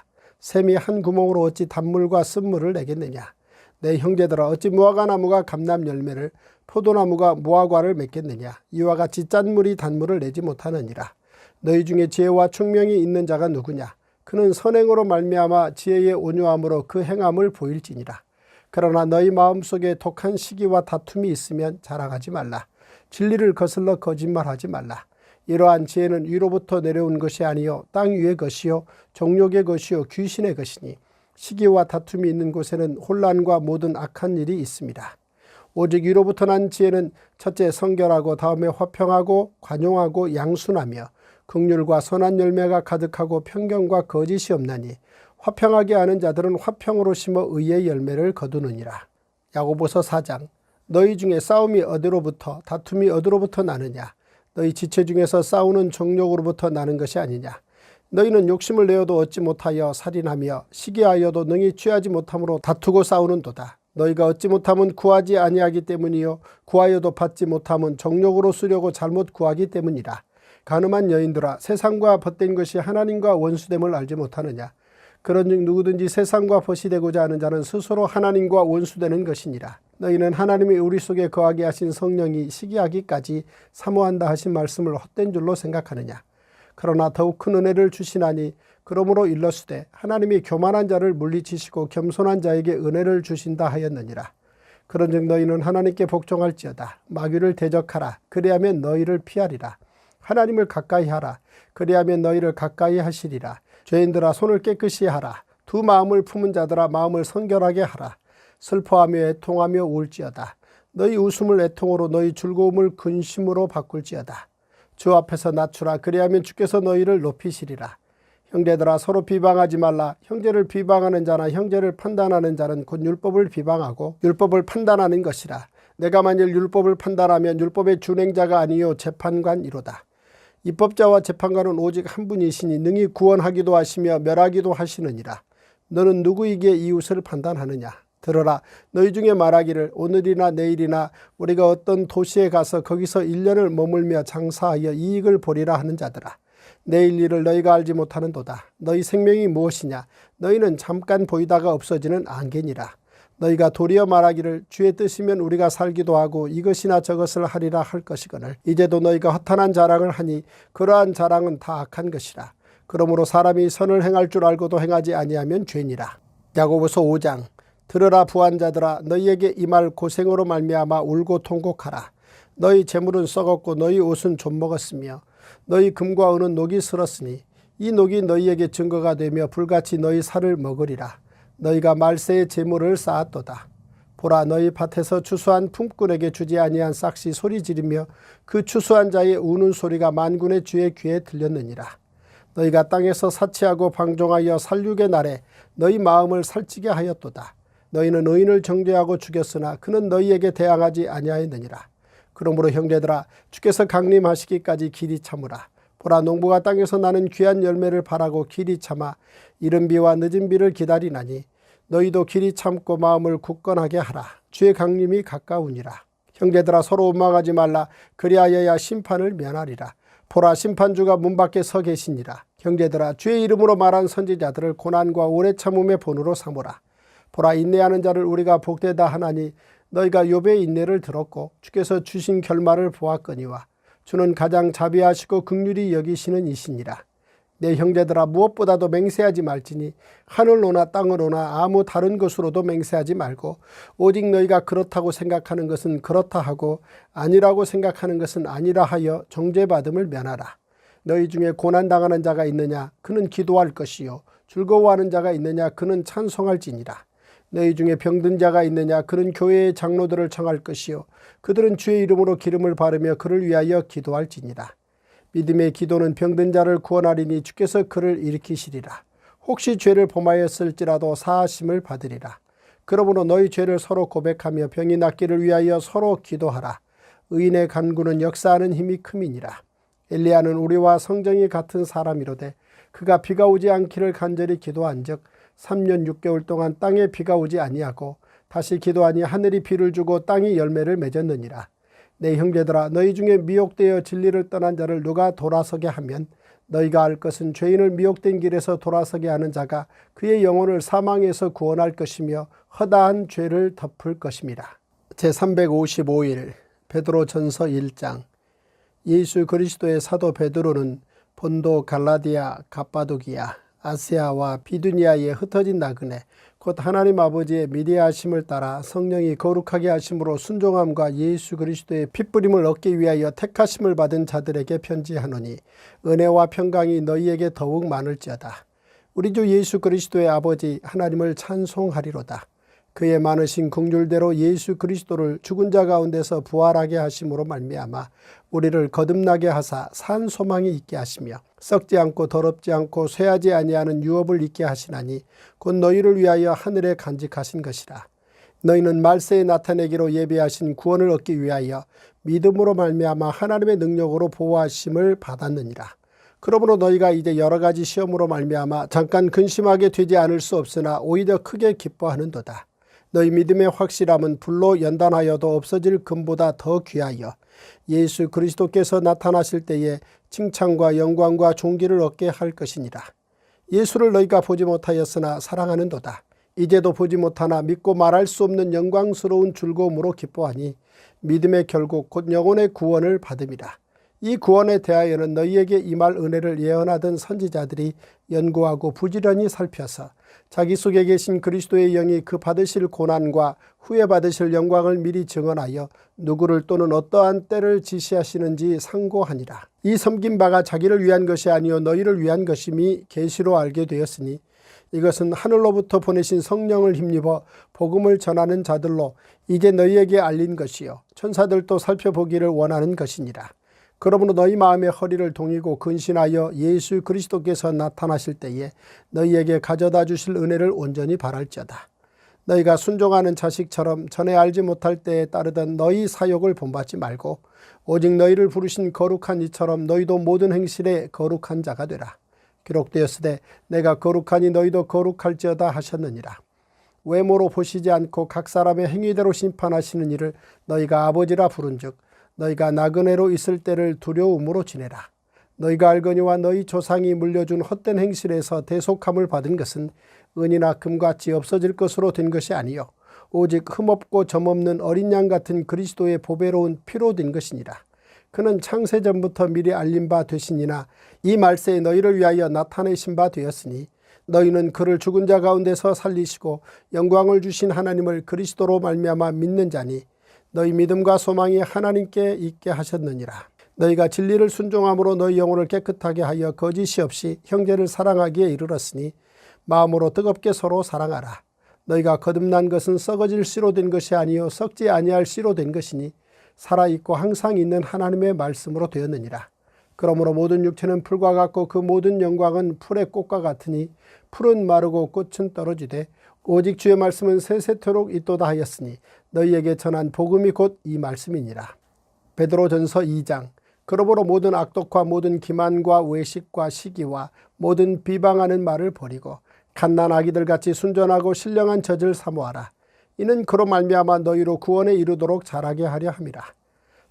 Speaker 1: 샘이 한 구멍으로 어찌 단물과 쓴물을 내겠느냐. 내 형제들아 어찌 무화과나무가 감람 열매를 포도나무가 무화과를 맺겠느냐. 이와 같이 짠물이 단물을 내지 못하느니라. 너희 중에 지혜와 총명이 있는 자가 누구냐. 그는 선행으로 말미암아 지혜의 온유함으로 그 행함을 보일지니라. 그러나 너희 마음속에 독한 시기와 다툼이 있으면 자랑하지 말라. 진리를 거슬러 거짓말하지 말라. 이러한 지혜는 위로부터 내려온 것이 아니요 땅 위의 것이요 정욕의 것이요 귀신의 것이니 시기와 다툼이 있는 곳에는 혼란과 모든 악한 일이 있습니다. 오직 위로부터 난 지혜는 첫째 성결하고 다음에 화평하고 관용하고 양순하며 긍휼과 선한 열매가 가득하고 편견과 거짓이 없나니 화평하게 하는 자들은 화평으로 심어 의의 열매를 거두느니라. 야고보서 4장. 너희 중에 싸움이 어디로부터 다툼이 어디로부터 나느냐. 너희 지체 중에서 싸우는 정욕으로부터 나는 것이 아니냐. 너희는 욕심을 내어도 얻지 못하여 살인하며 시기하여도 능히 취하지 못함으로 다투고 싸우는도다. 너희가 얻지 못함은 구하지 아니하기 때문이요 구하여도 받지 못함은 정욕으로 쓰려고 잘못 구하기 때문이라. 간음한 여인들아 세상과 벗된 것이 하나님과 원수됨을 알지 못하느냐. 그런즉 누구든지 세상과 벗이 되고자 하는 자는 스스로 하나님과 원수되는 것이니라. 너희는 하나님이 우리 속에 거하게 하신 성령이 시기하기까지 사모한다 하신 말씀을 헛된 줄로 생각하느냐. 그러나 더욱 큰 은혜를 주시나니 그러므로 일러스되 하나님이 교만한 자를 물리치시고 겸손한 자에게 은혜를 주신다 하였느니라. 그런즉 너희는 하나님께 복종할지어다. 마귀를 대적하라. 그리하면 너희를 피하리라. 하나님을 가까이 하라. 그리하면 너희를 가까이 하시리라. 죄인들아 손을 깨끗이 하라. 두 마음을 품은 자들아 마음을 성결하게 하라. 슬퍼하며 애통하며 울지어다. 너희 웃음을 애통으로 너희 즐거움을 근심으로 바꿀지어다. 주 앞에서 낮추라. 그리하면 주께서 너희를 높이시리라. 형제들아 서로 비방하지 말라. 형제를 비방하는 자나 형제를 판단하는 자는 곧 율법을 비방하고 율법을 판단하는 것이라. 내가 만일 율법을 판단하면 율법의 준행자가 아니요 재판관이로다. 입법자와 재판관은 오직 한 분이시니 능히 구원하기도 하시며 멸하기도 하시느니라. 너는 누구에게 이웃을 판단하느냐. 들어라. 너희 중에 말하기를 오늘이나 내일이나 우리가 어떤 도시에 가서 거기서 1년을 머물며 장사하여 이익을 보리라 하는 자들아. 내일 일을 너희가 알지 못하는도다. 너희 생명이 무엇이냐. 너희는 잠깐 보이다가 없어지는 안개니라. 너희가 도리어 말하기를 주의 뜻이면 우리가 살기도 하고 이것이나 저것을 하리라 할 것이거늘 이제도 너희가 허탄한 자랑을 하니 그러한 자랑은 다 악한 것이라. 그러므로 사람이 선을 행할 줄 알고도 행하지 아니하면 죄니라. 야고보서 5장. 들으라 부한자들아 너희에게 이 말 고생으로 말미암아 울고 통곡하라. 너희 재물은 썩었고 너희 옷은 좀먹었으며 너희 금과 은은 녹이 슬었으니 이 녹이 너희에게 증거가 되며 불같이 너희 살을 먹으리라. 너희가 말세의 재물을 쌓았도다. 보라 너희 밭에서 추수한 품꾼에게 주지 아니한 싹시 소리 지르며 그 추수한 자의 우는 소리가 만군의 주의 귀에 들렸느니라. 너희가 땅에서 사치하고 방종하여 살육의 날에 너희 마음을 살찌게 하였도다. 너희는 의인을 정죄하고 죽였으나 그는 너희에게 대항하지 아니하였느니라. 그러므로 형제들아 주께서 강림하시기까지 길이 참으라. 보라, 농부가 땅에서 나는 귀한 열매를 바라고 길이 참아 이른 비와 늦은 비를 기다리나니 너희도 길이 참고 마음을 굳건하게 하라. 주의 강림이 가까우니라. 형제들아 서로 원망하지 말라. 그리하여야 심판을 면하리라. 보라, 심판주가 문 밖에 서 계시니라. 형제들아 주의 이름으로 말한 선지자들을 고난과 오래 참음의 본으로 삼으라. 보라, 인내하는 자를 우리가 복되다 하나니 너희가 욥의 인내를 들었고 주께서 주신 결말을 보았거니와 주는 가장 자비하시고 긍휼히 여기시는 이시니라. 내 형제들아 무엇보다도 맹세하지 말지니 하늘로나 땅으로나 아무 다른 것으로도 맹세하지 말고 오직 너희가 그렇다고 생각하는 것은 그렇다 하고 아니라고 생각하는 것은 아니라 하여 정죄받음을 면하라. 너희 중에 고난당하는 자가 있느냐 그는 기도할 것이요 즐거워하는 자가 있느냐 그는 찬송할지니라. 너희 중에 병든 자가 있느냐 그는 교회의 장로들을 청할 것이요 그들은 주의 이름으로 기름을 바르며 그를 위하여 기도할지니라. 믿음의 기도는 병든 자를 구원하리니 주께서 그를 일으키시리라. 혹시 죄를 범하였을지라도 사하심을 받으리라. 그러므로 너희 죄를 서로 고백하며 병이 낫기를 위하여 서로 기도하라. 의인의 간구는 역사하는 힘이 큼이니라. 엘리야는 우리와 성정이 같은 사람이로되 그가 비가 오지 않기를 간절히 기도한즉 3년 6개월 동안 땅에 비가 오지 아니하고 다시 기도하니 하늘이 비를 주고 땅이 열매를 맺었느니라. 내 형제들아 너희 중에 미혹되어 진리를 떠난 자를 누가 돌아서게 하면 너희가 알 것은 죄인을 미혹된 길에서 돌아서게 하는 자가 그의 영혼을 사망에서 구원할 것이며 허다한 죄를 덮을 것임이라. 제355일 베드로전서 1장. 예수 그리스도의 사도 베드로는 본도, 갈라디아, 갑바도기아, 아시아와 비두니아에 흩어진 나그네 곧 하나님 아버지의 미대하심을 따라 성령이 거룩하게 하심으로 순종함과 예수 그리스도의 핏부림을 얻기 위하여 택하심을 받은 자들에게 편지하노니 은혜와 평강이 너희에게 더욱 많을지어다. 우리 주 예수 그리스도의 아버지 하나님을 찬송하리로다. 그의 많으신 긍휼대로 예수 그리스도를 죽은 자 가운데서 부활하게 하심으로 말미암아 우리를 거듭나게 하사 산 소망이 있게 하시며 썩지 않고 더럽지 않고 쇠하지 아니하는 유업을 있게 하시나니 곧 너희를 위하여 하늘에 간직하신 것이라. 너희는 말세에 나타내기로 예비하신 구원을 얻기 위하여 믿음으로 말미암아 하나님의 능력으로 보호하심을 받았느니라. 그러므로 너희가 이제 여러 가지 시험으로 말미암아 잠깐 근심하게 되지 않을 수 없으나 오히려 크게 기뻐하는도다. 너희 믿음의 확실함은 불로 연단하여도 없어질 금보다 더 귀하여 예수 그리스도께서 나타나실 때에 칭찬과 영광과 존귀를 얻게 할 것이니라. 예수를 너희가 보지 못하였으나 사랑하는도다. 이제도 보지 못하나 믿고 말할 수 없는 영광스러운 즐거움으로 기뻐하니 믿음의 결국 곧 영혼의 구원을 받음이라. 이 구원에 대하여는 너희에게 임할 은혜를 예언하던 선지자들이 연구하고 부지런히 살펴서 자기 속에 계신 그리스도의 영이 그 받으실 고난과 후에 받으실 영광을 미리 증언하여 누구를 또는 어떠한 때를 지시하시는지 상고하니라. 이 섬긴 바가 자기를 위한 것이 아니요 너희를 위한 것임이 계시로 알게 되었으니 이것은 하늘로부터 보내신 성령을 힘입어 복음을 전하는 자들로 이제 너희에게 알린 것이요 천사들도 살펴보기를 원하는 것이니라. 그러므로 너희 마음의 허리를 동이고 근신하여 예수 그리스도께서 나타나실 때에 너희에게 가져다 주실 은혜를 온전히 바랄지어다. 너희가 순종하는 자식처럼 전에 알지 못할 때에 따르던 너희 사욕을 본받지 말고 오직 너희를 부르신 거룩한 이처럼 너희도 모든 행실에 거룩한 자가 되라. 기록되었으되 내가 거룩하니 너희도 거룩할지어다 하셨느니라. 외모로 보시지 않고 각 사람의 행위대로 심판하시는 이를 너희가 아버지라 부른즉 너희가 나그네로 있을 때를 두려움으로 지내라. 너희가 알거니와 너희 조상이 물려준 헛된 행실에서 대속함을 받은 것은 은이나 금같이 없어질 것으로 된 것이 아니요 오직 흠없고 점없는 어린 양 같은 그리스도의 보배로운 피로 된 것이니라. 그는 창세전부터 미리 알린 바 되시니나 이 말세에 너희를 위하여 나타내신 바 되었으니 너희는 그를 죽은 자 가운데서 살리시고 영광을 주신 하나님을 그리스도로 말미암아 믿는 자니 너희 믿음과 소망이 하나님께 있게 하셨느니라. 너희가 진리를 순종함으로 너희 영혼을 깨끗하게 하여 거짓이 없이 형제를 사랑하기에 이르렀으니 마음으로 뜨겁게 서로 사랑하라. 너희가 거듭난 것은 썩어질 씨로 된 것이 아니요 썩지 아니할 씨로 된 것이니 살아있고 항상 있는 하나님의 말씀으로 되었느니라. 그러므로 모든 육체는 풀과 같고 그 모든 영광은 풀의 꽃과 같으니 풀은 마르고 꽃은 떨어지되 오직 주의 말씀은 세세토록 있도다 하였으니 너희에게 전한 복음이 곧 이 말씀이니라. 베드로전서 2장. 그러므로 모든 악독과 모든 기만과 외식과 시기와 모든 비방하는 말을 버리고 갓난 아기들 같이 순전하고 신령한 젖을 사모하라. 이는 그로 말미암아 너희로 구원에 이르도록 자라게 하려 함이라.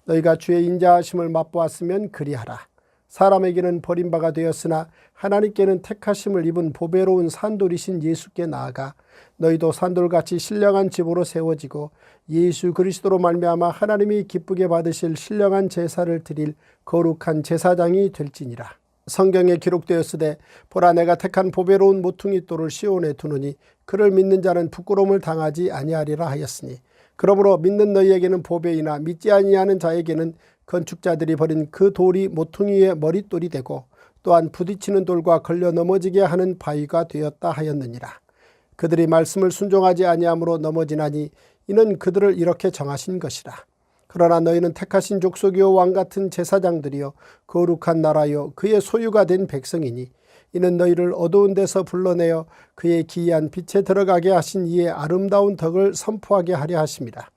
Speaker 1: 너희가 주의 인자하심을 맛보았으면 그리하라. 사람에게는 버림바가 되었으나 하나님께는 택하심을 입은 보배로운 산돌이신 예수께 나아가 너희도 산돌같이 신령한 집으로 세워지고 예수 그리스도로 말미암아 하나님이 기쁘게 받으실 신령한 제사를 드릴 거룩한 제사장이 될지니라. 성경에 기록되었으되 보라 내가 택한 보배로운 모퉁이 돌을 시온에 두느니 그를 믿는 자는 부끄러움을 당하지 아니하리라 하였으니 그러므로 믿는 너희에게는 보배이나 믿지 아니하는 자에게는 건축자들이 버린 그 돌이 모퉁이의 머릿돌이 되고 또한 부딪히는 돌과 걸려 넘어지게 하는 바위가 되었다 하였느니라. 그들이 말씀을 순종하지 아니함으로 넘어지나니 이는 그들을 이렇게 정하신 것이라. 그러나 너희는 택하신 족속이요 왕같은 제사장들이요 거룩한 나라요 그의 소유가 된 백성이니 이는 너희를 어두운 데서 불러내어 그의 기이한 빛에 들어가게 하신 이의 아름다운 덕을 선포하게 하려 하심이라.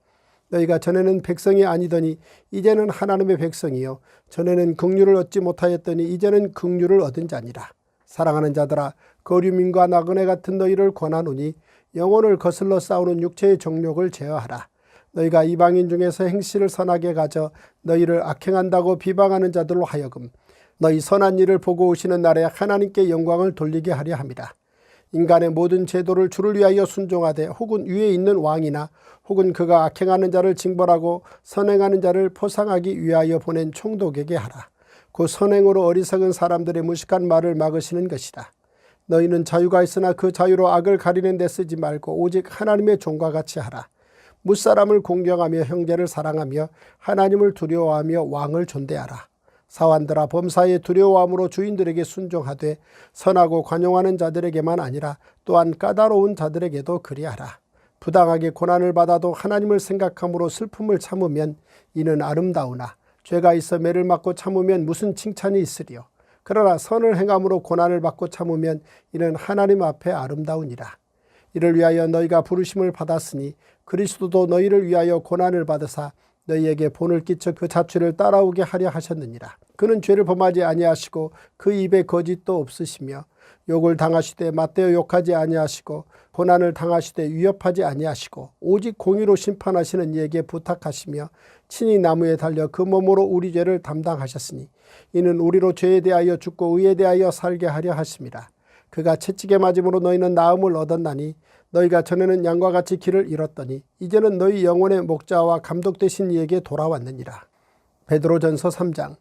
Speaker 1: 너희가 전에는 백성이 아니더니 이제는 하나님의 백성이요 전에는 긍휼을 얻지 못하였더니 이제는 긍휼을 얻은 자니라. 사랑하는 자들아 거류민과 나그네 같은 너희를 권하노니 영혼을 거슬러 싸우는 육체의 정욕을 제어하라. 너희가 이방인 중에서 행실을 선하게 가져 너희를 악행한다고 비방하는 자들로 하여금 너희 선한 일을 보고 오시는 날에 하나님께 영광을 돌리게 하려 함이라. 인간의 모든 제도를 주를 위하여 순종하되 혹은 위에 있는 왕이나 혹은 그가 악행하는 자를 징벌하고 선행하는 자를 포상하기 위하여 보낸 총독에게 하라. 그 선행으로 어리석은 사람들의 무식한 말을 막으시는 것이다. 너희는 자유가 있으나 그 자유로 악을 가리는 데 쓰지 말고 오직 하나님의 종과 같이 하라. 무사람을 공경하며 형제를 사랑하며 하나님을 두려워하며 왕을 존대하라. 사환들아 범사에 두려워함으로 주인들에게 순종하되 선하고 관용하는 자들에게만 아니라 또한 까다로운 자들에게도 그리하라. 부당하게 고난을 받아도 하나님을 생각함으로 슬픔을 참으면 이는 아름다우나 죄가 있어 매를 맞고 참으면 무슨 칭찬이 있으리요. 그러나 선을 행함으로 고난을 받고 참으면 이는 하나님 앞에 아름다우니라. 이를 위하여 너희가 부르심을 받았으니 그리스도도 너희를 위하여 고난을 받으사 너희에게 본을 끼쳐 그 자취를 따라오게 하려 하셨느니라. 그는 죄를 범하지 아니하시고 그 입에 거짓도 없으시며 욕을 당하시되 맞대어 욕하지 아니하시고 고난을 당하시되 위협하지 아니하시고 오직 공의로 심판하시는 이에게 부탁하시며 친히 나무에 달려 그 몸으로 우리 죄를 담당하셨으니 이는 우리로 죄에 대하여 죽고 의에 대하여 살게 하려 하심이라. 그가 채찍에 맞음으로 너희는 나음을 얻었나니 너희가 전에는 양과 같이 길을 잃었더니 이제는 너희 영혼의 목자와 감독 되신 이에게 돌아왔느니라. 베드로전서 3장.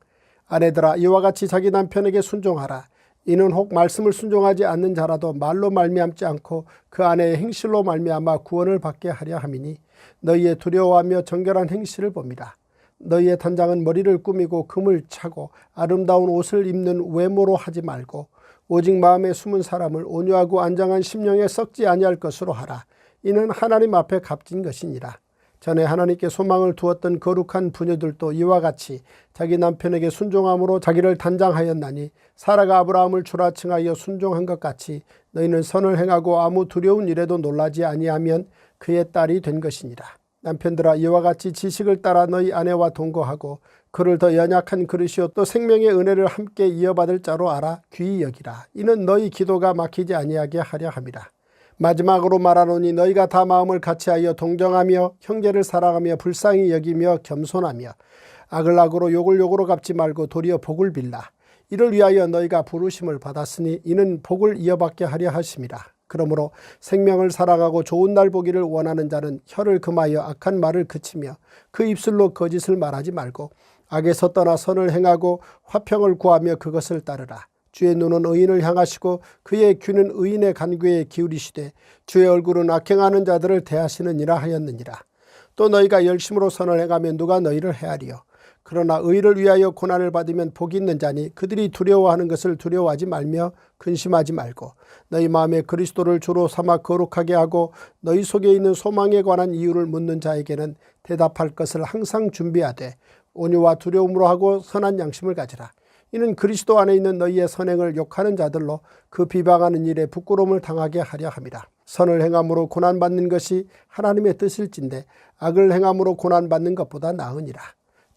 Speaker 1: 아내들아 이와 같이 자기 남편에게 순종하라. 이는 혹 말씀을 순종하지 않는 자라도 말로 말미암지 않고 그 아내의 행실로 말미암아 구원을 받게 하려 함이니 너희의 두려워하며 정결한 행실을 봅니다. 너희의 단장은 머리를 꾸미고 금을 차고 아름다운 옷을 입는 외모로 하지 말고 오직 마음에 숨은 사람을 온유하고 안정한 심령에 썩지 아니할 것으로 하라. 이는 하나님 앞에 값진 것이니라. 전에 하나님께 소망을 두었던 거룩한 부녀들도 이와 같이 자기 남편에게 순종함으로 자기를 단장하였나니 사라가 아브라함을 출하층하여 순종한 것 같이 너희는 선을 행하고 아무 두려운 일에도 놀라지 아니하면 그의 딸이 된 것이니라. 남편들아 이와 같이 지식을 따라 너희 아내와 동거하고 그를 더 연약한 그릇이요 또 생명의 은혜를 함께 이어받을 자로 알아 귀히 여기라. 이는 너희 기도가 막히지 아니하게 하려 함이라. 마지막으로 말하노니 너희가 다 마음을 같이하여 동정하며 형제를 사랑하며 불쌍히 여기며 겸손하며 악을 악으로 욕을 욕으로 갚지 말고 도리어 복을 빌라. 이를 위하여 너희가 부르심을 받았으니 이는 복을 이어받게 하려 하심이라. 그러므로 생명을 사랑하고 좋은 날 보기를 원하는 자는 혀를 금하여 악한 말을 그치며 그 입술로 거짓을 말하지 말고 악에서 떠나 선을 행하고 화평을 구하며 그것을 따르라. 주의 눈은 의인을 향하시고 그의 귀는 의인의 간구에 기울이시되 주의 얼굴은 악행하는 자들을 대하시느니라 하였느니라. 또 너희가 열심으로 선을 행하면 누가 너희를 헤아리요. 그러나 의를 위하여 고난을 받으면 복이 있는 자니 그들이 두려워하는 것을 두려워하지 말며 근심하지 말고 너희 마음에 그리스도를 주로 삼아 거룩하게 하고 너희 속에 있는 소망에 관한 이유를 묻는 자에게는 대답할 것을 항상 준비하되 온유와 두려움으로 하고 선한 양심을 가지라. 이는 그리스도 안에 있는 너희의 선행을 욕하는 자들로 그 비방하는 일에 부끄러움을 당하게 하려 함이라. 선을 행함으로 고난받는 것이 하나님의 뜻일진데 악을 행함으로 고난받는 것보다 나으니라.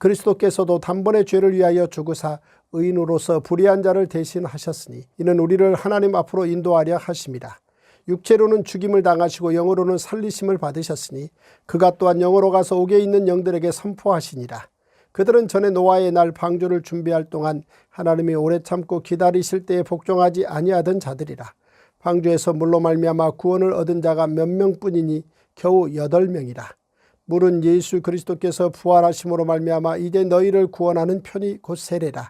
Speaker 1: 그리스도께서도 단번에 죄를 위하여 죽으사 의인으로서 불의한 자를 대신하셨으니 이는 우리를 하나님 앞으로 인도하려 하심이라. 육체로는 죽임을 당하시고 영으로는 살리심을 받으셨으니 그가 또한 영으로 가서 옥에 있는 영들에게 선포하시니라. 그들은 전에 노아의 날 방주를 준비할 동안 하나님이 오래 참고 기다리실 때에 복종하지 아니하던 자들이라. 방주에서 물로 말미암아 구원을 얻은 자가 몇 명뿐이니 겨우 8명이라. 물은 예수 그리스도께서 부활하심으로 말미암아 이제 너희를 구원하는 편이 곧 세례라.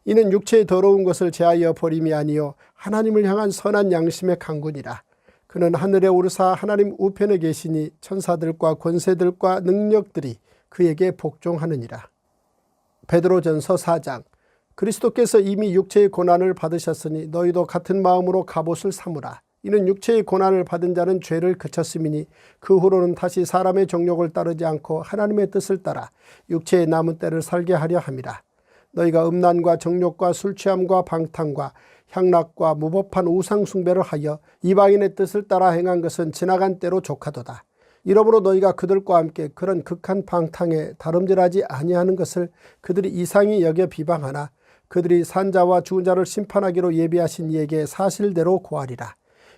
Speaker 1: 이는 육체의 더러운 것을 제하여 버림이 아니요 하나님을 향한 선한 양심의 강군이라. 그는 하늘에 오르사 하나님 우편에 계시니 천사들과 권세들과 능력들이 그에게 복종하느니라. 베드로전서 4장. 그리스도께서 이미 육체의 고난을 받으셨으니 너희도 같은 마음으로 갑옷을 삼으라. 이는 육체의 고난을 받은 자는 죄를 그쳤음이니 그 후로는 다시 사람의 정욕을 따르지 않고 하나님의 뜻을 따라 육체의 남은 때를 살게 하려 함이라. 너희가 음란과 정욕과 술취함과 방탕과 향락과 무법한 우상 숭배를 하여 이방인의 뜻을 따라 행한 것은 지나간 때로 족하도다. 이러므로 너희가 그들과 함께 그런 극한 방탕에 다름질하지 아니하는 것을 그들이 이상히 여겨 비방하나 그들이 산자와 죽은 자를 심판하기로 예비하신 이에게 사실대로 고하리라.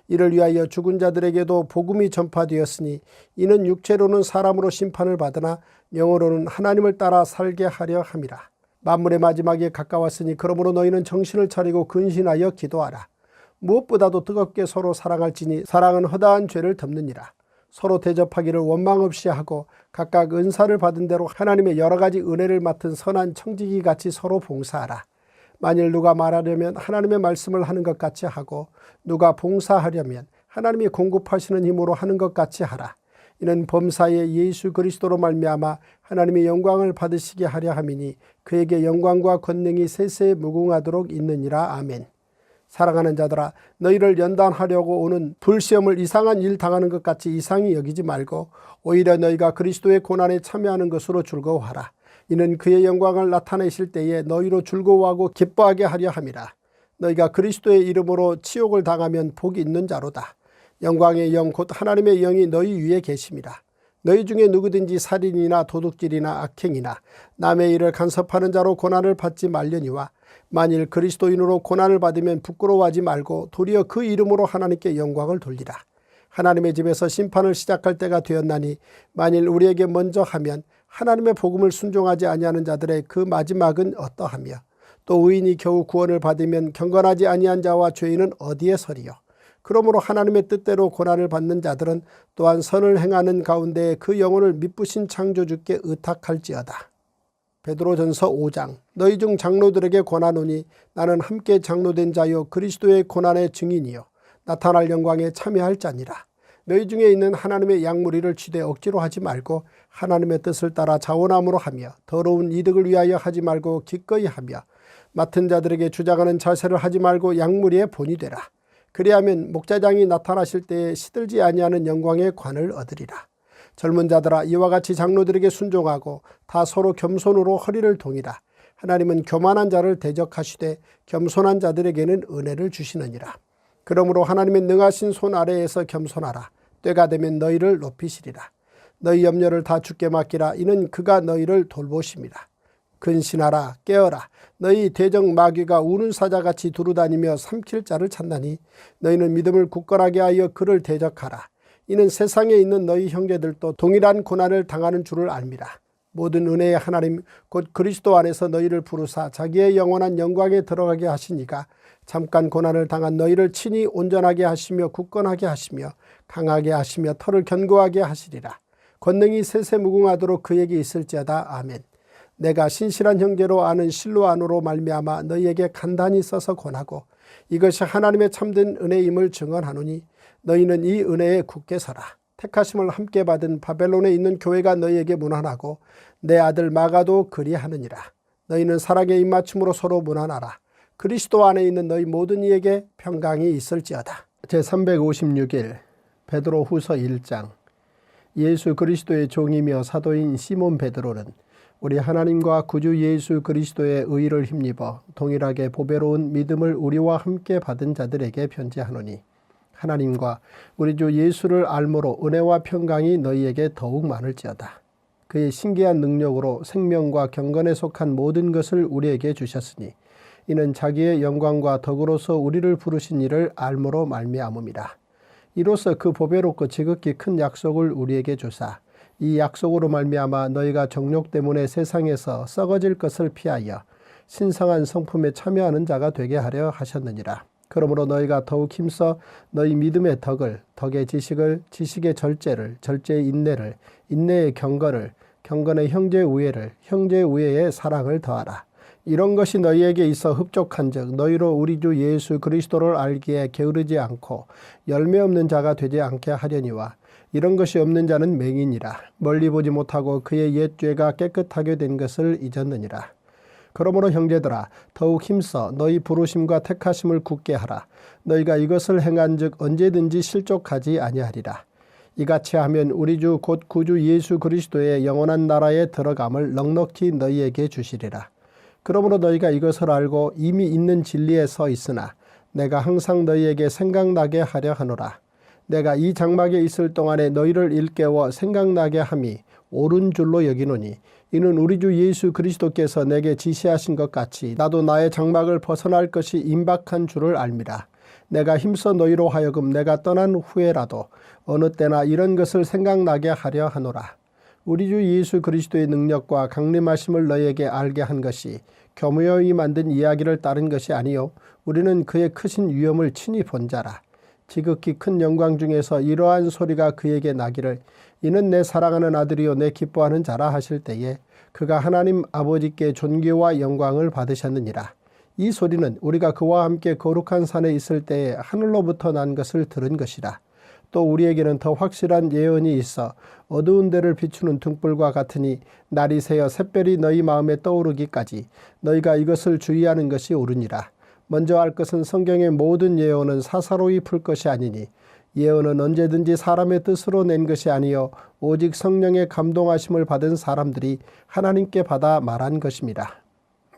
Speaker 1: 이를 위하여 죽은 자들에게도 복음이 전파되었으니 이는 육체로는 사람으로 심판을 받으나 영으로는 하나님을 따라 살게 하려 함이라. 만물의 마지막에 가까웠으니 그러므로 너희는 정신을 차리고 근신하여 기도하라. 무엇보다도 뜨겁게 서로 사랑할지니 사랑은 허다한 죄를 덮느니라. 서로 대접하기를 원망 없이 하고 각각 은사를 받은 대로 하나님의 여러 가지 은혜를 맡은 선한 청지기 같이 서로 봉사하라. 만일 누가 말하려면 하나님의 말씀을 하는 것 같이 하고 누가 봉사하려면 하나님이 공급하시는 힘으로 하는 것 같이 하라. 이는 범사에 예수 그리스도로 말미암아 하나님의 영광을 받으시게 하려 함이니 그에게 영광과 권능이 세세에 무궁하도록 있느니라. 아멘. 사랑하는 자들아, 너희를 연단하려고 오는 불시험을 이상한 일 당하는 것 같이 이상히 여기지 말고 오히려 너희가 그리스도의 고난에 참여하는 것으로 즐거워하라. 이는 그의 영광을 나타내실 때에 너희로 즐거워하고 기뻐하게 하려 함이라. 너희가 그리스도의 이름으로 치욕을 당하면 복이 있는 자로다. 영광의 영 곧 하나님의 영이 너희 위에 계심이라. 너희 중에 누구든지 살인이나 도둑질이나 악행이나 남의 일을 간섭하는 자로 고난을 받지 말려니와 만일 그리스도인으로 고난을 받으면 부끄러워하지 말고 도리어 그 이름으로 하나님께 영광을 돌리라. 하나님의 집에서 심판을 시작할 때가 되었나니 만일 우리에게 먼저 하면 하나님의 복음을 순종하지 아니하는 자들의 그 마지막은 어떠하며 또 의인이 겨우 구원을 받으면 경건하지 아니한 자와 죄인은 어디에 서리요. 그러므로 하나님의 뜻대로 고난을 받는 자들은 또한 선을 행하는 가운데 그 영혼을 미쁘신 창조주께 의탁할지어다. 베드로전서 5장. 너희 중 장로들에게 권하노니 나는 함께 장로된 자요 그리스도의 고난의 증인이요 나타날 영광에 참여할 자니라. 너희 중에 있는 하나님의 양무리를 취대 억지로 하지 말고 하나님의 뜻을 따라 자원함으로 하며 더러운 이득을 위하여 하지 말고 기꺼이 하며 맡은 자들에게 주장하는 자세를 하지 말고 양무리의 본이 되라. 그리하면 목자장이 나타나실 때에 시들지 아니하는 영광의 관을 얻으리라. 젊은 자들아, 이와 같이 장로들에게 순종하고 다 서로 겸손으로 허리를 동이라. 하나님은 교만한 자를 대적하시되 겸손한 자들에게는 은혜를 주시느니라. 그러므로 하나님의 능하신 손 아래에서 겸손하라. 때가 되면 너희를 높이시리라. 너희 염려를 다 주께 맡기라. 이는 그가 너희를 돌보심이라. 근신하라. 깨어라. 너희 대적 마귀가 우는 사자같이 두루다니며 삼킬 자를 찾나니 너희는 믿음을 굳건하게 하여 그를 대적하라. 이는 세상에 있는 너희 형제들도 동일한 고난을 당하는 줄을 알미라. 모든 은혜의 하나님 곧 그리스도 안에서 너희를 부르사 자기의 영원한 영광에 들어가게 하시니가 잠깐 고난을 당한 너희를 친히 온전하게 하시며 굳건하게 하시며 강하게 하시며 털을 견고하게 하시리라. 권능이 세세무궁하도록 그에게 있을지어다. 아멘. 내가 신실한 형제로 아는 실로 안으로 말미암아 너희에게 간단히 써서 권하고 이것이 하나님의 참된 은혜임을 증언하노니 너희는 이 은혜에 굳게 서라. 택하심을 함께 받은 바벨론에 있는 교회가 너희에게 문안하고 내 아들 마가도 그리하느니라. 너희는 사랑의 입맞춤으로 서로 문안하라. 그리스도 안에 있는 너희 모든 이에게 평강이 있을지어다. 제356일 베드로 후서 1장. 예수 그리스도의 종이며 사도인 시몬 베드로는 우리 하나님과 구주 예수 그리스도의 의를 힘입어 동일하게 보배로운 믿음을 우리와 함께 받은 자들에게 편지하노니 하나님과 우리 주 예수를 알므로 은혜와 평강이 너희에게 더욱 많을지어다. 그의 신기한 능력으로 생명과 경건에 속한 모든 것을 우리에게 주셨으니 이는 자기의 영광과 덕으로서 우리를 부르신 이를 알므로 말미암음이라. 이로써 그 보배롭고 지극히 큰 약속을 우리에게 주사 이 약속으로 말미암아 너희가 정욕 때문에 세상에서 썩어질 것을 피하여 신성한 성품에 참여하는 자가 되게 하려 하셨느니라. 그러므로 너희가 더욱 힘써 너희 믿음의 덕을, 덕의 지식을, 지식의 절제를, 절제의 인내를, 인내의 경건을, 경건의 형제의 우애를, 형제의 우애의 사랑을 더하라. 이런 것이 너희에게 있어 흡족한즉 너희로 우리 주 예수 그리스도를 알기에 게으르지 않고 열매 없는 자가 되지 않게 하려니와 이런 것이 없는 자는 맹인이라. 멀리 보지 못하고 그의 옛 죄가 깨끗하게 된 것을 잊었느니라. 그러므로 형제들아 더욱 힘써 너희 부르심과 택하심을 굳게 하라. 너희가 이것을 행한즉 언제든지 실족하지 아니하리라. 이같이 하면 우리 주 곧 구주 예수 그리스도의 영원한 나라에 들어감을 넉넉히 너희에게 주시리라. 그러므로 너희가 이것을 알고 이미 있는 진리에 서 있으나 내가 항상 너희에게 생각나게 하려 하노라. 내가 이 장막에 있을 동안에 너희를 일깨워 생각나게 함이 옳은 줄로 여기노니 이는 우리 주 예수 그리스도께서 내게 지시하신 것 같이 나도 나의 장막을 벗어날 것이 임박한 줄을 알미라. 내가 힘써 너희로 하여금 내가 떠난 후에라도 어느 때나 이런 것을 생각나게 하려 하노라. 우리 주 예수 그리스도의 능력과 강림하심을 너희에게 알게 한 것이 교묘히 만든 이야기를 따른 것이 아니요 우리는 그의 크신 위엄을 친히 본 자라. 지극히 큰 영광 중에서 이러한 소리가 그에게 나기를 이는 내 사랑하는 아들이요 내 기뻐하는 자라 하실 때에 그가 하나님 아버지께 존귀와 영광을 받으셨느니라. 이 소리는 우리가 그와 함께 거룩한 산에 있을 때에 하늘로부터 난 것을 들은 것이라. 또 우리에게는 더 확실한 예언이 있어 어두운 데를 비추는 등불과 같으니 날이 새어 샛별이 너희 마음에 떠오르기까지 너희가 이것을 주의하는 것이 옳으니라. 먼저 알 것은 성경의 모든 예언은 사사로이 풀 것이 아니니 예언은 언제든지 사람의 뜻으로 낸 것이 아니요 오직 성령의 감동하심을 받은 사람들이 하나님께 받아 말한 것입니다.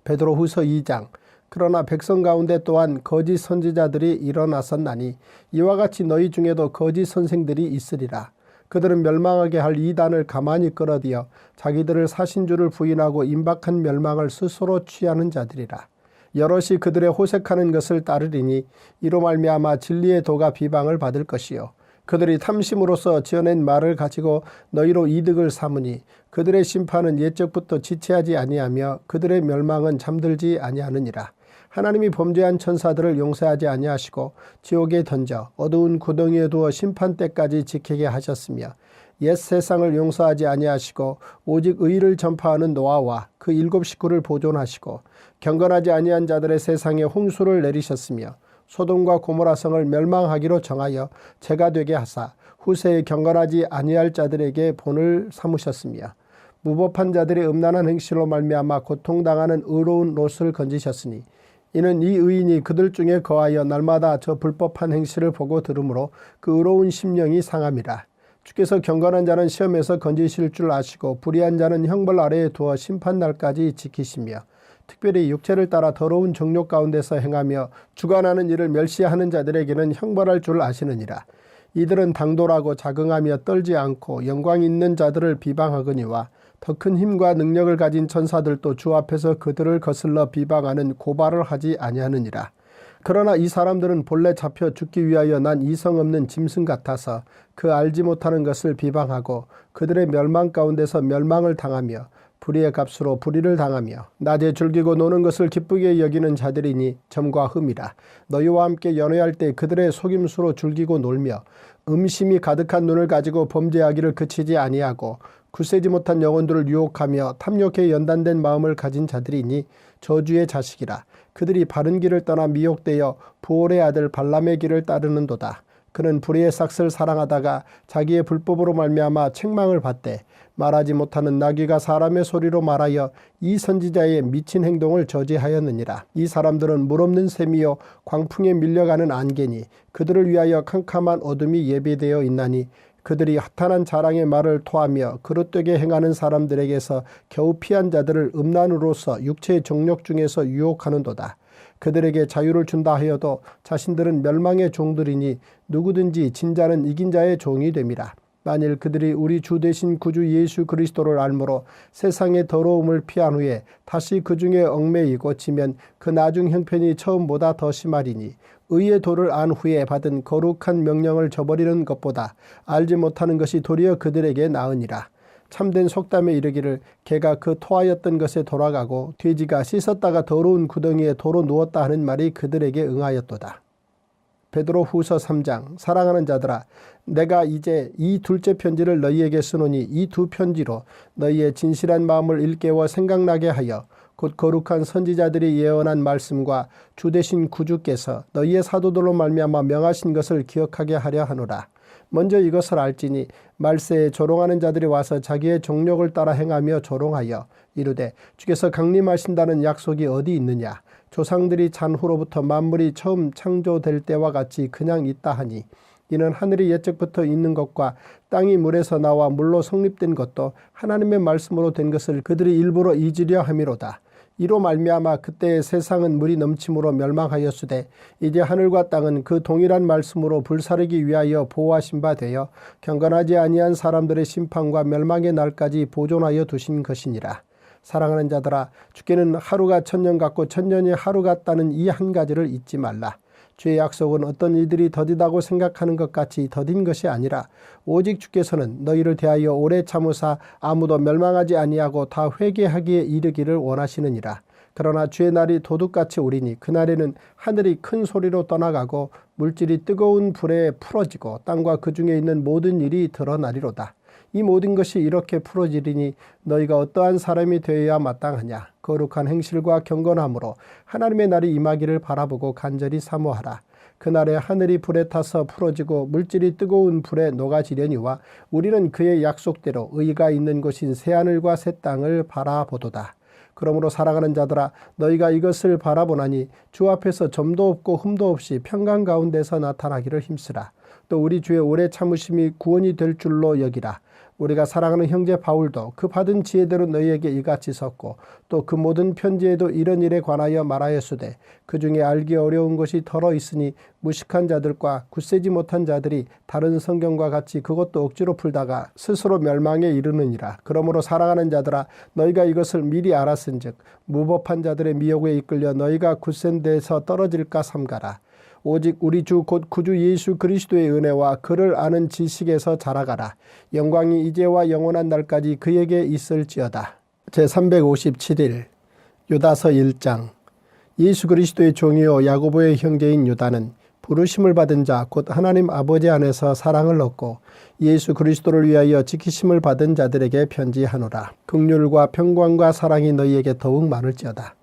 Speaker 1: 베드로후서 2장. 그러나 백성 가운데 또한 거짓 선지자들이 일어났었나니 이와 같이 너희 중에도 거짓 선생들이 있으리라. 그들은 멸망하게 할 이단을 가만히 끌어들여 자기들을 사신주를 부인하고 임박한 멸망을 스스로 취하는 자들이라. 여럿이 그들의 호색하는 것을 따르리니 이로 말미암아 진리의 도가 비방을 받을 것이요 그들이 탐심으로써 지어낸 말을 가지고 너희로 이득을 삼으니 그들의 심판은 옛적부터 지체하지 아니하며 그들의 멸망은 잠들지 아니하느니라. 하나님이 범죄한 천사들을 용서하지 아니하시고 지옥에 던져 어두운 구덩이에 두어 심판 때까지 지키게 하셨으며 옛 세상을 용서하지 아니하시고 오직 의를 전파하는 노아와 그 7 식구를 보존하시고 경건하지 아니한 자들의 세상에 홍수를 내리셨으며 소돔과 고모라 성을 멸망하기로 정하여 죄가 되게 하사 후세에 경건하지 아니할 자들에게 본을 삼으셨으며 무법한 자들의 음란한 행실로 말미암아 고통당하는 의로운 롯을 건지셨으니 이는 이 의인이 그들 중에 거하여 날마다 저 불법한 행실을 보고 들으므로 그 의로운 심령이 상함이라. 주께서 경건한 자는 시험에서 건지실 줄 아시고 불의한 자는 형벌 아래에 두어 심판날까지 지키시며 특별히 육체를 따라 더러운 정욕 가운데서 행하며 주관하는 일을 멸시하는 자들에게는 형벌할 줄 아시느니라. 이들은 당돌하고 자긍하며 떨지 않고 영광 있는 자들을 비방하거니와 더 큰 힘과 능력을 가진 천사들도 주 앞에서 그들을 거슬러 비방하는 고발을 하지 아니하느니라. 그러나 이 사람들은 본래 잡혀 죽기 위하여 난 이성 없는 짐승 같아서 그 알지 못하는 것을 비방하고 그들의 멸망 가운데서 멸망을 당하며 불의의 값으로 불의를 당하며 낮에 즐기고 노는 것을 기쁘게 여기는 자들이니 점과 흠이라. 너희와 함께 연회할 때 그들의 속임수로 즐기고 놀며 음심이 가득한 눈을 가지고 범죄하기를 그치지 아니하고 굳세지 못한 영혼들을 유혹하며 탐욕에 연단된 마음을 가진 자들이니 저주의 자식이라. 그들이 바른 길을 떠나 미혹되어 부올의 아들 발람의 길을 따르는도다. 그는 불의의 삭슬 사랑하다가 자기의 불법으로 말미암아 책망을 받되 말하지 못하는 나귀가 사람의 소리로 말하여 이 선지자의 미친 행동을 저지하였느니라. 이 사람들은 물없는 샘이요 광풍에 밀려가는 안개니 그들을 위하여 캄캄한 어둠이 예비되어 있나니 그들이 허탄한 자랑의 말을 토하며 그릇되게 행하는 사람들에게서 겨우 피한 자들을 음란으로서 육체의 정욕 중에서 유혹하는도다. 그들에게 자유를 준다 하여도 자신들은 멸망의 종들이니 누구든지 진자는 이긴 자의 종이 됨이라. 만일 그들이 우리 주 되신 구주 예수 그리스도를 알므로 세상의 더러움을 피한 후에 다시 그 중에 얽매이고 지면 그 나중 형편이 처음보다 더 심하리니 의의 도를 안 후에 받은 거룩한 명령을 저버리는 것보다 알지 못하는 것이 도리어 그들에게 나으니라. 참된 속담에 이르기를 개가 그 토하였던 것에 돌아가고 돼지가 씻었다가 더러운 구덩이에 도로 누웠다 하는 말이 그들에게 응하였도다. 베드로 후서 3장. 사랑하는 자들아, 내가 이제 이 둘째 편지를 너희에게 쓰노니 이 두 편지로 너희의 진실한 마음을 일깨워 생각나게 하여 곧 거룩한 선지자들이 예언한 말씀과 주 되신 구주께서 너희의 사도들로 말미암아 명하신 것을 기억하게 하려 하노라. 먼저 이것을 알지니 말세에 조롱하는 자들이 와서 자기의 정욕을 따라 행하며 조롱하여 이르되 주께서 강림하신다는 약속이 어디 있느냐. 조상들이 잔후로부터 만물이 처음 창조될 때와 같이 그냥 있다 하니 이는 하늘이 옛적부터 있는 것과 땅이 물에서 나와 물로 성립된 것도 하나님의 말씀으로 된 것을 그들이 일부러 잊으려 함이로다. 이로 말미암아 그때의 세상은 물이 넘침으로 멸망하였으되 이제 하늘과 땅은 그 동일한 말씀으로 불사르기 위하여 보호하신 바 되어 경건하지 아니한 사람들의 심판과 멸망의 날까지 보존하여 두신 것이니라. 사랑하는 자들아, 주께는 하루가 천년 같고 천년이 하루 같다는 이 한 가지를 잊지 말라. 주의 약속은 어떤 이들이 더디다고 생각하는 것 같이 더딘 것이 아니라 오직 주께서는 너희를 대하여 오래 참으사 아무도 멸망하지 아니하고 다 회개하기에 이르기를 원하시느니라. 그러나 주의 날이 도둑같이 오리니 그날에는 하늘이 큰 소리로 떠나가고 물질이 뜨거운 불에 풀어지고 땅과 그 중에 있는 모든 일이 드러나리로다. 이 모든 것이 이렇게 풀어지리니 너희가 어떠한 사람이 되어야 마땅하냐. 거룩한 행실과 경건함으로 하나님의 날이 임하기를 바라보고 간절히 사모하라. 그날에 하늘이 불에 타서 풀어지고 물질이 뜨거운 불에 녹아지려니와 우리는 그의 약속대로 의가 있는 곳인 새하늘과 새 땅을 바라보도다. 그러므로 사랑하는 자들아, 너희가 이것을 바라보나니 주 앞에서 점도 없고 흠도 없이 평강 가운데서 나타나기를 힘쓰라. 또 우리 주의 오래 참으심이 구원이 될 줄로 여기라. 우리가 사랑하는 형제 바울도 그 받은 지혜대로 너희에게 이같이 썼고 또 그 모든 편지에도 이런 일에 관하여 말하였으되 그 중에 알기 어려운 것이 덜어 있으니 무식한 자들과 굳세지 못한 자들이 다른 성경과 같이 그것도 억지로 풀다가 스스로 멸망에 이르느니라. 그러므로 사랑하는 자들아, 너희가 이것을 미리 알았은즉 무법한 자들의 미혹에 이끌려 너희가 굳센 데서 떨어질까 삼가라. 오직 우리 주 곧 구주 예수 그리스도의 은혜와 그를 아는 지식에서 자라가라. 영광이 이제와 영원한 날까지 그에게 있을지어다. 제357일 유다서 1장. 예수 그리스도의 종이요 야고보의 형제인 유다는 부르심을 받은 자 곧 하나님 아버지 안에서 사랑을 얻고 예수 그리스도를 위하여 지키심을 받은 자들에게 편지하노라. 긍휼과 평강과 사랑이 너희에게 더욱 많을지어다.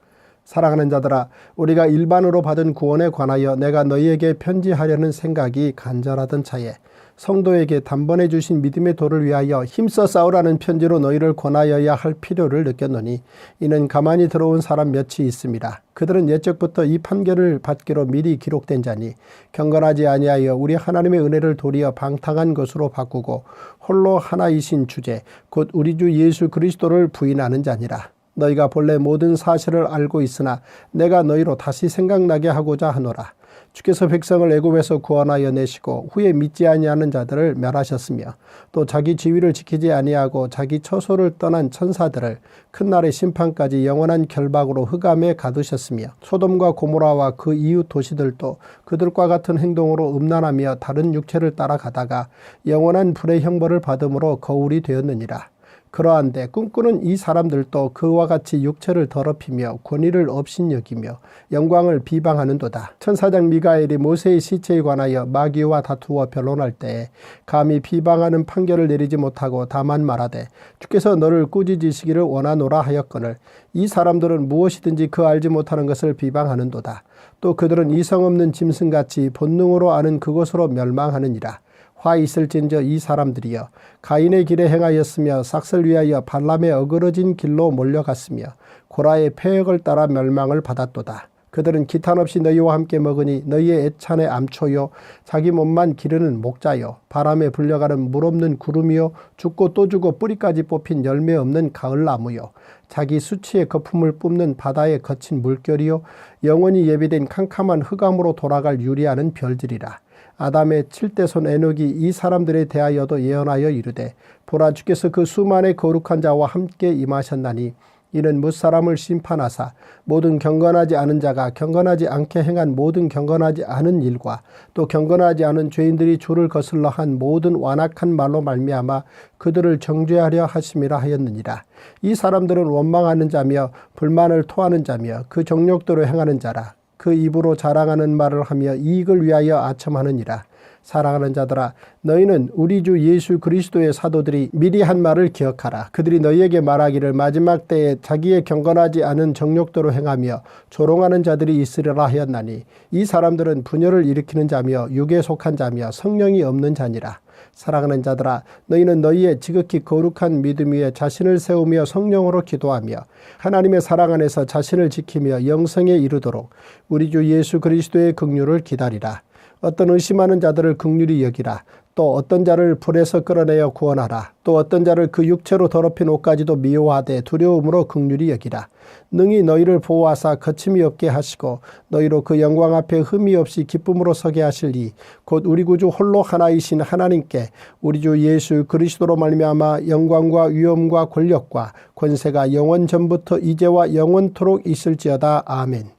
Speaker 1: 사랑하는 자들아, 우리가 일반으로 받은 구원에 관하여 내가 너희에게 편지하려는 생각이 간절하던 차에 성도에게 단번에 주신 믿음의 도를 위하여 힘써 싸우라는 편지로 너희를 권하여야 할 필요를 느꼈노니 이는 가만히 들어온 사람 몇이 있습니다. 그들은 옛적부터 이 판결을 받기로 미리 기록된 자니 경건하지 아니하여 우리 하나님의 은혜를 도리어 방탕한 것으로 바꾸고 홀로 하나이신 주제 곧 우리 주 예수 그리스도를 부인하는 자니라. 너희가 본래 모든 사실을 알고 있으나 내가 너희로 다시 생각나게 하고자 하노라. 주께서 백성을 애굽에서 구원하여 내시고 후에 믿지 아니하는 자들을 멸하셨으며 또 자기 지위를 지키지 아니하고 자기 처소를 떠난 천사들을 큰 날의 심판까지 영원한 결박으로 흑암에 가두셨으며 소돔과 고모라와 그 이웃 도시들도 그들과 같은 행동으로 음란하며 다른 육체를 따라가다가 영원한 불의 형벌을 받음으로 거울이 되었느니라. 그러한데 꿈꾸는 이 사람들도 그와 같이 육체를 더럽히며 권위를 업신여기며 영광을 비방하는도다. 천사장 미가엘이 모세의 시체에 관하여 마귀와 다투어 변론할 때에 감히 비방하는 판결을 내리지 못하고 다만 말하되 주께서 너를 꾸짖으시기를 원하노라 하였거늘 이 사람들은 무엇이든지 그 알지 못하는 것을 비방하는도다. 또 그들은 이성 없는 짐승같이 본능으로 아는 그것으로 멸망하느니라. 화 있을진저 이 사람들이여 가인의 길에 행하였으며 삭슬 위하여 발람의 어그러진 길로 몰려갔으며 고라의 패역을 따라 멸망을 받았도다. 그들은 기탄 없이 너희와 함께 먹으니 너희의 애찬의 암초요 자기 몸만 기르는 목자요 바람에 불려가는 물 없는 구름이요 죽고 또 죽어 뿌리까지 뽑힌 열매 없는 가을나무요 자기 수치의 거품을 뿜는 바다의 거친 물결이요 영원히 예비된 캄캄한 흑암으로 돌아갈 유리하는 별들이라. 아담의 7대손 에녹이 이 사람들에 대하여도 예언하여 이르되 보라 주께서 그 수만의 거룩한 자와 함께 임하셨나니 이는 무사람을 심판하사 모든 경건하지 않은 자가 경건하지 않게 행한 모든 경건하지 않은 일과 또 경건하지 않은 죄인들이 주를 거슬러 한 모든 완악한 말로 말미암아 그들을 정죄하려 하심이라 하였느니라. 이 사람들은 원망하는 자며 불만을 토하는 자며 그 정욕대로 행하는 자라. 그 입으로 자랑하는 말을 하며 이익을 위하여 아첨하느니라. 사랑하는 자들아, 너희는 우리 주 예수 그리스도의 사도들이 미리 한 말을 기억하라. 그들이 너희에게 말하기를 마지막 때에 자기의 경건하지 않은 정욕대로 행하며 조롱하는 자들이 있으리라 하였나니 이 사람들은 분열을 일으키는 자며 육에 속한 자며 성령이 없는 자니라. 사랑하는 자들아, 너희는 너희의 지극히 거룩한 믿음 위에 자신을 세우며 성령으로 기도하며 하나님의 사랑 안에서 자신을 지키며 영생에 이르도록 우리 주 예수 그리스도의 긍휼을 기다리라. 어떤 의심하는 자들을 긍휼히 여기라. 또 어떤 자를 불에서 끌어내어 구원하라. 또 어떤 자를 그 육체로 더럽힌 옷까지도 미워하되 두려움으로 긍휼히 여기라. 능히 너희를 보호하사 거침이 없게 하시고 너희로 그 영광 앞에 흠이 없이 기쁨으로 서게 하시리. 곧 우리 구주 홀로 하나이신 하나님께 우리 주 예수 그리스도로 말미암아 영광과 위엄과 권력과 권세가 영원 전부터 이제와 영원토록 있을지어다. 아멘.